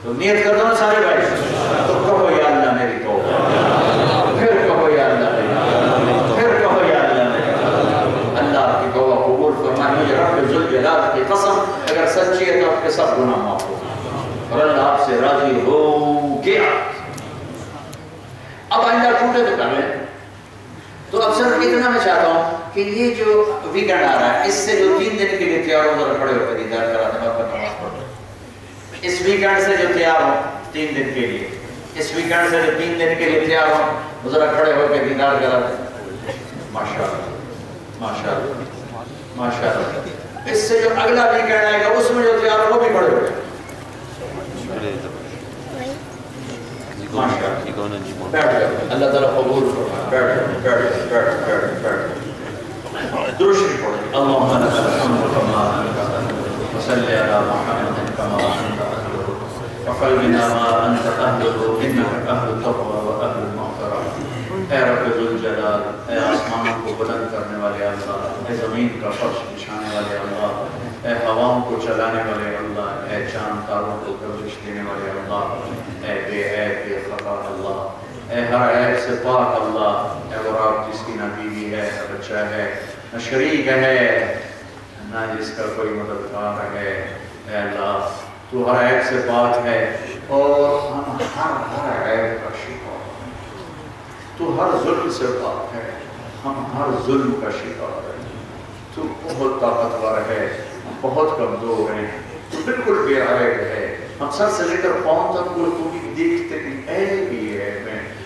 تو نیت کر دو نا سارے بھائی تو کہو یا اللہ میری توبہ پھر کہو یا اللہ میری پھر کہو یا اللہ میری. اللہ کی توبہ قبول فرمائے. مجھے رب ذوالجلال کی قسم اگر سچی ہے تو آپ کے سب گناہ معاف ہو اور اللہ آپ سے راضی ہو گیا. اب آئندہ ٹوٹے تو کر لیں. تو اب صرف اتنا میں چاہتا ہوں کہ یہ جو ویکنڈ آ رہا ہے اس سے جو 3 دن کے لیے تیار ہو ذرا کھڑے ہو کے دیدار کرا دیں اور نماز پڑھو. اس ویکنڈ سے جو تیار ہو 3 دن کے لیے اس ویکنڈ سے جو 3 دن کے لیے تیار ہو وہ ذرا کھڑے ہو کے دیدار کرا دیں. ماشاءاللہ ماشاءاللہ ماشاءاللہ. اس سے جو اگلا ویکنڈ آئے گا اس میں جو تیار ہو وہ بھی کھڑے ہو جائے. اللہ تعالیٰ قبول درشی پڑھیں. اللہم لک الحمد کما انت وصلی علی محمد کما انت اہلہ وقلبنا ما انت اہلہ انک اہل التقوی و اہل المغفرہ. اے رب ذوالجلال اے آسمانوں کو بلند کرنے والے اللہ اے زمین کا فرش بچھانے والے اللہ اے ہواؤں کو چلانے والے اللہ اے چاند تاروں کو گردش دینے والے اللہ اے بے عیب بے خطا اللہ اے ہر عیب سے پاک اللہ اے وہ رب جس کی نہ بیوی ہے نہ بچہ ہے نہ شریک ہے نہ جس کا کوئی مددگار ہے. اے اللہ تو ہر عیب سے پاک ہے اور ہم ہر عیب کا شکار تو ہر ظلم سے پاک ہے، ہم ہر ظلم کا شکار ہیں، تو بہت طاقتور ہے، بہت کمزور ہیں، تو بالکل بے عیب ہے، ہم سر سے لے کر پاؤں تک کو تمہیں دیکھتے کہ عیب ہی ہے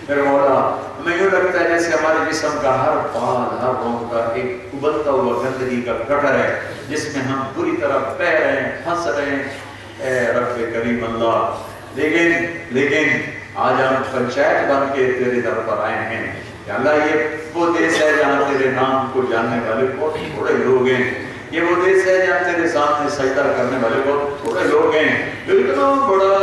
میرے مولا۔ ہمیں یوں لگتا ہے جیسے ہمارے جسم کا ہر بال ہر رونگٹا ایک ابلتا ہوا گندگی کا گٹر ہے جس میں ہم پوری طرح بہہ رہے ہیں، پھنس رہے ہیں۔ اے رب کریم اللہ، لیکن آج ہم پنچایت بن کے تیرے در پر آئے ہیں کہ اللہ یہ وہ دیس ہے جہاں تیرے نام کو جاننے والے بہت تھوڑے لوگ ہیں، یہ وہ دیس ہے جہاں تیرے سامنے سجدہ کرنے والے بہت تھوڑے لوگ ہیں، اتنا بڑا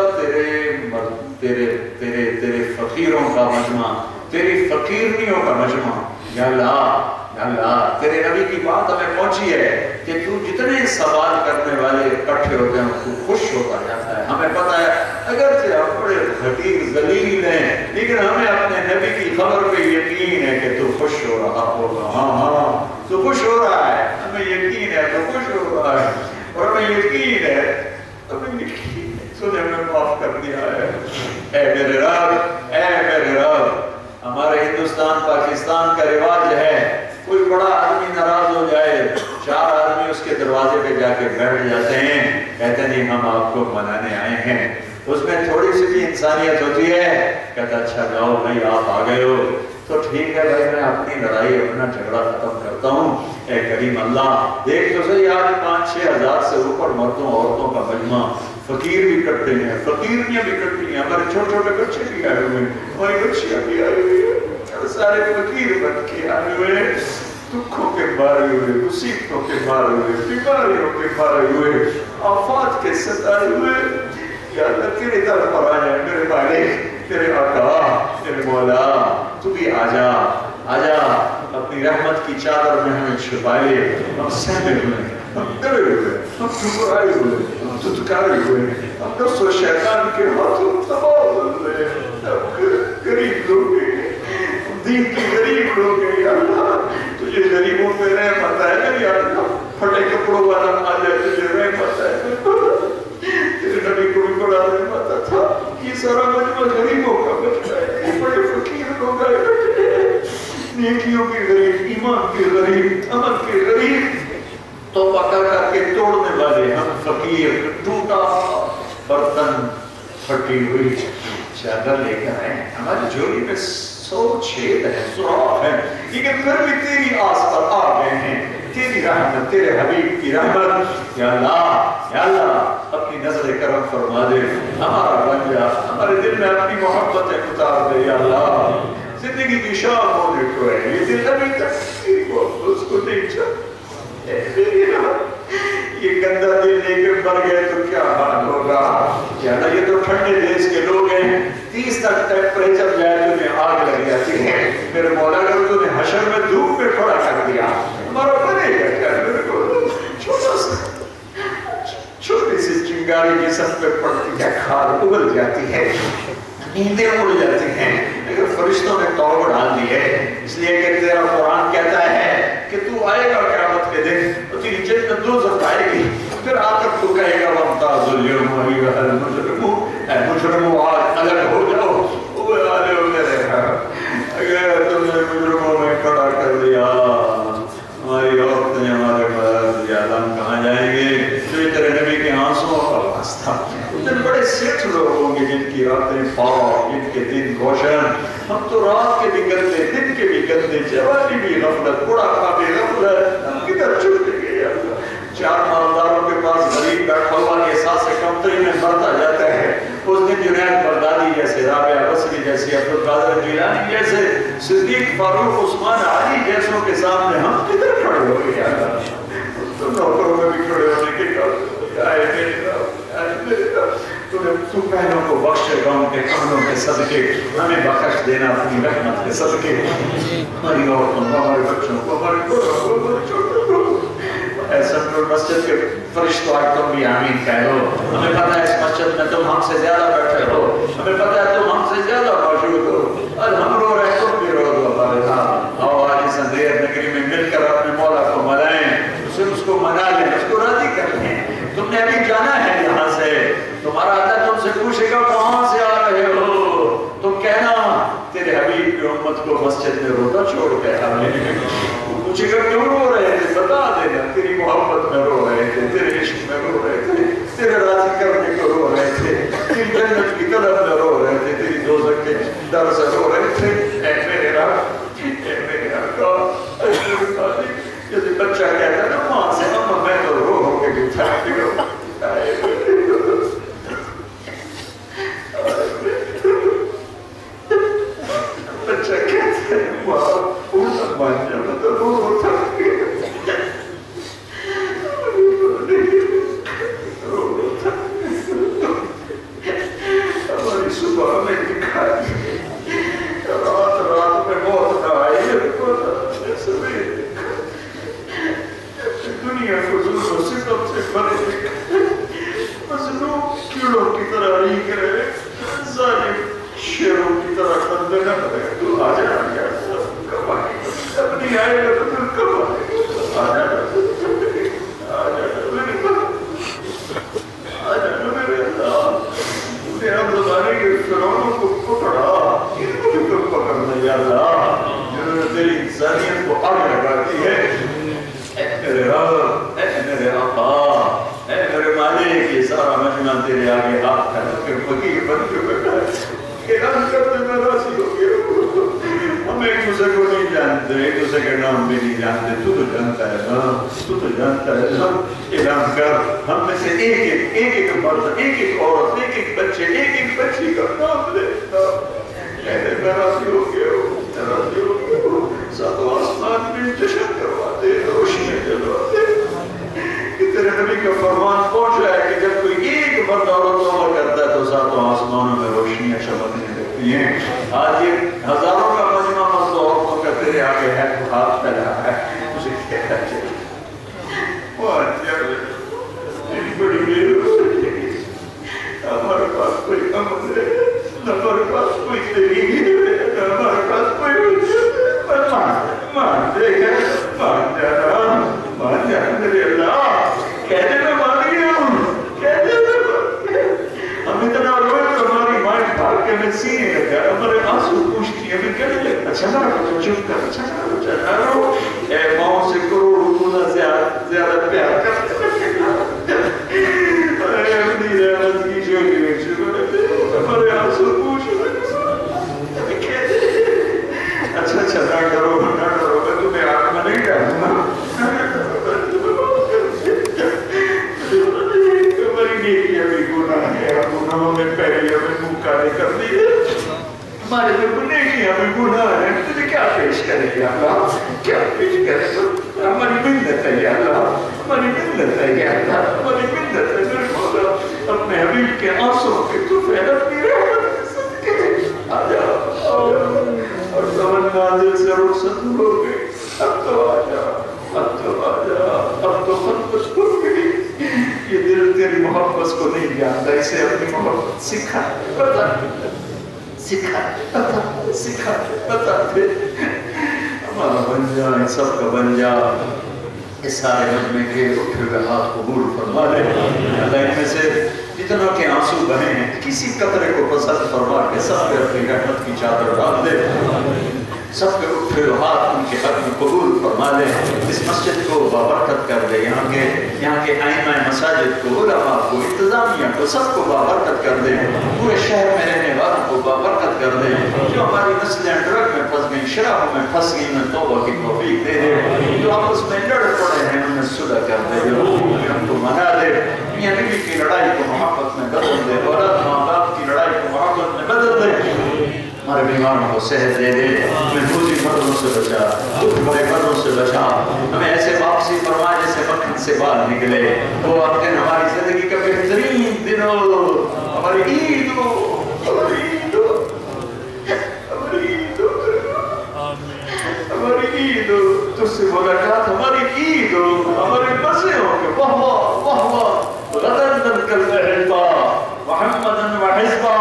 تیرے فقیروں کا مجمع، تیری فقیرنیوں کا مجمع، یا اللہ تیرے نبی کی بات ہمیں پہنچی ہے کہ تو جتنے سوال کرنے والے اکٹھے ہوتے ہیں تو خوش ہوتا جاتا ہے۔ ہمیں پتا ہے اگرچہ ہم بڑے حقیر ذلیل ہیں لیکن ہمیں اپنے نبی کی خبر پہ یقین ہے کہ تو خوش ہو رہا ہوگا، ہاں تو خوش ہو رہا ہے، ہمیں یقین ہے تو خوش ہو رہا ہے، اور ہمیں یقین ہے تو نے ہمیں معاف کر دیا ہے۔ اے میرے رب، ہمارے ہندوستان پاکستان کا رواج ہے کوئی بڑا آدمی ناراض ہو جائے، 4 آدمی اس کے دروازے پہ جا کے بیٹھ جاتے ہیں، کہتے ہیں نہیں ہم آپ کو منانے آئے ہیں، اس میں تھوڑی سی بھی انسانیت ہوتی ہے، کہتا اچھا جاؤ بھائی آپ آ گئے ہو تو ٹھیک ہے بھائی میں اپنی لڑائی اپنا جھگڑا ختم کرتا ہوں۔ اے کریم اللہ دیکھ تو صحیح آج 5-6 ہزار سے اوپر مردوں عورتوں کا مجمع، فقیر بھی کٹتے ہیں، فقیرنیاں بھی کٹتی ہیں، ہمارے چھوٹے چھوٹے بچے بھی آئے ہوئے ہیں، ہماری بچیاں بھی آئی ہوئی ہیں، سارے فقیر بن کے آئے ہوئے ہیں، دکھوں کے مارے ہوئے، مصیبتوں کے مارے ہوئے، بیماریوں کے مارے ہوئے، آفات کے ستائے ہوئے، یا اللہ تیرے در پر آ جائے میرے مالک، تیرے آقا، تیرے مولا، تو بھی آجا اپنی رحمت کی چادر میں ہمیں چھپائے، ہم سہمے ہوئے ہیں، ہم ڈرے ہوئے، ہم ٹھکرائے ہوئے، ہم دھتکارے ہوئے، ہم نفس و شیطان کے ہاتھوں تباہ ہوئے، ہم غریب لوگ ہیں، ہم دین کے غریب لوگ ہیں، یا اللہ تجھے غریبوں پہ رحمت ہے، یا اللہ پھٹے کپڑوں والا آ جائے تجھے رحمت ہے، تیرے نبی کو بھی بڑا رحمت تھا، یہ سارا مجمع غریبوں کا بچہ ہے، یہ بڑے فقیر لوگ آئے بیٹھے ہیں، نیکیوں کے غریب، ایمان کے غریب، عمل کے غریب، توبہ کر کے توڑنے والے، ہم فقیر، ٹوٹا برتن، پھٹی ہوئی چادر لے کر آئے، ہماری جوڑی میں 100 چھید ہیں، سوراخ ہیں، لیکن پھر بھی تیری آس پر آ گئے ہیں، تیری رحمت، تیرے حبیب کی رحمت، یا اللہ اپنی نظر کرم فرما دے، ہمارا بن جا، ہمارے دل میں اپنی محبتیں اتار دے، یا اللہ زندگی کی شام ہونے کو ہے، یہ دل ابھی تک تیری محبت اس کو نہیں چاہتا، یہ گندہ دل لے کر مر گئے تو کیا حال ہوگا، کیا نا یہ تو ٹھنڈے دیش کے لوگ ہیں، 30 تک ٹیمپریچر جائے تو انہیں آگ لگ جاتی ہے، میرے مولا اگر تو نے حشر میں دھوپ میں کھڑا کر دیا ہمارا بنے گا کیا، میرے کو چھوٹا سا چھوٹی سی چنگاری جسم پہ پڑتی ہے، کھال اگل جاتی ہے، نیندیں اڑ جاتی ہیں، لیکن فرشتوں نے توبہ ڈال دی ہے، اس لیے کہ تیرا قرآن کہتا ہے کہ تو آئے گا قیامت کے دن تو تیری جنت دوزخ آئے گی، پھر آ کر تو کہے گا وَامْتَازُ الْيَوْمَ أَيُّهَا الْمُجْرِمُونَ، اے مجرموں آج الگ ہو جاؤ، اوے آلے ہو میرے اگر تم نے مجرموں میں کھڑا کر دیا، ہماری عورتیں ہمارے مرد یا ہم کہاں جائیں گے، تو یہ تیرے نبی کے آنسوں کا واسطہ، دن بڑے سیٹھ لوگ ہوں گے جن کی راتیں پاک، جن کے دن روشن، ہم تو رات کے بھی گندے، دن کے بھی گندے، جوانی بھی غفلت، بڑھاپا بھی غفلت، ہم کدھر چھوٹ گئے اللہ، 4 مالداروں کے پاس غریب بیٹھا ہوا احساس کمتری میں مرتا جاتا ہے، اس دن جنید بغدادی جیسے، رابعہ بصری جیسے، عبدالقادر جیلانی جیسے، صدیق فاروق عثمان علی جیسوں کے سامنے ہم کدھر کھڑے ہو گئے اللہ، تو نوکروں میں بھی کھڑے ہونے کے کام آئے میرے تو پہنوں کو بخش گاؤں کے کانوں کے صدقے ہمیں بخش دینا اپنی رحمت کے صدقے، ہماری عورتوں کو، ہمارے بچوں کو، ہمارے بڑوں کو، ہمارے چھوٹوں کو، اے سنٹرل مسجد کے فرشتوں آج تم بھی آمین کہہ لو، ہمیں پتہ ہے اس مسجد میں تم ہم سے زیادہ بیٹھے ہو، ہمیں پتہ ہے تم ہم سے زیادہ موجود ہو، اور ہم رو رہے تم بھی رو دو ہمارے ساتھ، آؤ آج اس اندھیر نگری میں مل کر اپنے مولا کو منائیں، اسے اس کو منا لیں، اس کو راضی کر لیں، تم نے ابھی جانا ہے یہاں سے، تمہارا اللہ تم سے پوچھے گا کہاں سے آ رہے ہو، تم کہنا تیرے حبیب کی امت کو مسجد میں روتا چھوڑ گیا. مجھے کہا کیوں رو رہے تھے؟ بتا دینا. تیری محبت میں رو رہے تھے, تیرے عشق میں رو رہے تھے, تیرے راضی کرنے کو رو رہے تھے, تیری جنت کی طلب میں رو رہے تھے, تیری دوزخ کے ڈر سے رو رہے تھے. اے میرے رب, اے میرے آقا, اے میرے خالق. جیسے بچہ کہتا ہے نا ماں سے, اما میں تو رو ہو کے بھی تھک گیا. بچہ کہتا ہے ماں پورا مان جا, میں تو رو ہو تھک گیا. ہماری صبح میں دکھائی رات رات میں موت نہ آئی, دنیا کو ظلم و ستم سے بھرے مظلوم کیڑوں کی طرح ریگ رہے, ظالم شیروں کی طرح کندے نہ رہے. تو آ جانا کب آئے گا, اب نہیں آئے گا تو پھر کب آئے گا. آ جانا, آ جانا میرے پاس, آ جانا میرے اللہ. نے اب زمانے کے فرعونوں کو پکڑا, ان کو بھی کب پکڑنا یا اللہ, جنہوں نے تیری انسانیت کو آگ لگا دی ہے. اے میرے رب, اے میرے آقا, اے میرے مالک, یہ سارا مجمع تیرے آگے ہاتھ کر کے فقیر بن کے بیٹھا ہے. اعلان کرتے میں راضی ہو گیا. ہم ایک دوسرے کو نہیں جانتے, ایک دوسرے کے نام بھی نہیں جانتے. تو تو جانتا ہے نا, تو تو جانتا ہے نا. اعلان کر, ہم میں سے ایک مرد, ایک عورت, ایک بچے, ایک بچی کا نام لے. میں راضی ہو گیا ہوں, راضی ہو گیا ہوں. ساتوں آسمان میں جشن کرواتے, روشنی جلواتے. کہ تیرے نبی کا فرمان پہنچا ہے کہ جب کوئی ایک مرد عورت توبہ کرتا ہے تو ساتوں آسمانوں میں روشنیاں چمکنے لگتی ہیں. آج یہ ہزاروں کا مجمع مرد عورتوں کا تیرے آگے ہے, تو ہاتھ پھیلا ہے. تجھے کہنا چاہیے بڑی مہربانی, ہمارے پاس کوئی امن ہے, ہمارے پاس کوئی طریقے ہے, ہمارے پاس کوئی مان دے گا, مان جانا میرے اللہ. کہتے میں مانی ہوں, کہتے میں ہم اتنا روئے تو ہماری مائیں بھاگ کے میں سینے لگا, ہمارے آنسو پوچھتی ہے, ہمیں کہنے لگا اچھا نہ رکھو, چپ کر, اچھا نہ رہو. اے ماؤں سے کروڑ گنا زیادہ پیار کرتے اپنی رحمت کی جوڑی میں چھوڑتے, ہمارے آنسو پوچھ اچھا نہ ڈرو, میں تمہیں آنکھ میں نہیں ڈالوں گا. ہماری نیکیاں بھی گناہ ہے, گناہوں میں پہلے ہمیں منہ کالے کر دیے. ہمارے جو نیکیاں بھی گناہ ہیں, تجھے کیا پیش کرے یا اللہ, کیا پیش کرے. ہماری منت ہے یا اللہ, ہماری منت ہے یا اللہ, ہماری منت ہے میرے مولا. اپنے حبیب کے آنسوں کے تو فیلت کی رحمت کے صدقے آ جا, اور زمن نازل سے رخصت ہو گئی. اب تو آ جا, اب تو آ جا, اب تو خط ہو گئی. یہ دل تیری محبت کو نہیں جانتا, اسے اپنی محبت سکھا, بتا سکھا, بتا دے. ہمارا بن جا, ان سب کا بن جا. اس سارے مجمع کے اٹھے ہوئے ہاتھ قبول فرما لے. اللہ ان میں سے جتنا کے آنسو بہے ہیں, کسی قطرے کو پسند فرما کے سب پہ اپنی رحمت کی چادر ڈال دے. سب کے اٹھے ہوئے ہاتھ ان کے حق میں قبول فرما لے. اس مسجد کو بابرکت کر دے, یہاں کے ائمہ مساجد کو, علماء کو, انتظامیہ کو, سب کو بابرکت کر دے. پورے شہر میں رہنے والوں کو بابرکت کر دے. جو ہماری نسلیں ڈرگ میں پھنس گئی, شرابوں میں پھنس گئی, انہیں توبہ کی توفیق دے دے. جو آپس میں لڑ پڑے ہیں انہیں صلح کر دے, ہم کو منا دے. میاں بیوی کی لڑائی کو محبت میں بدل دے, اولاد ماں باپ کی لڑائی کو محبت میں بدل دے. ہمارے بیماروں کو صحت دے دے, محفوظی مردوں سے بچا, دکھ بڑے مردوں سے بچا. ہمیں ایسے واپسی فرما جیسے مکھن سے بال نکلے. وہ آپ نے ہماری زندگی کا بہترین دن ہو, ہماری عید ہو, ہماری عید ہو, ہماری عید ہو, ہماری عید ہو. تجھ سے ملاقات ہماری عید ہو, ہمارے مزے ہو کہ واہ واہ واہ غدر کل رہتا محمد و حزبہ.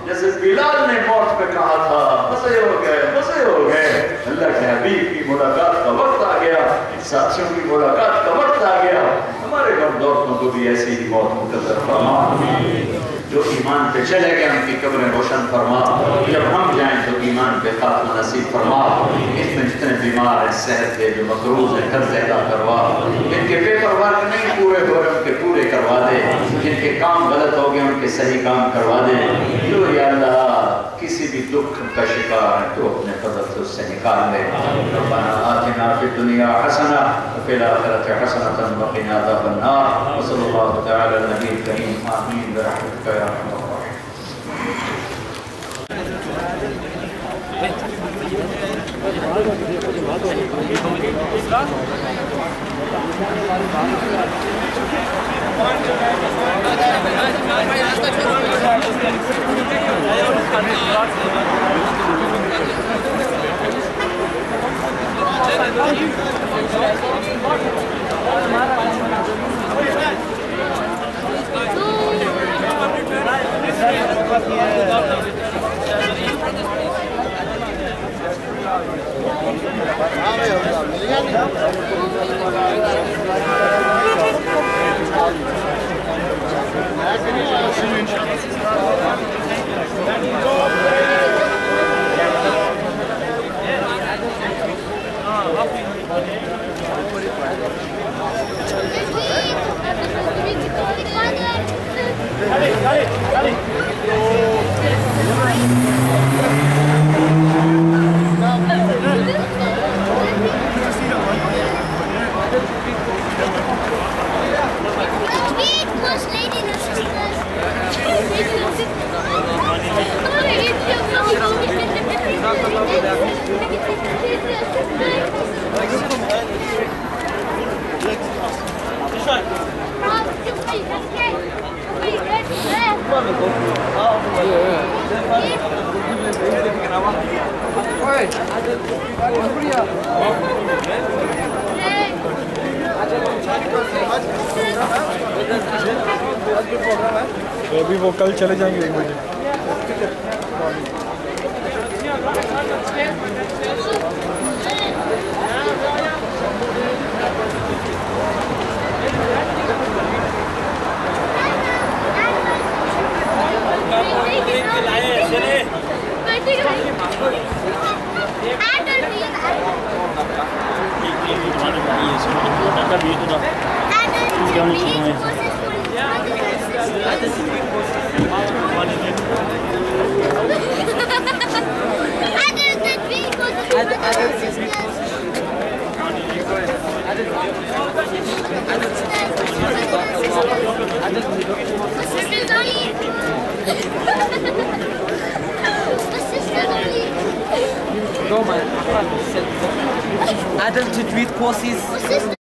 جیسے بلال نے موت پہ کہا تھا, مزے ہو گئے, مزے ہو گئے. اللہ کے حبیب کی ملاقات کا وقت آ گیا, ساتھیوں کی ملاقات کا وقت آ گیا. ہمارے غم دوستوں کو بھی ایسی ہی موت مقدر فرما. جو ایمان ایمان پہ چلے گئے ان کی قبریں روشن فرما، جب ہم جائیں تو ایمان پہ خاتمہ نصیب فرما، اس میں جتنے بیمار ہیں صحت دے، جو مقروض ہیں قرض ادا کروا، جن کے پیپر ورک نہیں پورے ہو رہے ان کے پورے کروا دے، جن کے کام غلط ہو گئے ان کے صحیح کام کروا دے، جو یا اللہ کسی بھی دکھ کا شکار ہے تو اپنے فضل سے اس سے نکال لے۔ ربنا آتنا فی الدنیا حسنہ وفی الآخرۃ حسنۃ وقنا عذاب النار، وصلی اللہ تعالی علی النبی الکریم، آمین برحمتک یا ارحم الراحمین۔ تو ابھی وہ کل چلے جائیں گے 1 بجے۔ Adult to treat courses.